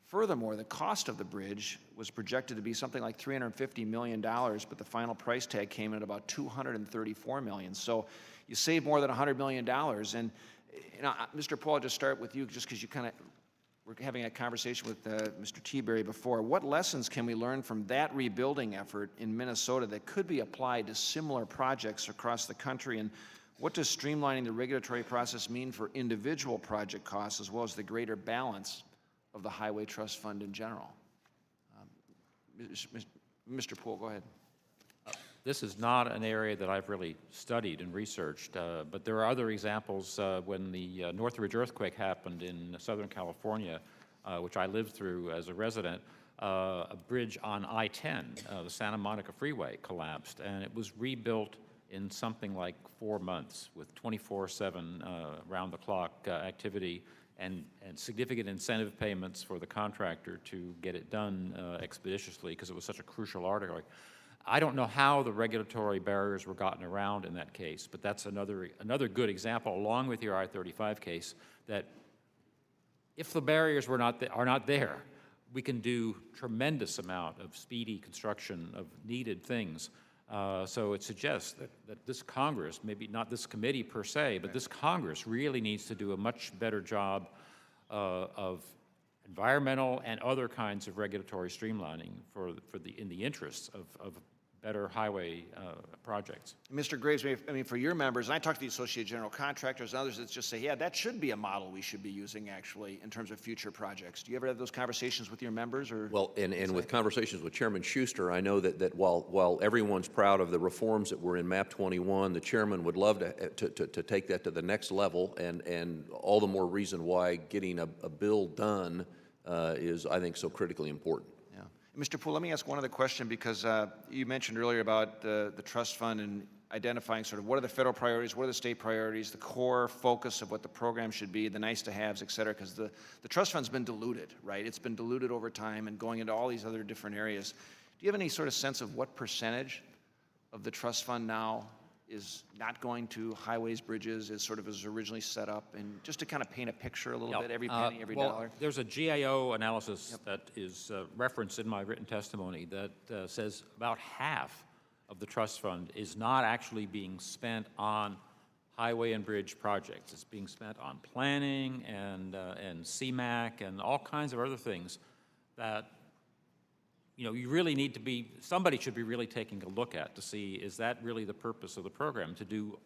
furthermore, the cost of the bridge was projected to be something like $350 million, but the final price tag came in at about $234 million. So you save more than $100 million. And Mr. Poole, I'll just start with you, just because you kind of were having a conversation with Mr. Teaberry before. What lessons can we learn from that rebuilding effort in Minnesota that could be applied to similar projects across the country? And what does streamlining the regulatory process mean for individual project costs as well as the greater balance of the Highway Trust Fund in general? Mr. Poole, go ahead. This is not an area that I've really studied and researched, but there are other examples. When the Northridge earthquake happened in Southern California, which I lived through as a resident, a bridge on I-10, the Santa Monica Freeway, collapsed, and it was rebuilt in something like 4 months with 24/7 round-the-clock activity and significant incentive payments for the contractor to get it done expeditiously because it was such a crucial artery. I don't know how the regulatory barriers were gotten around in that case, but that's another good example, along with your I-35 case, that if the barriers are not there, we can do tremendous amount of speedy construction of needed things. So it suggests that this Congress, maybe not this committee per se, but this Congress really needs to do a much better job of environmental and other kinds of regulatory streamlining in the interests of better highway projects. Mr. Graves, I mean, for your members, and I talk to the Associated General Contractors and others that just say, yeah, that should be a model we should be using, actually, in terms of future projects. Do you ever have those conversations with your members? Or well, and with conversations with Chairman Schuster, I know that while everyone's proud of the reforms that were in MAP 21, the chairman would love to take that to the next level, and all the more reason why getting a bill done is, I think, so critically important. Mr. Poole, let me ask one other question, because you mentioned earlier about the trust fund and identifying sort of what are the federal priorities, what are the state priorities, the core focus of what the program should be, the nice-to-haves, et cetera, because the trust fund's been diluted, right? It's been diluted over time and going into all these other different areas. Do you have any sort of sense of what percentage of the trust fund now is not going to highways, bridges, as sort of as originally set up, and just to kind of paint a picture a little bit, every penny, every dollar? There's a GAO analysis that is referenced in my written testimony that says about half of the trust fund is not actually being spent on highway and bridge projects. It's being spent on planning and CMAQ and all kinds of other things that you really need to be, somebody should be really taking a look at to see, is that really the purpose of the program, to do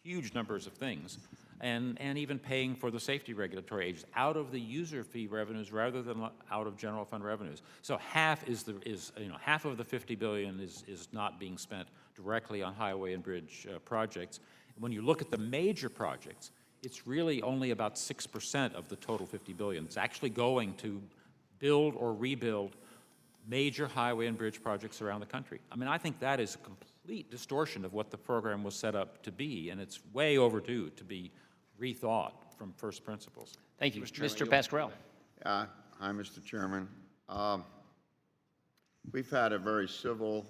huge numbers of things, and even paying for the safety regulatory agents out of the user fee revenues rather than out of general fund revenues. So half half of the $50 billion is not being spent directly on highway and bridge projects. When you look at the major projects, it's really only about 6% of the total $50 billion. It's actually going to build or rebuild major highway and bridge projects around the country. I mean, I think that is a complete distortion of what the program was set up to be, and it's way overdue to be rethought from first principles. Thank you. Mr. Pasquarello. Hi, Mr. Chairman. We've had a very civil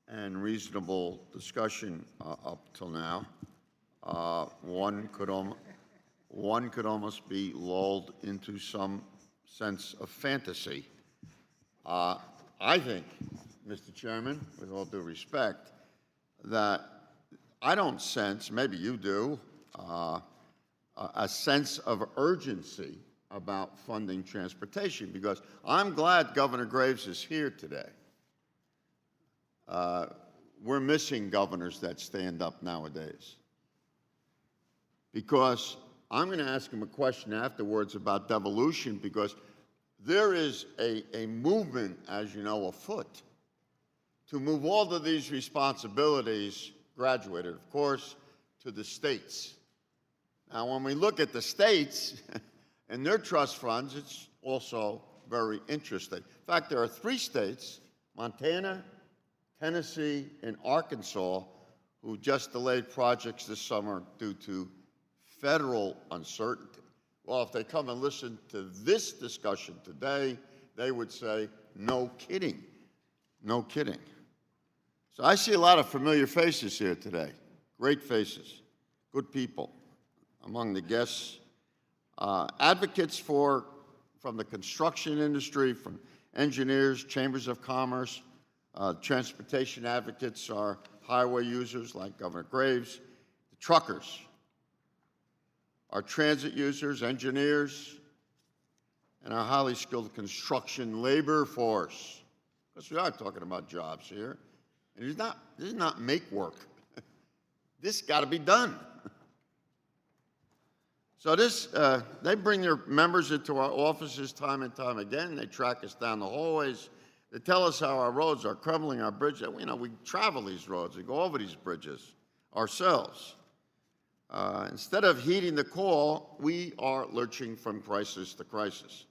and reasonable discussion up till now. One could almost be lulled into some sense of fantasy. I think, Mr. Chairman, with all due respect, that I don't sense, maybe you do, a sense of urgency about funding transportation, because I'm glad Governor Graves is here today. we're missing governors that stand up nowadays. Because I'm going to ask him a question afterwards about devolution, because there is a movement, as you know, afoot to move all of these responsibilities, graduated, of course, to the states. Now, when we look at the states and their trust funds, it's also very interesting. In fact, there are 3 states, Montana, Tennessee, and Arkansas, who just delayed projects this summer due to federal uncertainty. Well, if they come and listen to this discussion today, they would say, no kidding, no kidding. So I see a lot of familiar faces here today, great faces, good people among the guests, advocates from the construction industry, from engineers, chambers of commerce, transportation advocates are highway users like Governor Graves, the truckers, our transit users, engineers, and our highly skilled construction labor force. Because we are talking about jobs here. And this is not make work. This got to be done. So they bring their members into our offices time and time again. They track us down the hallways. They tell us how our roads are crumbling, our bridges. You know, we travel these roads. We go over these bridges ourselves. Instead of heeding the call, we are lurching from crisis to crisis.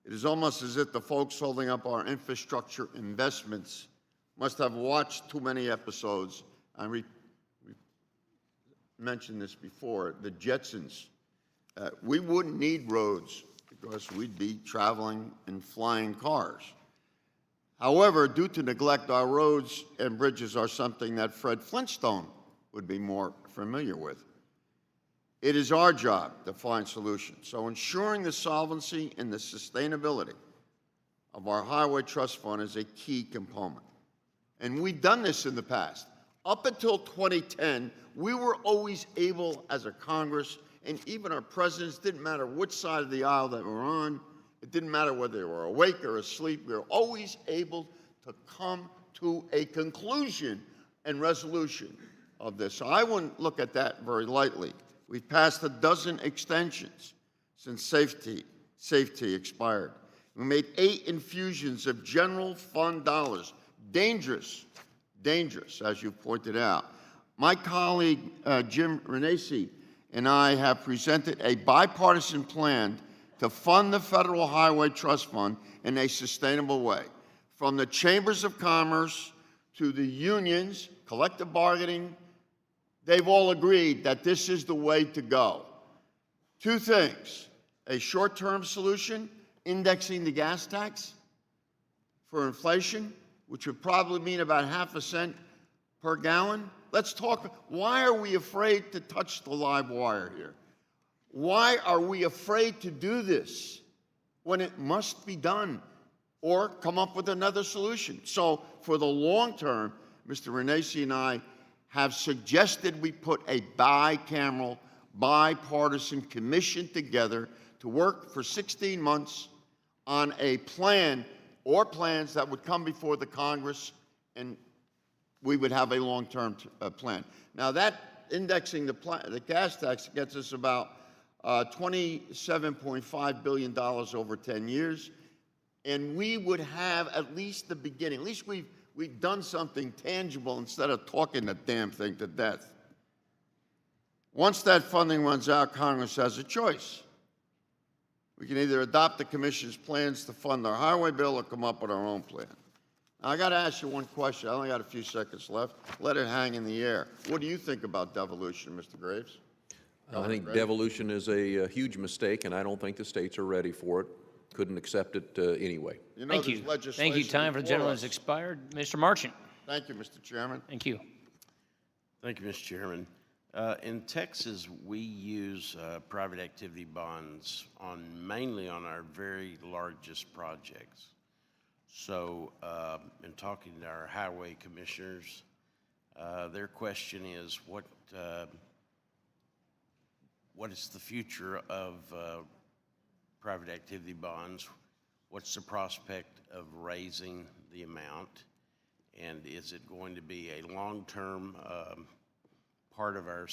It is almost as if the folks holding up our infrastructure investments must have watched too many episodes. We mentioned this before, the Jetsons. We wouldn't need roads because we'd be traveling in flying cars. However, due to neglect, our roads and bridges are something that Fred Flintstone would be more familiar with. It is our job to find solutions. So ensuring the solvency and the sustainability of our Highway Trust Fund is a key component. And we've done this in the past. Up until 2010, we were always able, as a Congress, and even our presidents, didn't matter which side of the aisle that we're on, it didn't matter whether they were awake or asleep, we were always able to come to a conclusion and resolution of this. So I wouldn't look at that very lightly. We've passed a dozen extensions since safety expired. We made 8 infusions of general fund dollars. Dangerous, as you pointed out. My colleague, Jim Renacci, and I have presented a bipartisan plan to fund the Federal Highway Trust Fund in a sustainable way. From the chambers of commerce to the unions, collective bargaining, they've all agreed that this is the way to go. 2 things, a short-term solution, indexing the gas tax for inflation, which would probably mean about ½ cent per gallon. Let's talk, why are we afraid to touch the live wire here? Why are we afraid to do this when it must be done, or come up with another solution? So for the long term, Mr. Renacci and I have suggested we put a bicameral, bipartisan commission together to work for 16 months on a plan or plans that would come before the Congress, and we would have a long-term plan. Now that indexing the gas tax gets us about $27.5 billion over 10 years, and we would have at least the beginning. At least we've done something tangible instead of talking the damn thing to death. Once that funding runs out, Congress has a choice. We can either adopt the Commission's plans to fund our highway bill or come up with our own plan. Now, I got to ask you one question. I only got a few seconds left. Let it hang in the air. What do you think about devolution, Mr. Graves? I think devolution is a huge mistake, and I don't think the states are ready for it. Couldn't accept it anyway. You know, Thank you. Thank you. Time for the gentleman has expired. Mr. Marchant. Thank you, Mr. Chairman. Thank you. Thank you, Mr. Chairman. In Texas, we use private activity bonds mainly on our very largest projects. So in talking to our highway commissioners, their question is what is the future of private activity bonds? What's the prospect of raising the amount? And is it going to be a long-term part of our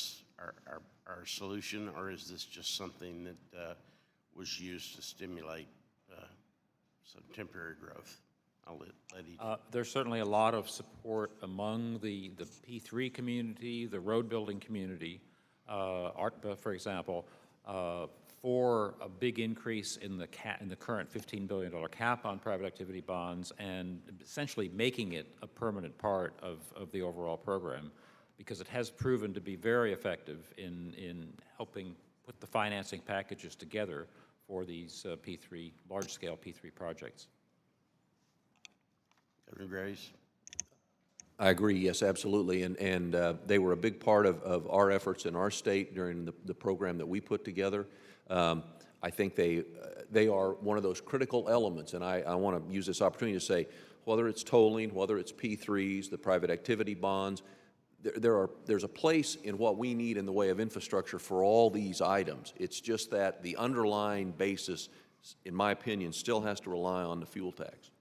solution, or is this just something that was used to stimulate some temporary growth? I'll let each. There's certainly a lot of support among the P3 community, the road building community, ARTBA, for example, for a big increase in the current $15 billion cap on private activity bonds, and essentially making it a permanent part of the overall program, because it has proven to be very effective in helping put the financing packages together for these large-scale P3 projects. Governor Graves? I agree, yes, absolutely, and they were a big part of our efforts in our state during the program that we put together. I think they are one of those critical elements, and I want to use this opportunity to say, whether it's tolling, whether it's P3s, the private activity bonds, there's a place in what we need in the way of infrastructure for all these items. It's just that the underlying basis, in my opinion, still has to rely on the fuel tax.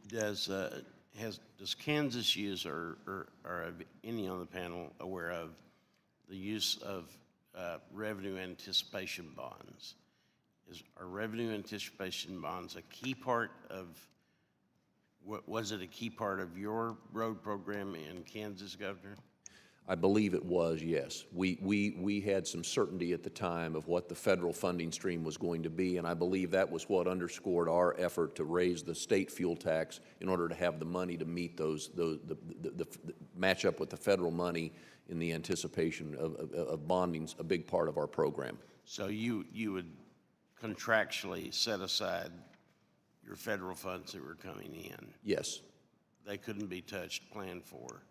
Does Kansas use, or are any on the panel aware of the use of revenue anticipation bonds? Are revenue anticipation bonds a key part of, was it a key part of your road program in Kansas, Governor? I believe it was, yes. We had some certainty at the time of what the federal funding stream was going to be, and I believe that was what underscored our effort to raise the state fuel tax in order to have the money to meet the match up with the federal money in the anticipation of bonding's a big part of our program. So you would contractually set aside your federal funds that were coming in? Yes. They couldn't be touched, planned for.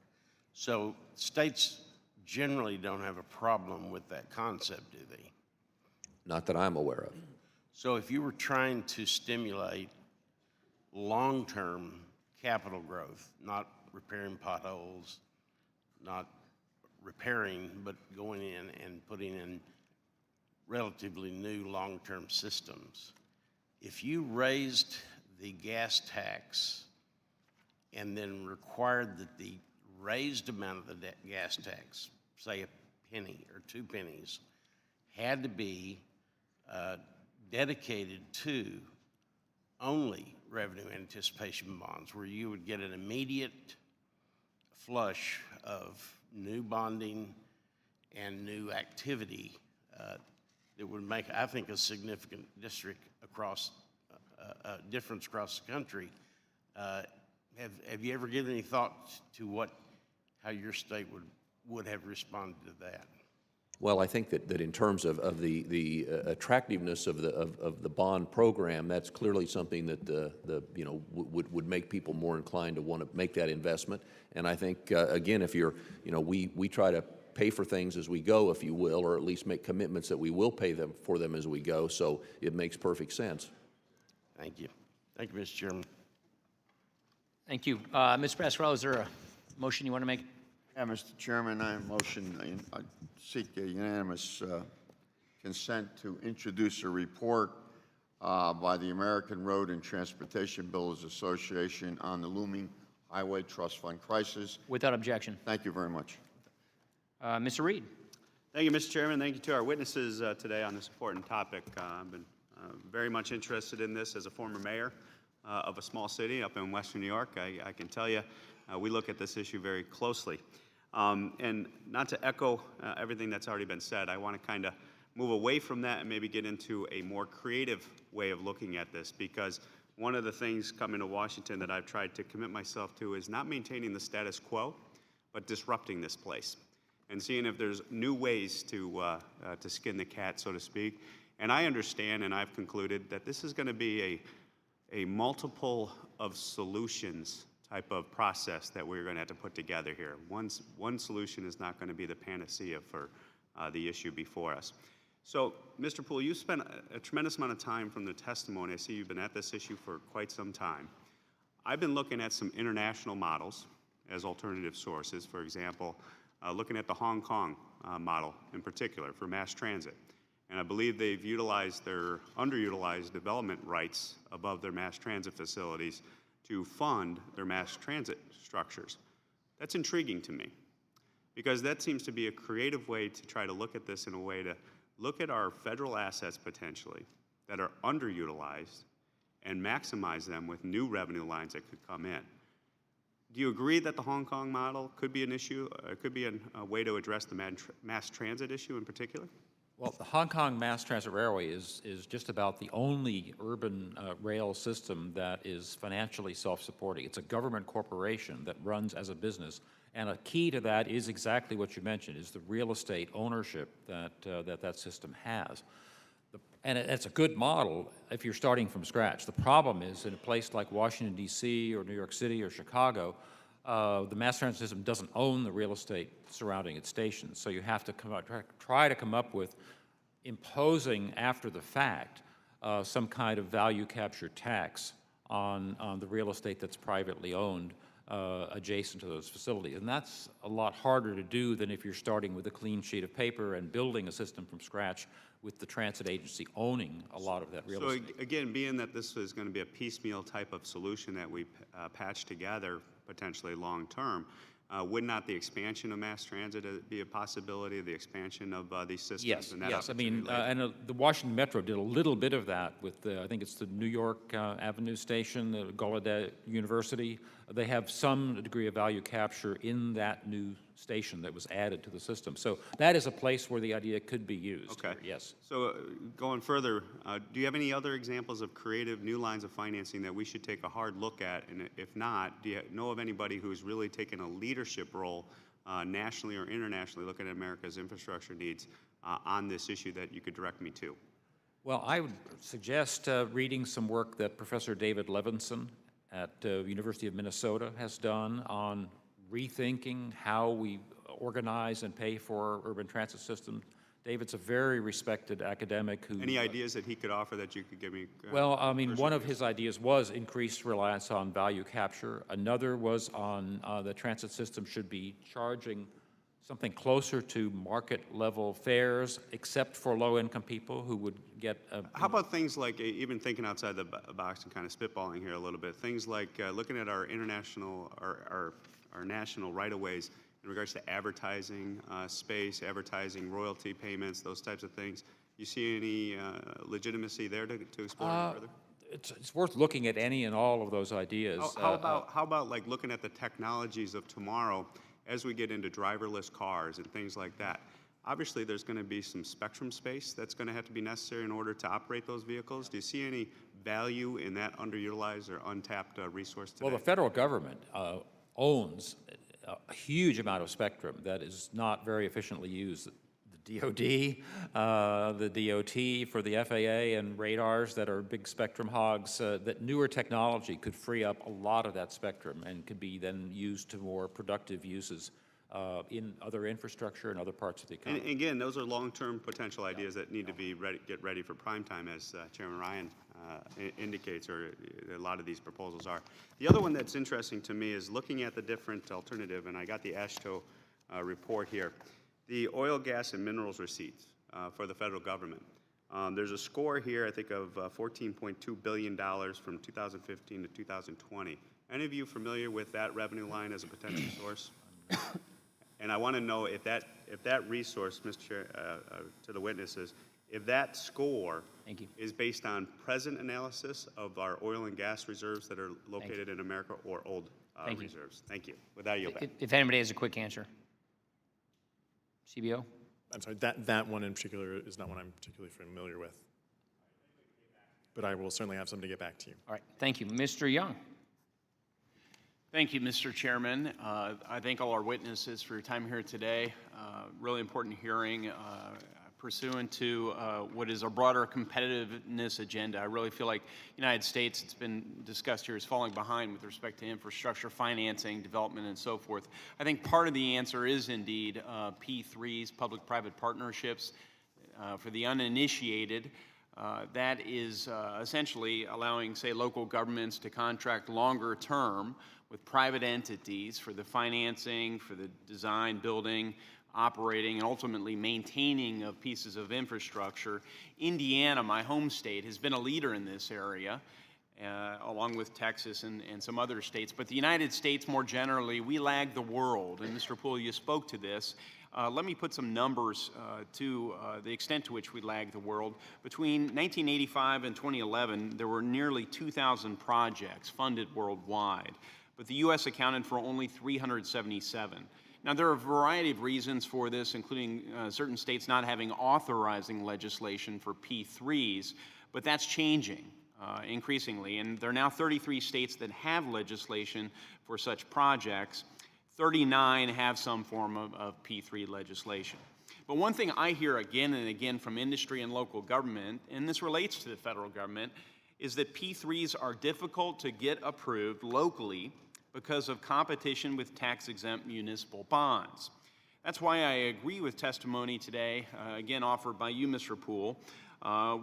So states generally don't have a problem with that concept, do they? Not that I'm aware of. So if you were trying to stimulate long-term capital growth, not repairing potholes, not repairing, but going in and putting in relatively new long-term systems, if you raised the gas tax and then required that the raised amount of the gas tax, say a penny or 2 pennies, had to be dedicated to only revenue anticipation bonds, where you would get an immediate flush of new bonding and new activity that would make, I think, a significant difference across the country. Have you ever given any thought to how your state would have responded to that? Well, I think that in terms of the attractiveness of the bond program, that's clearly something that would make people more inclined to want to make that investment. And I think again, if you're we try to pay for things as we go, if you will, or at least make commitments that we will pay for them as we go. So it makes perfect sense. Thank you. Thank you, Mr. Chairman. Thank you. Mr. Pasquarello, is there a motion you want to make? Yeah, Mr. Chairman, I seek a unanimous consent to introduce a report by the American Road and Transportation Builders Association on the looming Highway Trust Fund crisis. Without objection. Thank you very much. Mr. Reed. Thank you, Mr. Chairman. Thank you to our witnesses today on this important topic. I've been very much interested in this as a former mayor of a small city up in Western New York. I can tell you we look at this issue very closely. And not to echo everything that's already been said, I want to kind of move away from that and maybe get into a more creative way of looking at this, because one of the things coming to Washington that I've tried to commit myself to is not maintaining the status quo, but disrupting this place and seeing if there's new ways to skin the cat, so to speak. And I understand, and I've concluded, that this is going to be a multiple of solutions type of process that we're going to have to put together here. One solution is not going to be the panacea for the issue before us. So, Mr. Poole, you spent a tremendous amount of time from the testimony. I see you've been at this issue for quite some time. I've been looking at some international models as alternative sources. For example, looking at the Hong Kong model in particular for mass transit. And I believe they've utilized their underutilized development rights above their mass transit facilities to fund their mass transit structures. That's intriguing to me, because that seems to be a creative way to try to look at this in a way to look at our federal assets potentially that are underutilized and maximize them with new revenue lines that could come in. Do you agree that the Hong Kong model could be an issue, could be a way to address the mass transit issue in particular? Well, the Hong Kong Mass Transit Railway is just about the only urban rail system that is financially self-supporting. It's a government corporation that runs as a business, and a key to that is exactly what you mentioned, is the real estate ownership that system has. And it's a good model if you're starting from scratch. The problem is in a place like Washington, D.C., or New York City, or Chicago, the mass transit system doesn't own the real estate surrounding its stations. So you have to try to come up with imposing after the fact some kind of value capture tax on the real estate that's privately owned adjacent to those facilities. And that's a lot harder to do than if you're starting with a clean sheet of paper and building a system from scratch with the transit agency owning a lot of that real estate. So again, being that this is going to be a piecemeal type of solution that we patch together potentially long term, would not the expansion of mass transit be a possibility, the expansion of these systems? Yes, and that yes. I mean, opportunity the Washington Metro did a little bit of that with the, I think it's the New York Avenue Station, the Gallaudet University. They have some degree of value capture in that new station that was added to the system. So that is a place where the idea could be used. Okay. Yes. So going further, do you have any other examples of creative new lines of financing that we should take a hard look at? And if not, do you know of anybody who's really taken a leadership role nationally or internationally looking at America's infrastructure needs on this issue that you could direct me to? Well, I would suggest reading some work that Professor David Levinson at University of Minnesota has done on rethinking how we organize and pay for urban transit systems. David's a very respected academic who... Any ideas that he could offer that you could give me? Well, I mean, one of his ideas was increased reliance on value capture. Another was on the transit system should be charging something closer to market-level fares, except for low-income people who would get... How about things like, even thinking outside the box and kind of spitballing here a little bit, things like looking at our international, our national right-of-ways in regards to advertising space, advertising royalty payments, those types of things. You see any legitimacy there to explore any further? It's worth looking at any and all of those ideas. How about like looking at the technologies of tomorrow as we get into driverless cars and things like that? Obviously, there's going to be some spectrum space that's going to have to be necessary in order to operate those vehicles. Do you see any value in that underutilized or untapped resource today? Well, the federal government owns a huge amount of spectrum that is not very efficiently used. The DOD, the DOT for the FAA, and radars that are big spectrum hogs, that newer technology could free up a lot of that spectrum and could be then used to more productive uses in other infrastructure and other parts of the economy. And again, those are long-term potential ideas that need to be get ready for prime time, as Chairman Ryan indicates, or a lot of these proposals are. The other one that's interesting to me is looking at the different alternative, and I got the AASHTO report here, the oil, gas, and minerals receipts for the federal government. There's a score here, I think, of $14.2 billion from 2015 to 2020. Any of you familiar with that revenue line as a potential source? And I want to know if that resource, Mr. Chair, to the witnesses, if that score is based on present analysis of our oil and gas reserves that are located in America or old reserves. Thank you. With that, I yield back. If anybody has a quick answer. CBO? I'm sorry, that one in particular is not one I'm particularly familiar with. But I will certainly have something to get back to you. All right, thank you. Mr. Young? Thank you, Mr. Chairman. I thank all our witnesses for your time here today. Really important hearing pursuant to what is a broader competitiveness agenda. I really feel like the United States, it's been discussed here, is falling behind with respect to infrastructure, financing, development, and so forth. I think part of the answer is indeed P3s, public-private partnerships. For the uninitiated, that is essentially allowing, say, local governments to contract longer term with private entities for the financing, for the design, building, operating, and ultimately maintaining of pieces of infrastructure. Indiana, my home state, has been a leader in this area. along with Texas and some other states. But the United States, more generally, we lag the world. And Mr. Poole, you spoke to this. Let me put some numbers to the extent to which we lag the world. Between 1985 and 2011, there were nearly 2,000 projects funded worldwide, but the U.S. accounted for only 377. Now, there are a variety of reasons for this, including certain states not having authorizing legislation for P3s, but that's changing increasingly, and there are now 33 states that have legislation for such projects. 39 have some form of P3 legislation. But one thing I hear again and again from industry and local government, and this relates to the federal government, is that P3s are difficult to get approved locally because of competition with tax-exempt municipal bonds. That's why I agree with testimony today, again offered by you, Mr. Poole.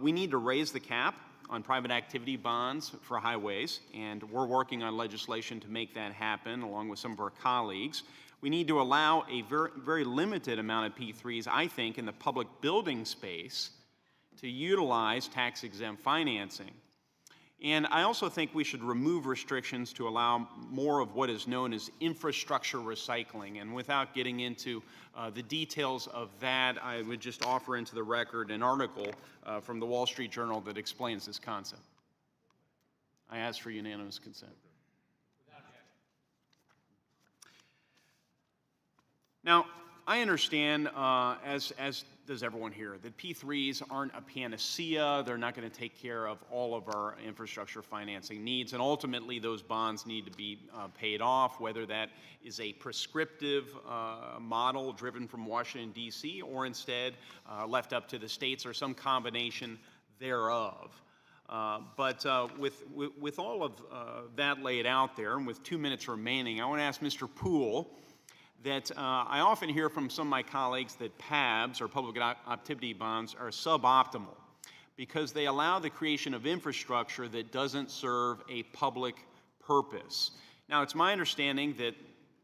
We need to raise the cap on private activity bonds for highways, and we're working on legislation to make that happen along with some of our colleagues. We need to allow a very limited amount of P3s, I think, in the public building space to utilize tax-exempt financing. And I also think we should remove restrictions to allow more of what is known as infrastructure recycling. And without getting into the details of that, I would just offer into the record an article from the Wall Street Journal that explains this concept. I ask for unanimous consent. Now, I understand, as does everyone here, that P3s aren't a panacea. They're not going to take care of all of our infrastructure financing needs, and ultimately those bonds need to be paid off, whether that is a prescriptive model driven from Washington, D.C., or instead left up to the states or some combination thereof. But with all of that laid out there, and with 2 minutes remaining, I want to ask Mr. Poole that I often hear from some of my colleagues that PABs, or public activity bonds, are suboptimal because they allow the creation of infrastructure that doesn't serve a public purpose. Now, it's my understanding that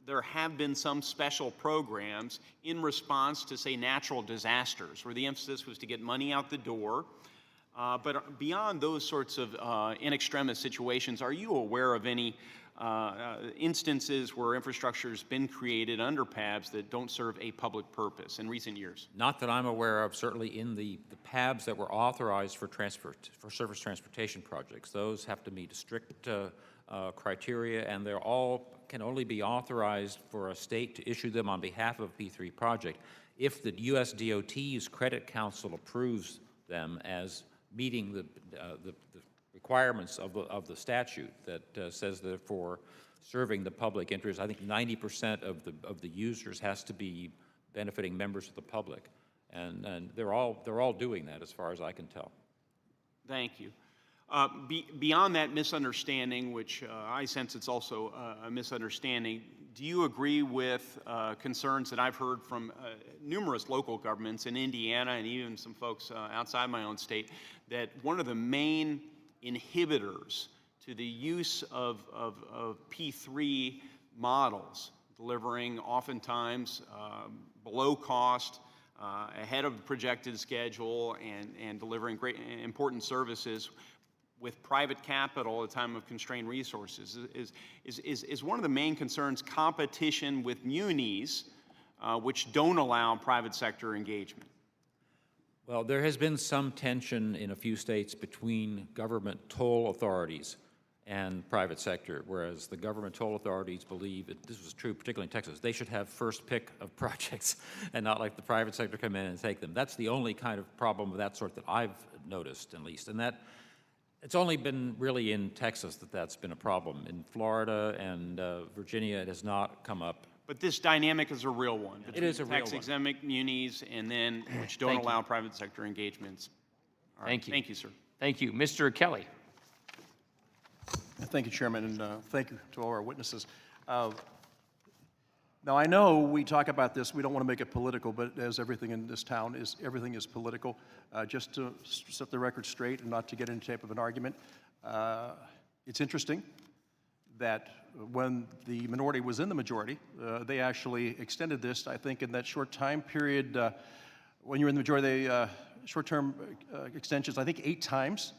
there have been some special programs in response to, say, natural disasters, where the emphasis was to get money out the door. But beyond those sorts of in extremis situations, are you aware of any instances where infrastructure has been created under PABs that don't serve a public purpose in recent years? Not that I'm aware of. Certainly in the PABs that were authorized for surface transportation projects, those have to meet strict criteria, and they're all can only be authorized for a state to issue them on behalf of a P3 project if the U.S. DOT's Credit Council approves them as meeting the requirements of the statute that says that for serving the public interest, I think 90% of the users has to be benefiting members of the public, and they're all doing that as far as I can tell. Thank you. Beyond that misunderstanding, which I sense it's also a misunderstanding, do you agree with concerns that I've heard from numerous local governments in Indiana and even some folks outside my own state, that one of the main inhibitors to the use of P3 models, delivering oftentimes below cost, ahead of projected schedule, and delivering great important services with private capital at a time of constrained resources, is one of the main concerns competition with munis, which don't allow private sector engagement? Well, there has been some tension in a few states between government toll authorities and private sector, whereas the government toll authorities believe, this was true particularly in Texas, they should have first pick of projects and not let the private sector come in and take them. That's the only kind of problem of that sort that I've noticed, at least. And that it's only been really in Texas that that's been a problem. In Florida and Virginia, it has not come up. But this dynamic is a real one. It is a real one. Tax-exempt munis and then which don't allow private sector engagements. All right. Thank you. Thank you, sir. Thank you. Mr. Kelly. Thank you, Chairman, and thank you to all our witnesses. Now, I know we talk about this, we don't want to make it political, but as everything in this town is, everything is political. Just to set the record straight and not to get into type of an argument, it's interesting that when the minority was in the majority, they actually extended this, I think, in that short time period. When you're in the majority, short-term extensions, I think 8 times.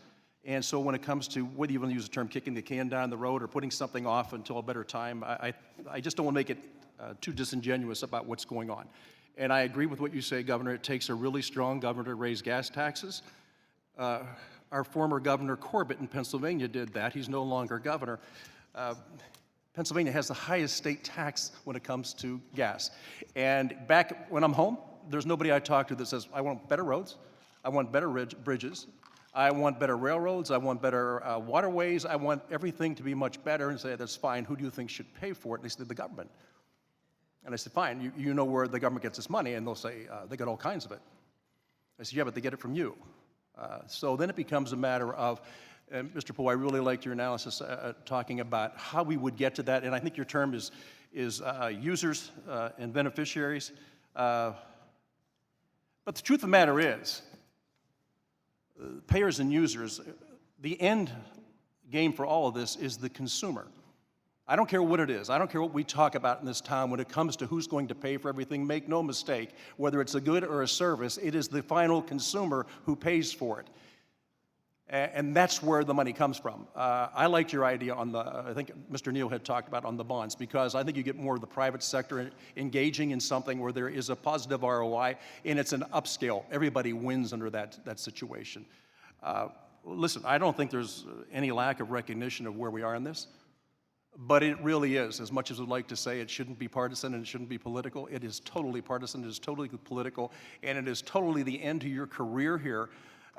And so when it comes to whether you want to use the term kicking the can down the road or putting something off until a better time, I just don't want to make it too disingenuous about what's going on. And I agree with what you say, Governor. It takes a really strong governor to raise gas taxes. Our former Governor Corbett in Pennsylvania did that. He's no longer governor. Pennsylvania has the highest state tax when it comes to gas. And back when I'm home, there's nobody I talk to that says, I want better roads, I want better bridges, I want better railroads, I want better waterways, I want everything to be much better. And say, that's fine, who do you think should pay for it? And they said, the government. And I said, fine, you know where the government gets its money, and they'll say, they got all kinds of it. I said, yeah, but they get it from you. So then it becomes a matter of, and Mr. Poe, I really liked your analysis talking about how we would get to that, and I think your term is users and beneficiaries. But the truth of the matter is, payers and users, the end game for all of this is the consumer. I don't care what it is. I don't care what we talk about in this town when it comes to who's going to pay for everything. Make no mistake, whether it's a good or a service, it is the final consumer who pays for it. And that's where the money comes from. I liked your idea on the, I think Mr. Neal had talked about on the bonds, because I think you get more of the private sector engaging in something where there is a positive ROI and it's an upscale. Everybody wins under that situation. Listen, I don't think there's any lack of recognition of where we are in this, but it really is. As much as we'd like to say it shouldn't be partisan and it shouldn't be political, it is totally partisan, it is totally political, and it is totally the end to your career here.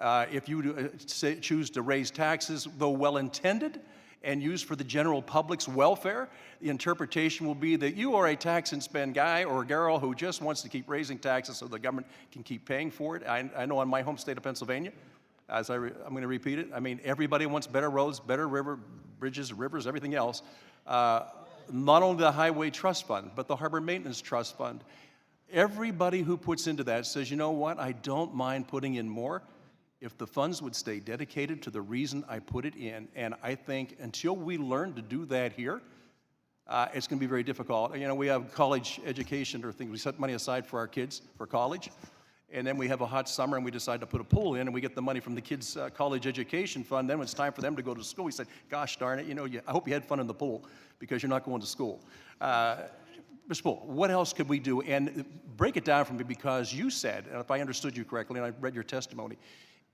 If you choose to raise taxes, though well-intended, and used for the general public's welfare, the interpretation will be that you are a tax and spend guy or girl who just wants to keep raising taxes so the government can keep paying for it. I know in my home state of Pennsylvania, I'm going to repeat it, I mean, everybody wants better roads, better bridges, rivers, everything else. Not only the Highway Trust Fund, but the Harbor Maintenance Trust Fund. Everybody who puts into that says, you know what, I don't mind putting in more if the funds would stay dedicated to the reason I put it in. And I think until we learn to do that here, it's going to be very difficult. You know, we have college education or things. We set money aside for our kids for college. And then we have a hot summer and we decide to put a pool in and we get the money from the kids' college education fund. Then when it's time for them to go to school, we say, gosh darn it, you know, I hope you had fun in the pool because you're not going to school. Mr. Poole, what else could we do? And break it down for me, because you said, and if I understood you correctly, and I read your testimony,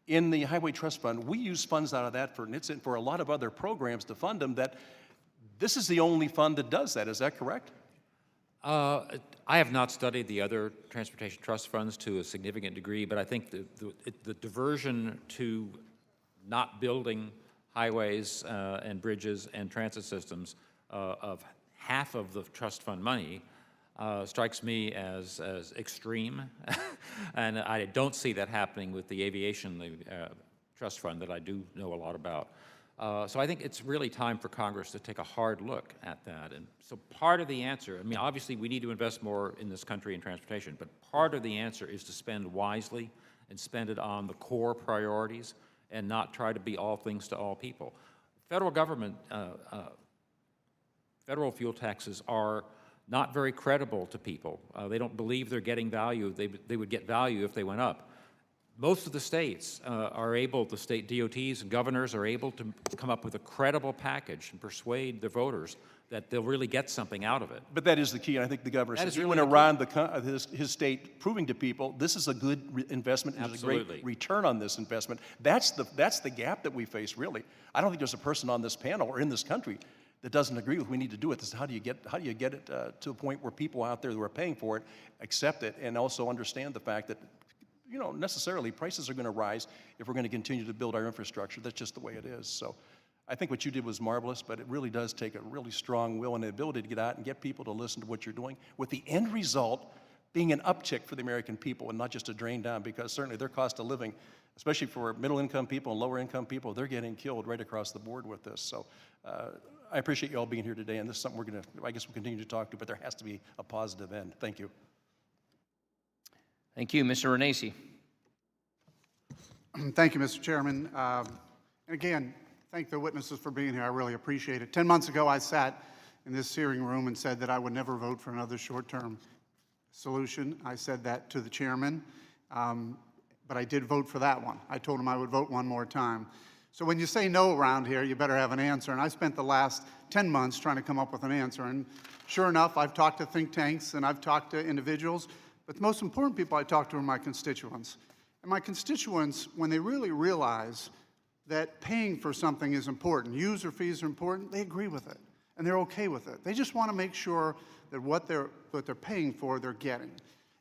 in the Highway Trust Fund, we use funds out of that for a lot of other programs to fund them, that this is the only fund that does that. Is that correct? I have not studied the other transportation trust funds to a significant degree, but I think the diversion to not building highways and bridges and transit systems of half of the trust fund money strikes me as extreme, and I don't see that happening with the aviation trust fund that I do know a lot about. So I think it's really time for Congress to take a hard look at that. And so part of the answer, I mean, obviously we need to invest more in this country in transportation, but part of the answer is to spend wisely and spend it on the core priorities and not try to be all things to all people. Federal government, federal fuel taxes are not very credible to people. They don't believe they're getting value. They would get value if they went up. Most of the states are able, the state DOTs and governors are able to come up with a credible package and persuade their voters that they'll really get something out of it. But that is the key, and I think the governor says he went around his state proving to people this is a good investment and there's a great return on this investment. That's the gap that we face, really. I don't think there's a person on this panel or in this country that doesn't agree with we need to do it. This is how do you get it to a point where people out there who are paying for it accept it and also understand the fact that, you know, necessarily prices are going to rise if we're going to continue to build our infrastructure. That's just the way it is. So I think what you did was marvelous, but it really does take a really strong will and the ability to get out and get people to listen to what you're doing, with the end result being an uptick for the American people and not just a drain down, because certainly their cost of living, especially for middle income people and lower income people, they're getting killed right across the board with this. So I appreciate you all being here today, and this is something we're going to, I guess we'll continue to talk to, but there has to be a positive end. Thank you. Thank you. Mr. Renacci. Thank you, Mr. Chairman. And again, thank the witnesses for being here. I really appreciate it. 10 months ago, I sat in this hearing room and said that I would never vote for another short-term solution. I said that to the chairman, but I did vote for that one. I told him I would vote one more time. So when you say no around here, you better have an answer. And I spent the last 10 months trying to come up with an answer. And sure enough, I've talked to think tanks and I've talked to individuals, but the most important people I talk to are my constituents. And my constituents, when they really realize that paying for something is important, user fees are important, they agree with it, and they're okay with it. They just want to make sure that what they're paying for, they're getting.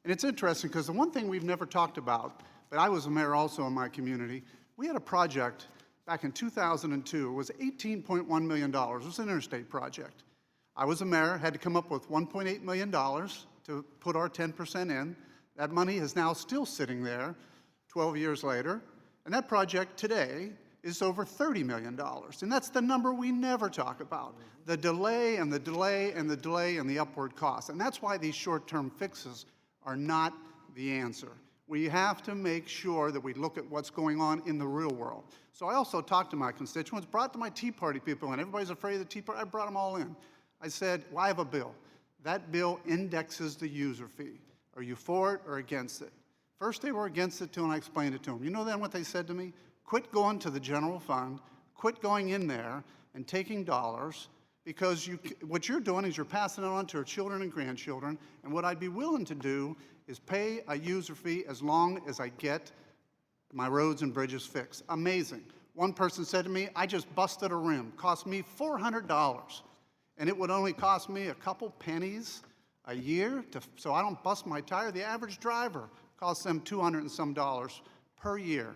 And it's interesting because the one thing we've never talked about, but I was a mayor also in my community, we had a project back in 2002. It was $18.1 million. It was an interstate project. I was a mayor, had to come up with $1.8 million to put our 10% in. That money is now still sitting there 12 years later, and that project today is over $30 million. And that's the number we never talk about. The delay and the delay and the delay and the upward cost. And that's why these short-term fixes are not the answer. We have to make sure that we look at what's going on in the real world. So I also talked to my constituents, brought to my Tea Party people, and everybody's afraid of the Tea Party. I brought them all in. I said, well, I have a bill. That bill indexes the user fee. Are you for it or against it? First they were against it till I explained it to them. You know then what they said to me? Quit going to the general fund, quit going in there and taking dollars, because what you're doing is you're passing it on to our children and grandchildren, and what I'd be willing to do is pay a user fee as long as I get my roads and bridges fixed. Amazing. One person said to me, I just busted a rim, cost me $400, and it would only cost me a couple pennies a year, so I don't bust my tire. The average driver costs them $200 and some per year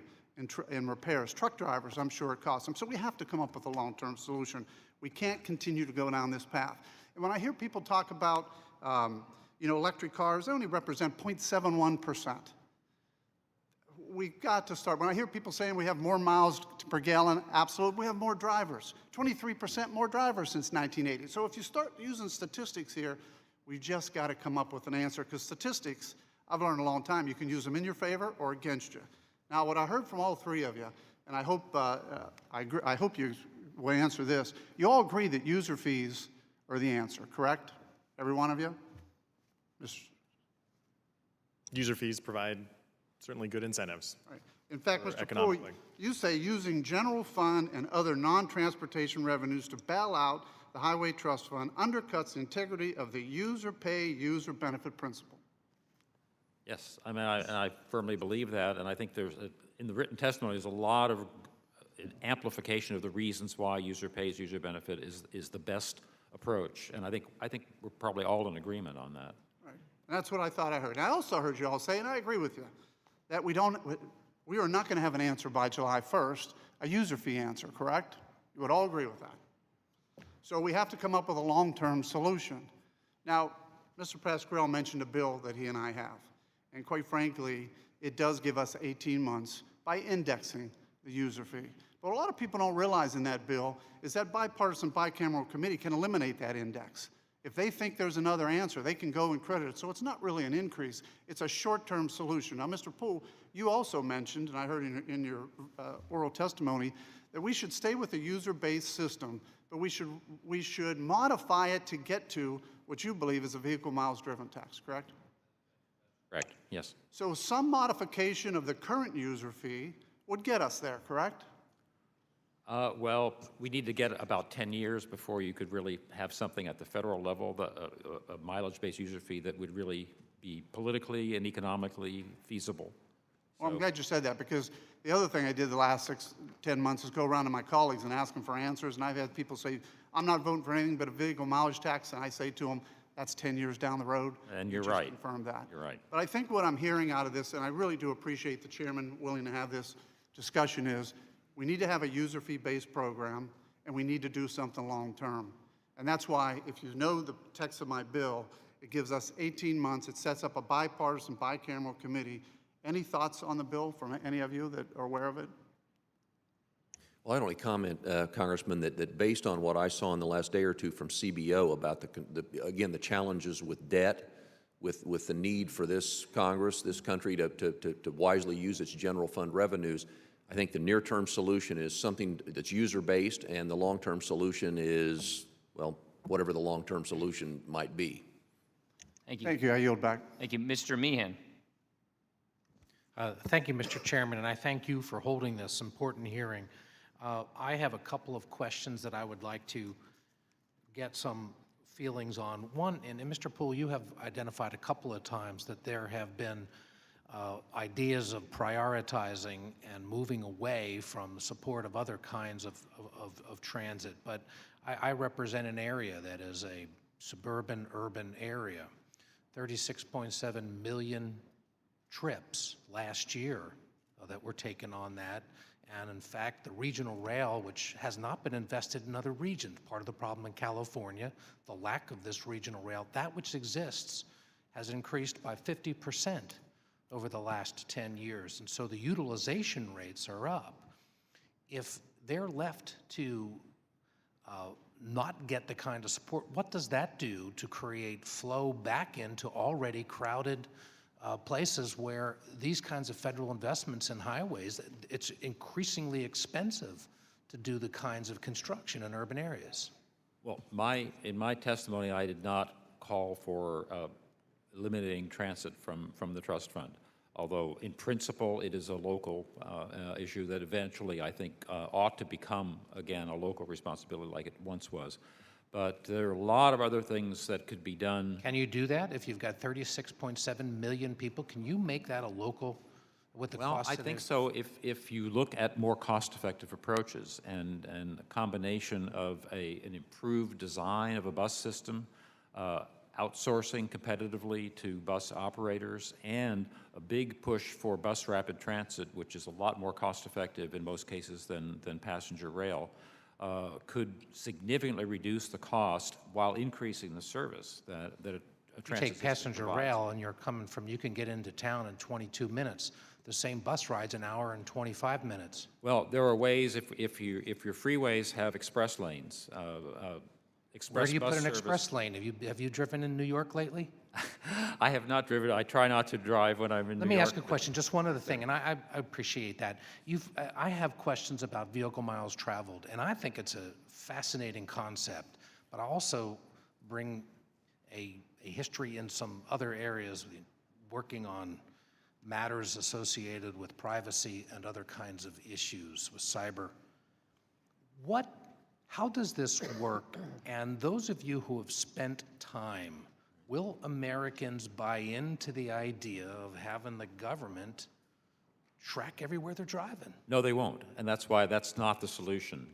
in repairs. Truck drivers, I'm sure it costs them. So we have to come up with a long-term solution. We can't continue to go down this path. And when I hear people talk about electric cars, they only represent 0.71%. We've got to start. When I hear people saying we have more miles per gallon, absolutely, we have more drivers. 23% more drivers since 1980. So if you start using statistics here, we've just got to come up with an answer, because statistics, I've learned a long time, you can use them in your favor or against you. Now, what I heard from all three of you, and I hope you will answer this, you all agree that user fees are the answer, correct? Every one of you? User fees provide certainly good incentives. Right. In fact, Mr. Poole, economically. you say using general fund and other non-transportation revenues to bail out the Highway Trust Fund undercuts the integrity of the user pay, user benefit principle. Yes, I mean, I firmly believe that, and I think in the written testimony, there's a lot of amplification of the reasons why user pays, user benefit is the best approach, and I think we're probably all in agreement on that. Right, and that's what I thought I heard. And I also heard you all say, and I agree with you, that we are not going to have an answer by July 1st, a user fee answer, correct? You would all agree with that. So we have to come up with a long-term solution. Now, Mr. Pasquale mentioned a bill that he and I have. And quite frankly, it does give us 18 months by indexing the user fee. But a lot of people don't realize in that bill is that bipartisan bicameral committee can eliminate that index. If they think there's another answer, they can go and credit it. So it's not really an increase. It's a short-term solution. Now, Mr. Poole, you also mentioned, and I heard in your oral testimony, that we should stay with a user-based system, but we should modify it to get to what you believe is a vehicle miles driven tax, correct? Correct, yes. So some modification of the current user fee would get us there, correct? Well, we need to get about 10 years before you could really have something at the federal level, a mileage-based user fee that would really be politically and economically feasible. Well, I'm glad you said that, because the other thing I did the last 10 months is go around to my colleagues and ask them for answers, and I've had people say, I'm not voting for anything but a vehicle mileage tax, and I say to them, that's 10 years down the road. And you're just right. Confirmed that. You're right. But I think what I'm hearing out of this, and I really do appreciate the chairman willing to have this discussion, is we need to have a user fee-based program, and we need to do something long-term. And that's why, if you know the text of my bill, it gives us 18 months. It sets up a bipartisan, bicameral committee. Any thoughts on the bill from any of you that are aware of it? Well, I'd only comment, Congressman, that based on what I saw in the last day or two from CBO about again, the challenges with debt, with the need for this Congress, this country to wisely use its general fund revenues, I think the near-term solution is something that's user-based, and the long-term solution is, well, whatever the long-term solution might be. Thank you. Thank you. I yield back. Thank you. Mr. Meehan. Thank you, Mr. Chairman, and I thank you for holding this important hearing. I have a couple of questions that I would like to get some feelings on. One, and Mr. Poole, you have identified a couple of times that there have been ideas of prioritizing and moving away from the support of other kinds of transit. But I represent an area that is a suburban, urban area. 36.7 million trips last year that were taken on that. And in fact, the regional rail, which has not been invested in other regions, part of the problem in California, the lack of this regional rail, that which exists has increased by 50% over the last 10 years. And so the utilization rates are up. If they're left to not get the kind of support, what does that do to create flow back into already crowded places where these kinds of federal investments in highways, it's increasingly expensive to do the kinds of construction in urban areas? Well, in my testimony, I did not call for eliminating transit from the trust fund, although in principle it is a local issue that eventually I think ought to become, again, a local responsibility like it once was. But there are a lot of other things that could be done. Can you do that if you've got 36.7 million people? Can you make that a local with the cost? Well, I think so if you look at more cost-effective approaches and a combination of an improved design of a bus system, outsourcing competitively to bus operators, and a big push for bus rapid transit, which is a lot more cost-effective in most cases than passenger rail, could significantly reduce the cost while increasing the service that a You transit take system passenger provides. rail and you're coming from, you can get into town in 22 minutes. The same bus ride's an hour and 25 minutes. Well, there are ways, if your freeways have express lanes, express Where do you bus put an service- express lane? Have you driven in New York lately? I have not driven. I try not to drive when I'm in Let New me York. ask a question, just one other thing, and I appreciate that. I have questions about vehicle miles traveled, and I think it's a fascinating concept, but I also bring a history in some other areas, working on matters associated with privacy and other kinds of issues with cyber. How does this work? And those of you who have spent time, will Americans buy into the idea of having the government track everywhere they're driving? No, they won't, and that's why that's not the solution.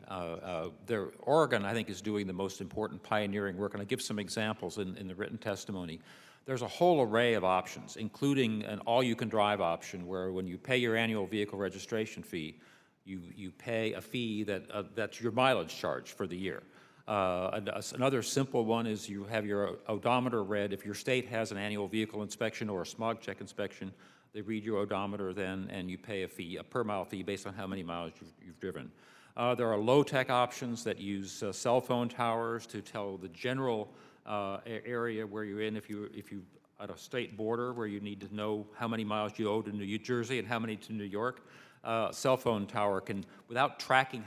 Oregon, I think, is doing the most important pioneering work, and I give some examples in the written testimony. There's a whole array of options, including an all-you-can-drive option, where when you pay your annual vehicle registration fee, you pay a fee that's your mileage charge for the year. Another simple one is you have your odometer read. If your state has an annual vehicle inspection or a smog check inspection, they read your odometer then, and you pay a per-mile fee based on how many miles you've driven. There are low-tech options that use cell phone towers to tell the general area where you're in. If you at a state border where you need to know how many miles you owe to New Jersey and how many to New York, cell phone tower can, without tracking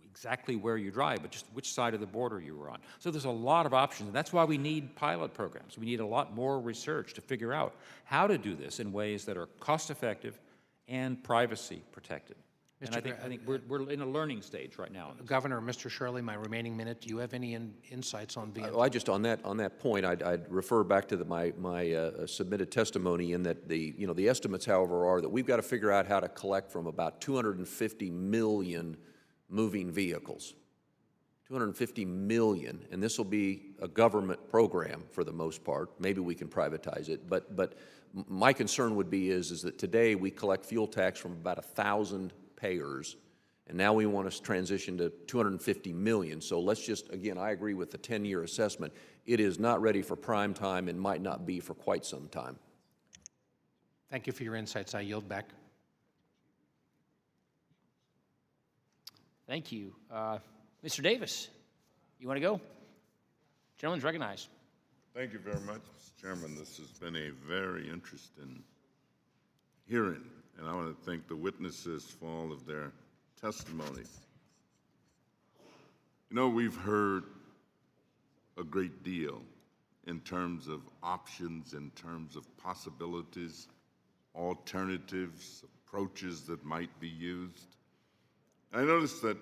exactly where you drive, but just which side of the border you were on. So there's a lot of options, and that's why we need pilot programs. We need a lot more research to figure out how to do this in ways that are cost-effective and privacy protected. And I think we're in a learning stage right now. Governor, Mr. Shirley, my remaining minute, do you have any insights on VMT? I just on that point, I'd refer back to my submitted testimony in that the estimates, however, are that we've got to figure out how to collect from about 250 million moving vehicles. 250 million, and this will be a government program for the most part. Maybe we can privatize it, but my concern would be is that today we collect fuel tax from about 1,000 payers, and now we want to transition to 250 million. So let's just, again, I agree with the 10-year assessment. It is not ready for prime time and might not be for quite some time. Thank you for your insights. I yield back. Thank you. Mr. Davis, you want to go? Gentleman's recognized. Thank you very much, Mr. Chairman. This has been a very interesting hearing, and I want to thank the witnesses for all of their testimony. You know, we've heard a great deal in terms of options, in terms of possibilities, alternatives, approaches that might be used. I noticed that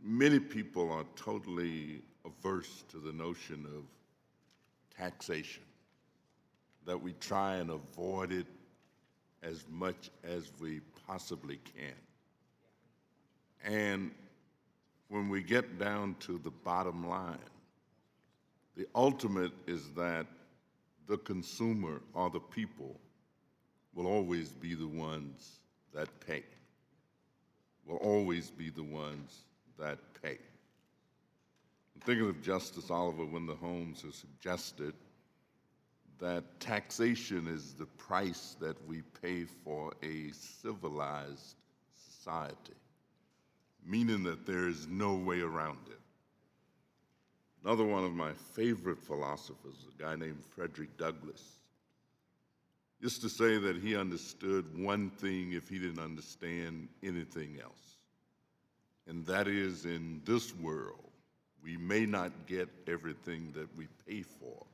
many people are totally averse to the notion of taxation, that we try and avoid it as much as we possibly can. And when we get down to the bottom line, the ultimate is that the consumer or the people will always be the ones that pay, will always be the ones that pay. I'm thinking of Justice Oliver Wendell Holmes, who suggested that taxation is the price that we pay for a civilized society, meaning that there is no way around it. Another one of my favorite philosophers, a guy named Frederick Douglass, used to say that he understood one thing if he didn't understand anything else. And that is, in this world, we may not get everything that we pay for,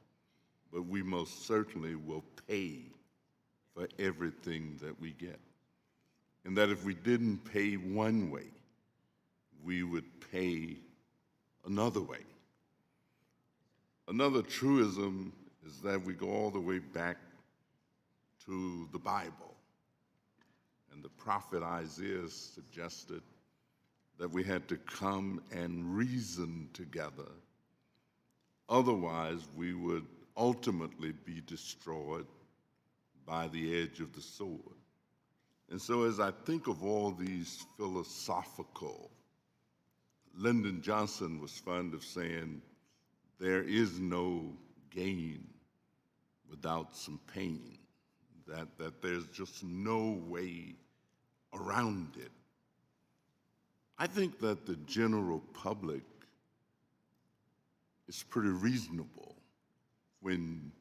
but we most certainly will pay for everything that we get. And that if we didn't pay one way, we would pay another way. Another truism is that we go all the way back to the Bible. And the prophet Isaiah suggested that we had to come and reason together. Otherwise, we would ultimately be destroyed by the edge of the sword. And so as I think of all these philosophical, Lyndon Johnson was fond of saying, there is no gain without some pain, that there's just no way around it. I think that the general public is pretty reasonable when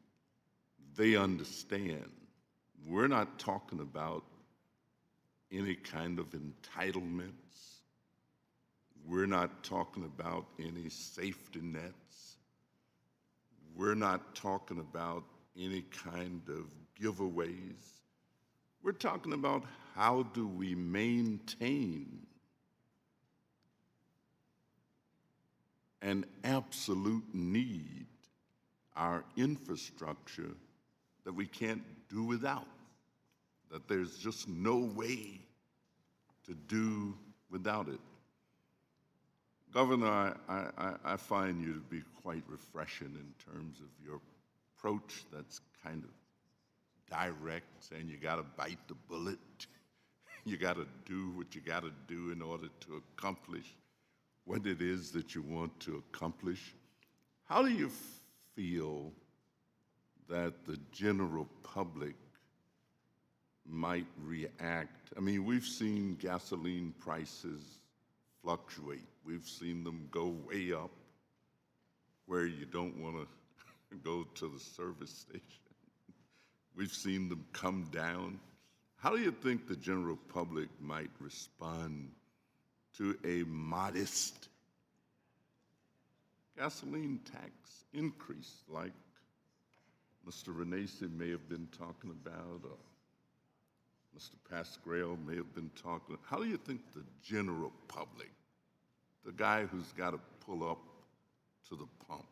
they understand we're not talking about any kind of entitlements. We're not talking about any safety nets. We're not talking about any kind of giveaways. We're talking about how do we maintain an absolute need, our infrastructure that we can't do without, that there's just no way to do without it. Governor, I find you to be quite refreshing in terms of your approach that's kind of direct, saying you got to bite the bullet. You got to do what you got to do in order to accomplish what it is that you want to accomplish. How do you feel that the general public might react? I mean, we've seen gasoline prices fluctuate. We've seen them go way up where you don't want to go to the service station. We've seen them come down. How do you think the general public might respond to a modest gasoline tax increase like Mr. Renacci may have been talking about, or Mr. Pasquale may have been talking? How do you think the general public, the guy who's got to pull up to the pump,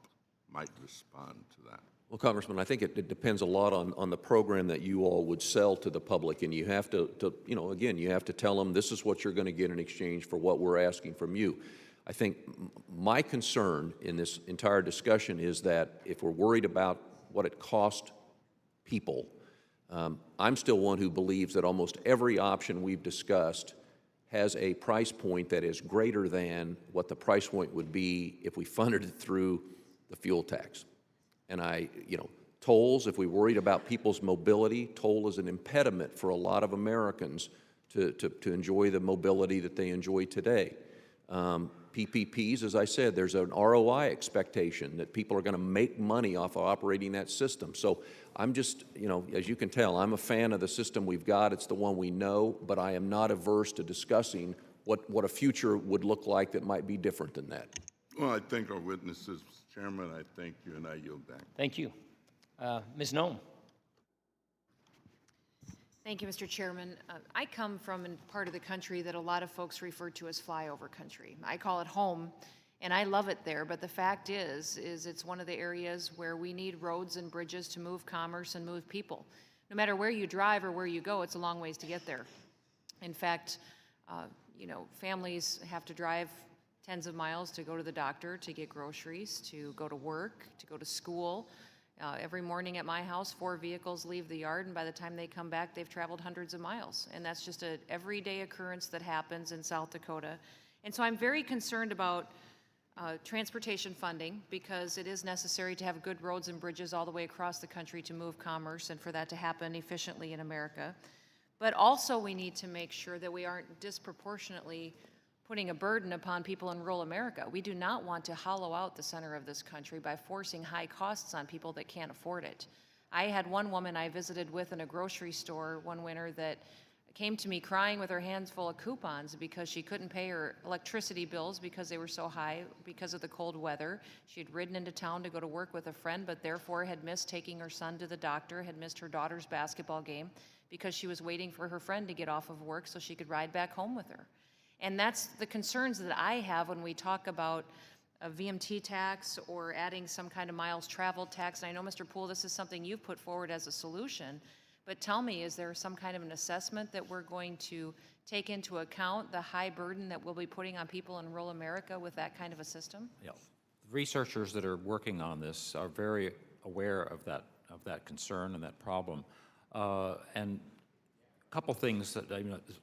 might respond to that? Well, Congressman, I think it depends a lot on the program that you all would sell to the public, and you have to again, you have to tell them this is what you're going to get in exchange for what we're asking from you. I think my concern in this entire discussion is that if we're worried about what it cost people, I'm still one who believes that almost every option we've discussed has a price point that is greater than what the price point would be if we funded it through the fuel tax. And tolls, if we worried about people's mobility, toll is an impediment for a lot of Americans to enjoy the mobility that they enjoy today. PPPs, as I said, there's an ROI expectation that people are going to make money off of operating that system. So I'm just, as you can tell, I'm a fan of the system we've got. It's the one we know, but I am not averse to discussing what a future would look like that might be different than that. Well, I thank our witnesses. Mr. Chairman, I thank you, and I yield back. Thank you. Ms. Noem. Thank you, Mr. Chairman. I come from a part of the country that a lot of folks refer to as flyover country. I call it home, and I love it there, but the fact is it's one of the areas where we need roads and bridges to move commerce and move people. No matter where you drive or where you go, it's a long ways to get there. In fact, families have to drive tens of miles to go to the doctor, to get groceries, to go to work, to go to school. Every morning at my house, 4 vehicles leave the yard, and by the time they come back, they've traveled hundreds of miles. And that's just an everyday occurrence that happens in South Dakota. And so I'm very concerned about transportation funding, because it is necessary to have good roads and bridges all the way across the country to move commerce and for that to happen efficiently in America. But also we need to make sure that we aren't disproportionately putting a burden upon people in rural America. We do not want to hollow out the center of this country by forcing high costs on people that can't afford it. I had one woman I visited with in a grocery store one winter that came to me crying with her hands full of coupons because she couldn't pay her electricity bills because they were so high because of the cold weather. She had ridden into town to go to work with a friend, but therefore had missed taking her son to the doctor, had missed her daughter's basketball game because she was waiting for her friend to get off of work so she could ride back home with her. And that's the concerns that I have when we talk about a VMT tax or adding some kind of miles traveled tax. And I know, Mr. Poole, this is something you've put forward as a solution, but tell me, is there some kind of an assessment that we're going to take into account the high burden that we'll be putting on people in rural America with that kind of a system? Yeah. Researchers that are working on this are very aware of that concern and that problem. And a couple things that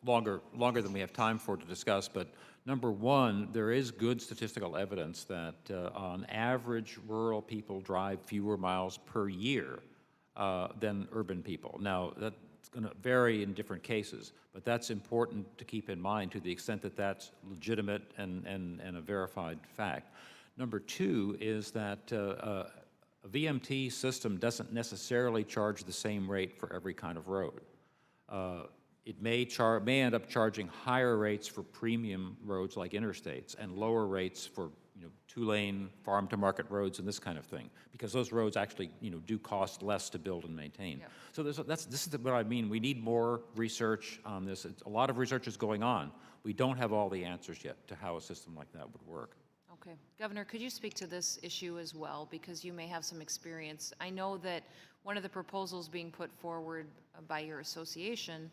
longer than we have time for to discuss, but number one, there is good statistical evidence that on average rural people drive fewer miles per year than urban people. Now, that's going to vary in different cases, but that's important to keep in mind to the extent that that's legitimate and a verified fact. Number two is that a VMT system doesn't necessarily charge the same rate for every kind of road. It may end up charging higher rates for premium roads like interstates and lower rates for 2-lane farm-to-market roads and this kind of thing, because those roads actually do cost less to build and maintain. Yep. So this is what I mean. We need more research on this. A lot of research is going on. We don't have all the answers yet to how a system like that would work. Okay. Governor, could you speak to this issue as well, because you may have some experience? I know that one of the proposals being put forward by your association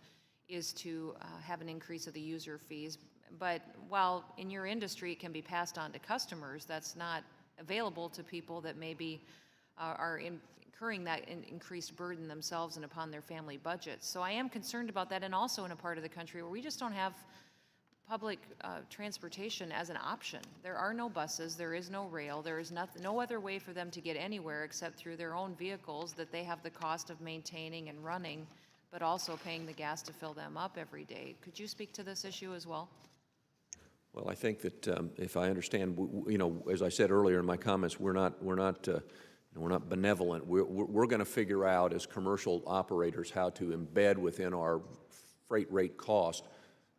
is to have an increase of the user fees, but while in your industry it can be passed on to customers, that's not available to people that maybe are incurring that increased burden themselves and upon their family budgets. So I am concerned about that, and also in a part of the country where we just don't have public transportation as an option. There are no buses, there is no rail, there is no other way for them to get anywhere except through their own vehicles that they have the cost of maintaining and running, but also paying the gas to fill them up every day. Could you speak to this issue as well? Well, I think that if I understand, as I said earlier in my comments, we're not benevolent. We're going to figure out as commercial operators how to embed within our freight rate cost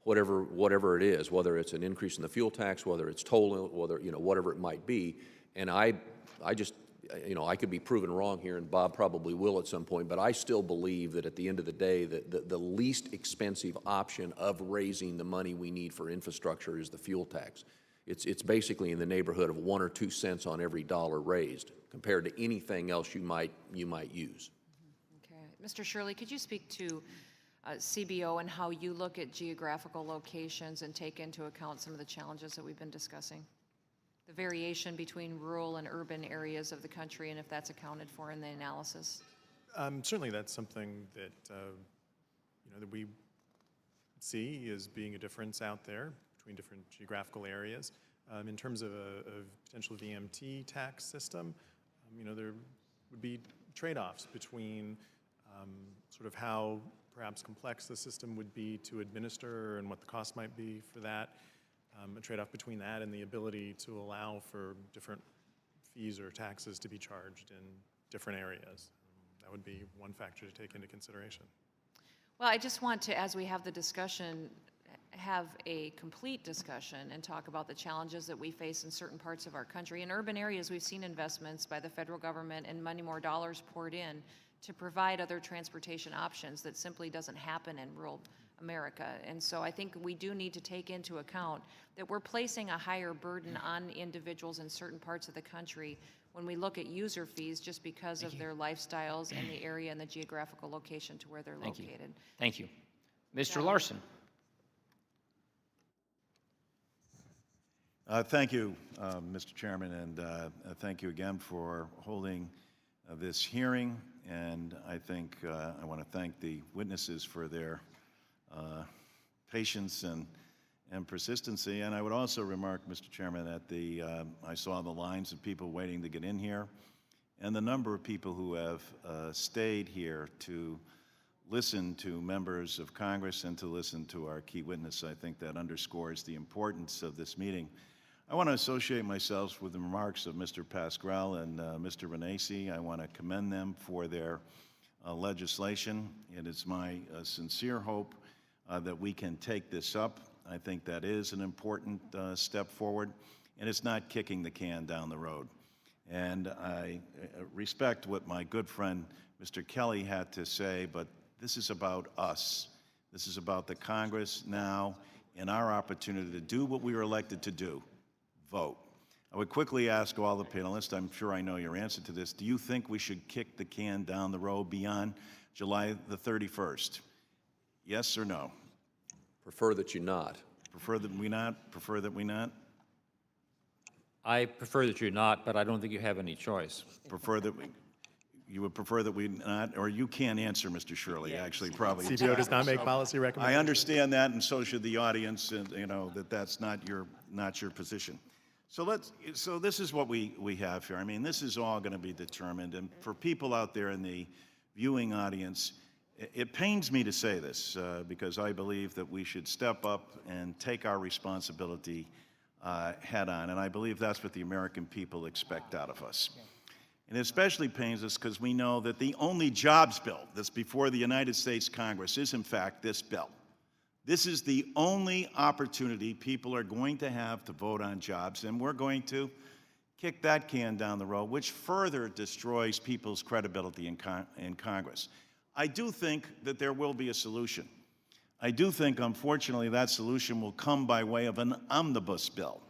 whatever it is, whether it's an increase in the fuel tax, whether it's tolling, whatever it might be. And I could be proven wrong here, and Bob probably will at some point, but I still believe that at the end of the day, the least expensive option of raising the money we need for infrastructure is the fuel tax. It's basically in the neighborhood of 1 or 2 cents on every dollar raised compared to anything else you might use. Okay. Mr. Shirley, could you speak to CBO and how you look at geographical locations and take into account some of the challenges that we've been discussing? The variation between rural and urban areas of the country, and if that's accounted for in the analysis? Certainly that's something that, that we see as being a difference out there between different geographical areas. In terms of a potential VMT tax system, there would be trade-offs between sort of how perhaps complex the system would be to administer and what the cost might be for that. A trade-off between that and the ability to allow for different fees or taxes to be charged in different areas. That would be one factor to take into consideration. Well, I just want to, as we have the discussion, have a complete discussion and talk about the challenges that we face in certain parts of our country. In urban areas, we've seen investments by the federal government and more dollars poured in to provide other transportation options that simply doesn't happen in rural America. And so I think we do need to take into account that we're placing a higher burden on individuals in certain parts of the country when we look at user fees just because of their lifestyles and the area and the geographical location to where they're located. Thank you. Mr. Larson. Thank you, Mr. Chairman, and thank you again for holding this hearing. And I think I want to thank the witnesses for their patience and persistency. And I would also remark, Mr. Chairman, that I saw the lines of people waiting to get in here, and the number of people who have stayed here to listen to members of Congress and to listen to our key witness. I think that underscores the importance of this meeting. I want to associate myself with the remarks of Mr. Pasquale and Mr. Renacci. I want to commend them for their legislation. It is my sincere hope that we can take this up. I think that is an important step forward, and it's not kicking the can down the road. And I respect what my good friend Mr. Kelly had to say, but this is about us. This is about the Congress now and our opportunity to do what we were elected to do, vote. I would quickly ask all the panelists, I'm sure I know your answer to this, do you think we should kick the can down the road beyond July the 31st? Yes or no? Prefer that you not. Prefer that we not? Prefer that we not? I prefer that you not, but I don't think you have any choice. Prefer that we, you would prefer that we not, or you can't answer, Mr. Shirley, actually, probably. CBO does not make policy recommendations. I understand that, and so should the audience, and you know that that's not your position. So this is what we have here. I mean, this is all going to be determined, and for people out there in the viewing audience, it pains me to say this because I believe that we should step up and take our responsibility head on, and I believe that's what the American people expect out of us. And it especially pains us because we know that the only jobs bill that's before the United States Congress is, in fact, this bill. This is the only opportunity people are going to have to vote on jobs, and we're going to kick that can down the road, which further destroys people's credibility in Congress. I do think that there will be a solution. I do think, unfortunately, that solution will come by way of an omnibus bill.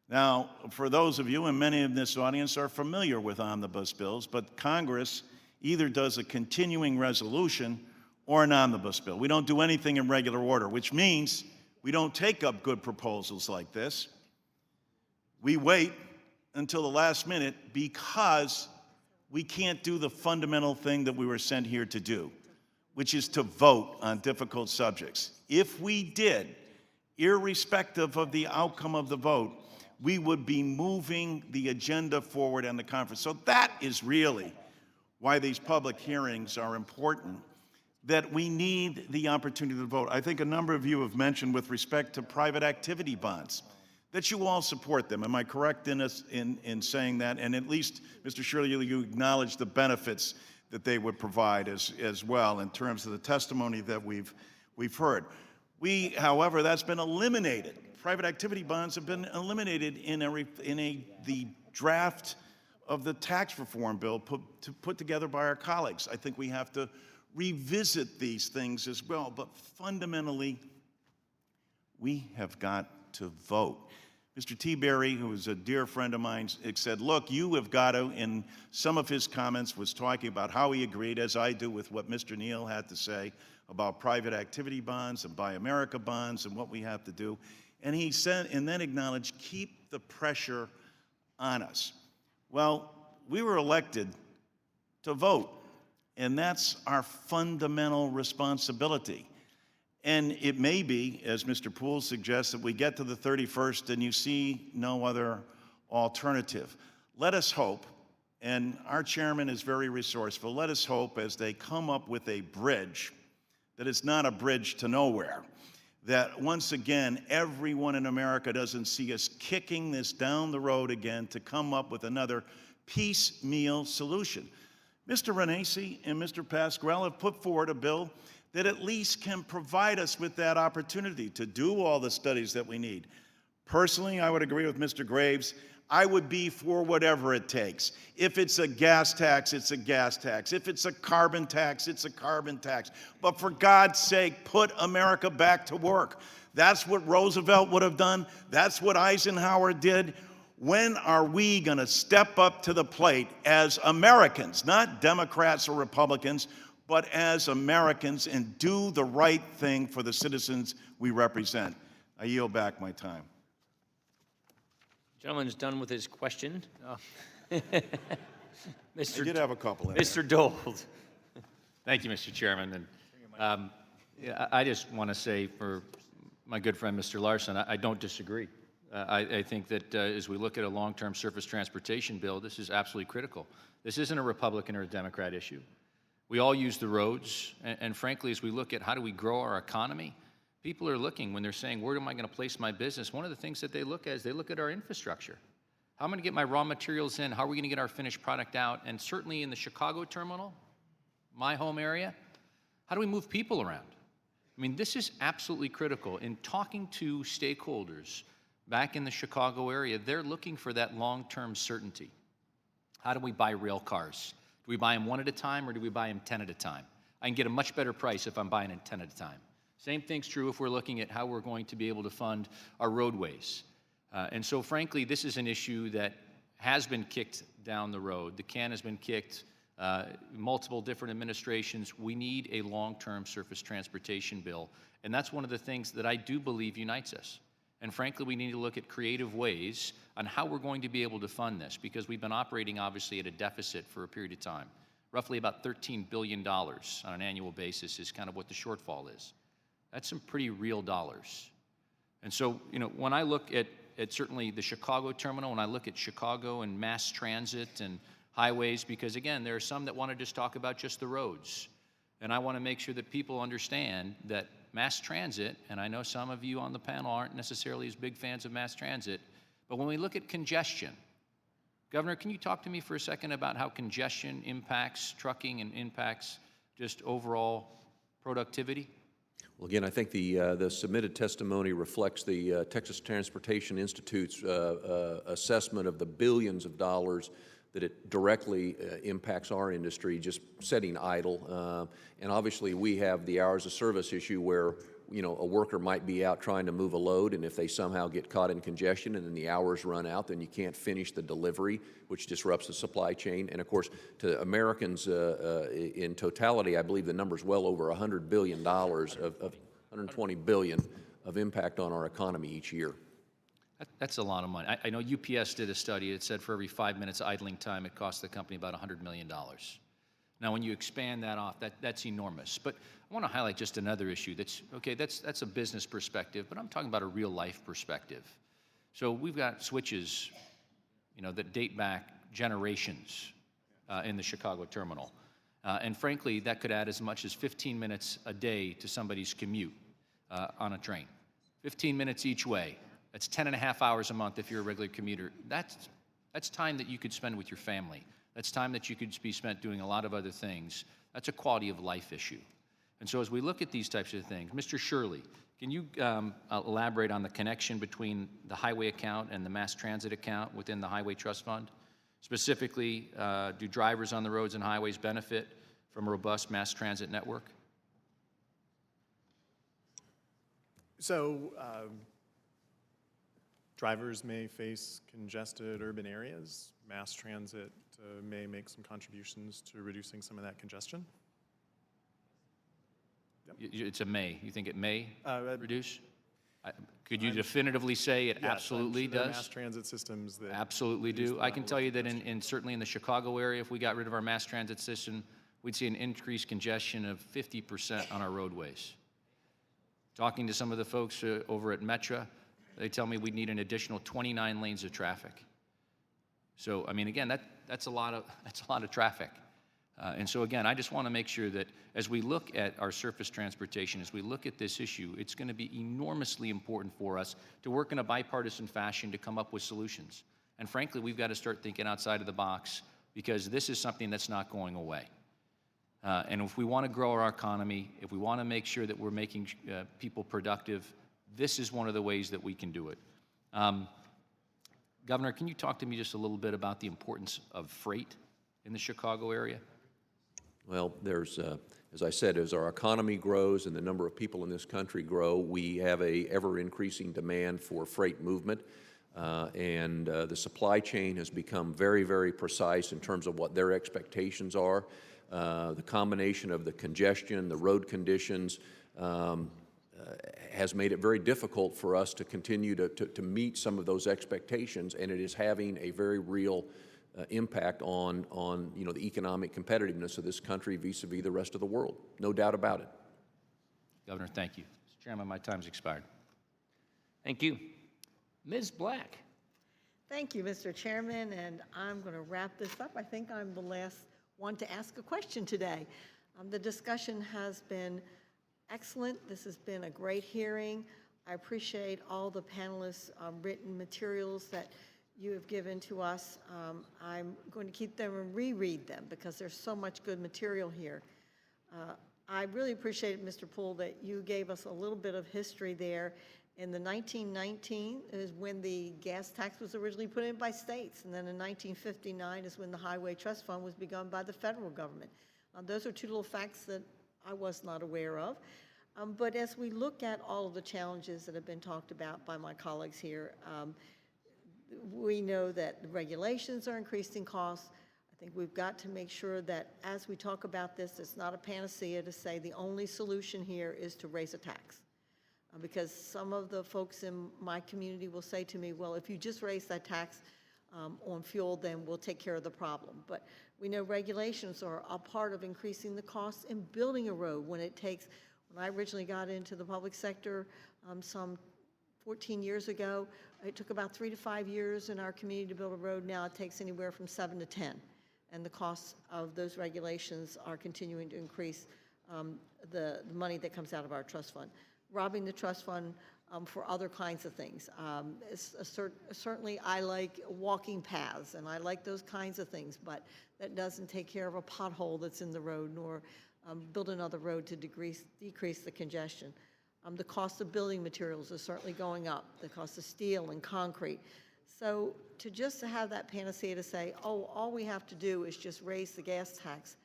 Now, for those of you, and many in this audience are familiar with omnibus bills, but Congress either does a continuing resolution or an omnibus bill. We don't do anything in regular order, which means we don't take up good proposals like this. We wait until the last minute because we can't do the fundamental thing that we were sent here to do, which is to vote on difficult subjects. If we did, irrespective of the outcome of the vote, we would be moving the agenda forward on the conference. So that is really why these public hearings are important, that we need the opportunity to vote. I think a number of you have mentioned with respect to private activity bonds, that you all support them. Am I correct in saying that? And at least, Mr. Shirley, you acknowledge the benefits that they would provide as well in terms of the testimony that we've heard. However, that's been eliminated. Private activity bonds have been eliminated in the draft of the tax reform bill put together by our colleagues. I think we have to revisit these things as well, but fundamentally, we have got to vote. Mr. T. Berry, who is a dear friend of mine, said, look, you have got to, in some of his comments, was talking about how he agreed, as I do, with what Mr. Neal had to say about private activity bonds and Buy America bonds and what we have to do. And he said, and then acknowledged, keep the pressure on us. Well, we were elected to vote, and that's our fundamental responsibility. And it may be, as Mr. Poole suggests, that we get to the 31st and you see no other alternative. Let us hope, and our chairman is very resourceful, let us hope as they come up with a bridge, that it's not a bridge to nowhere, that once again, everyone in America doesn't see us kicking this down the road again to come up with another piecemeal solution. Mr. Renacci and Mr. Pasquale have put forward a bill that at least can provide us with that opportunity to do all the studies that we need. Personally, I would agree with Mr. Graves. I would be for whatever it takes. If it's a gas tax, it's a gas tax. If it's a carbon tax, it's a carbon tax. But for God's sake, put America back to work. That's what Roosevelt would have done. That's what Eisenhower did. When are we going to step up to the plate as Americans, not Democrats or Republicans, but as Americans, and do the right thing for the citizens we represent? I yield back my time. Gentleman's done with his question. I did have a couple. Mr. Dole. Thank you, Mr. Chairman. And I just want to say for my good friend, Mr. Larson, I don't disagree. I think that as we look at a long-term surface transportation bill, this is absolutely critical. This isn't a Republican or a Democrat issue. We all use the roads, and frankly, as we look at how do we grow our economy, people are looking when they're saying, where am I going to place my business? One of the things that they look at is they look at our infrastructure. How am I going to get my raw materials in? How are we going to get our finished product out? And certainly in the Chicago terminal, my home area, how do we move people around? I mean, this is absolutely critical. In talking to stakeholders back in the Chicago area, they're looking for that long-term certainty. How do we buy rail cars? Do we buy them one at a time, or do we buy them 10 at a time? I can get a much better price if I'm buying them 10 at a time. Same thing's true if we're looking at how we're going to be able to fund our roadways. And so, frankly, this is an issue that has been kicked down the road. The can has been kicked multiple different administrations. We need a long-term surface transportation bill, and that's one of the things that I do believe unites us. And frankly, we need to look at creative ways on how we're going to be able to fund this, because we've been operating, obviously, at a deficit for a period of time. Roughly about $13 billion on an annual basis is kind of what the shortfall is. That's some pretty real dollars. And so, you know, when I look at certainly the Chicago terminal, when I look at Chicago and mass transit and highways, because again, there are some that want to just talk about just the roads. And I want to make sure that people understand that mass transit, and I know some of you on the panel aren't necessarily as big fans of mass transit, but when we look at congestion, Governor, can you talk to me for a second about how congestion impacts trucking and impacts just overall productivity? Well, again, I think the submitted testimony reflects the Texas Transportation Institute's assessment of the billions of dollars that it directly impacts our industry, just sitting idle. And obviously, we have the hours of service issue where, you know, a worker might be out trying to move a load, and if they somehow get caught in congestion and then the hours run out, then you can't finish the delivery, which disrupts the supply chain. And of course, to Americans in totality, I believe the number's well over $100 billion of $120 billion of impact on our economy each year. That's a lot of money. I know UPS did a study that said for every 5 minutes idling time, it costs the company about $100 million. Now, when you expand that off, that's enormous. But I want to highlight just another issue that's, okay, that's a business perspective, but I'm talking about a real life perspective. So we've got switches, you know, that date back generations in the Chicago terminal. And frankly, that could add as much as 15 minutes a day to somebody's commute on a train. 15 minutes each way. That's 10.5 hours a month if you're a regular commuter. That's time that you could spend with your family. That's time that you could be spent doing a lot of other things. That's a quality of life issue. And so as we look at these types of things, Mr. Shirley, can you elaborate on the connection between the highway account and the mass transit account within the Highway Trust Fund? Specifically, do drivers on the roads and highways benefit from a robust mass transit network? So, drivers may face congested urban areas. Mass transit may make some contributions to reducing some of that congestion. Yep. It's a may. You think it may reduce? Could you definitively say it absolutely does? Mass transit systems that absolutely do. I can tell you that certainly in the Chicago area, if we got rid of our mass transit system, we'd see an increased congestion of 50% on our roadways. Talking to some of the folks over at Metra, they tell me we'd need an additional 29 lanes of traffic. So, I mean, again, that's a lot of traffic. And so, again, I just want to make sure that as we look at our surface transportation, as we look at this issue, it's going to be enormously important for us to work in a bipartisan fashion to come up with solutions. And frankly, we've got to start thinking outside of the box, because this is something that's not going away. And if we want to grow our economy, if we want to make sure that we're making people productive, this is one of the ways that we can do it. Governor, can you talk to me just a little bit about the importance of freight in the Chicago area? Well, there's, as I said, as our economy grows and the number of people in this country grow, we have a ever-increasing demand for freight movement. And the supply chain has become very, very precise in terms of what their expectations are. The combination of the congestion, the road conditions, has made it very difficult for us to continue to meet some of those expectations, and it is having a very real impact on the economic competitiveness of this country vis-a-vis the rest of the world. No doubt about it. Governor, thank you. Mr. Chairman, my time's expired. Thank you. Ms. Black. Thank you, Mr. Chairman, and I'm going to wrap this up. I think I'm the last one to ask a question today. The discussion has been excellent. This has been a great hearing. I appreciate all the panelists' written materials that you have given to us. I'm going to keep them and reread them because there's so much good material here. I really appreciate, Mr. Poole, that you gave us a little bit of history there. In the 1919 is when the gas tax was originally put in by states, and then in 1959 is when the Highway Trust Fund was begun by the federal government. Those are two little facts that I was not aware of. But as we look at all of the challenges that have been talked about by my colleagues here, we know that the regulations are increasing costs. I think we've got to make sure that as we talk about this, it's not a panacea to say the only solution here is to raise a tax. Because some of the folks in my community will say to me, well, if you just raise that tax on fuel, then we'll take care of the problem. But we know regulations are a part of increasing the cost in building a road. When I originally got into the public sector some 14 years ago, it took about 3 to 5 years in our community to build a road. Now it takes anywhere from 7 to 10. And the costs of those regulations are continuing to increase the money that comes out of our trust fund. Robbing the trust fund for other kinds of things. Certainly I like walking paths and I like those kinds of things, but that doesn't take care of a pothole that's in the road nor build another road to decrease the congestion. The cost of building materials is certainly going up, the cost of steel and concrete. So to have that panacea to say, oh, all we have to do is just raise the gas tax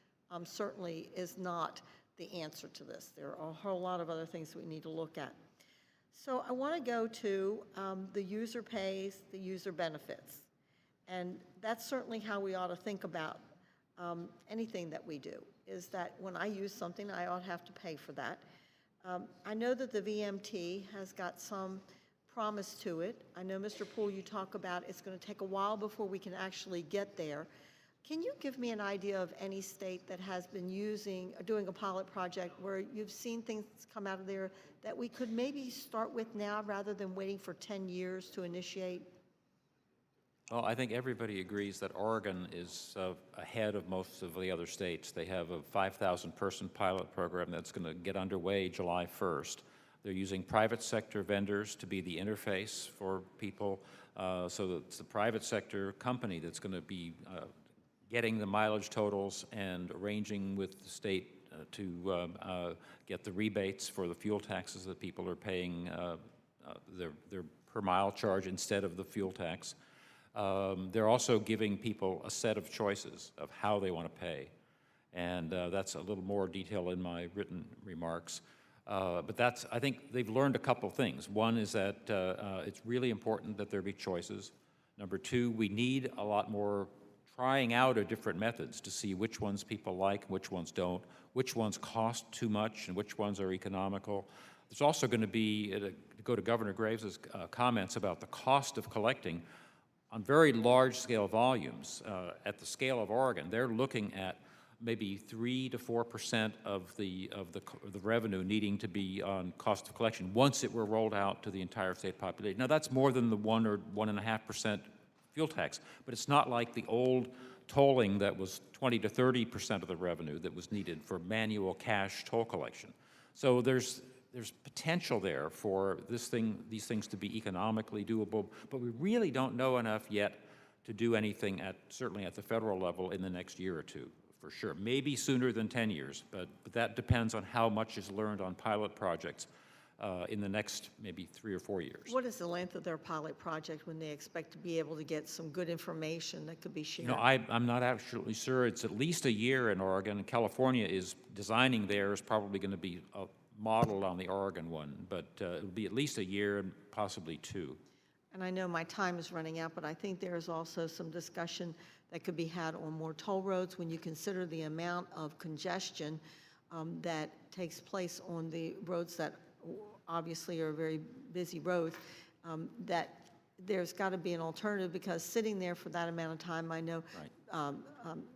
certainly is not the answer to this. There are a whole lot of other things we need to look at. So I want to go to the user pays, the user benefits. And that's certainly how we ought to think about anything that we do, is that when I use something, I ought to have to pay for that. I know that the VMT has got some promise to it. I know, Mr. Poole, you talk about it's going to take a while before we can actually get there. Can you give me an idea of any state that has been doing a pilot project where you've seen things come out of there that we could maybe start with now rather than waiting for 10 years to initiate? Well, I think everybody agrees that Oregon is ahead of most of the other states. They have a 5,000-person pilot program that's going to get underway July 1st. They're using private sector vendors to be the interface for people, so that it's the private sector company that's going to be getting the mileage totals and arranging with the state to get the rebates for the fuel taxes that people are paying their per mile charge instead of the fuel tax. They're also giving people a set of choices of how they want to pay. And that's a little more detail in my written remarks. But I think they've learned a couple things. One is that it's really important that there be choices. Number two, we need a lot more trying out of different methods to see which ones people like, which ones don't, which ones cost too much, and which ones are economical. There's also going to be, to go to Governor Graves' comments about the cost of collecting on very large-scale volumes. At the scale of Oregon, they're looking at maybe 3 to 4% of the revenue needing to be on cost of collection once it were rolled out to the entire state population. Now, that's more than the 1 or 1.5% fuel tax, but it's not like the old tolling that was 20 to 30% of the revenue that was needed for manual cash toll collection. So there's potential there for these things to be economically doable, but we really don't know enough yet to do anything certainly at the federal level in the next year or two, for sure. Maybe sooner than 10 years, but that depends on how much is learned on pilot projects. in the next maybe 3 or 4 years. What is the length of their pilot project when they expect to be able to get some good information that could be shared? You know, I'm not absolutely sure. It's at least a year in Oregon, and California is designing theirs, probably going to be modeled on the Oregon one, but it'll be at least a year and possibly 2. And I know my time is running out, but I think there is also some discussion that could be had on more toll roads when you consider the amount of congestion that takes place on the roads that obviously are very busy roads, that there's got to be an alternative, because sitting there for that amount of time, I know,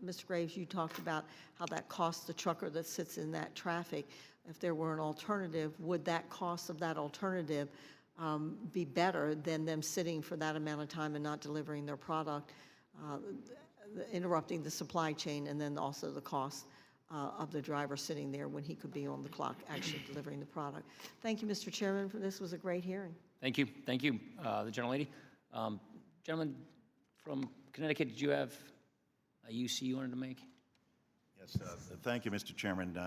Mr. Graves, you talked about how that costs the trucker that sits in that traffic. If there were an alternative, would that cost of that alternative be better than them sitting for that amount of time and not delivering their product, interrupting the supply chain, and then also the cost of the driver sitting there when he could be on the clock actually delivering the product. Thank you, Mr. Chairman, for this was a great hearing. Thank you. Thank you, the gentlelady. Gentleman from Connecticut, did you have a UC you wanted to make? Yes, thank you, Mr. Chairman.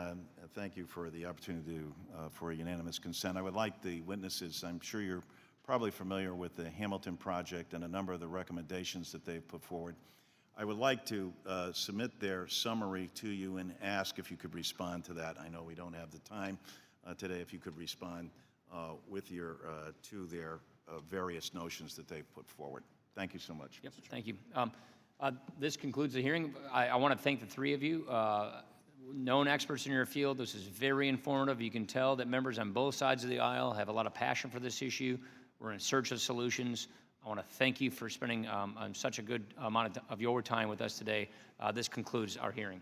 Thank you for the opportunity for unanimous consent. I would like the witnesses, I'm sure you're probably familiar with the Hamilton project and a number of the recommendations that they've put forward. I would like to submit their summary to you and ask if you could respond to that. I know we don't have the time today. If you could respond with your to their various notions that they've put forward. Thank you so much. Yep, thank you. This concludes the hearing. I want to thank the three of you, known experts in your field. This is very informative. You can tell that members on both sides of the aisle have a lot of passion for this issue. We're in search of solutions. I want to thank you for spending such a good amount of your time with us today. This concludes our hearing.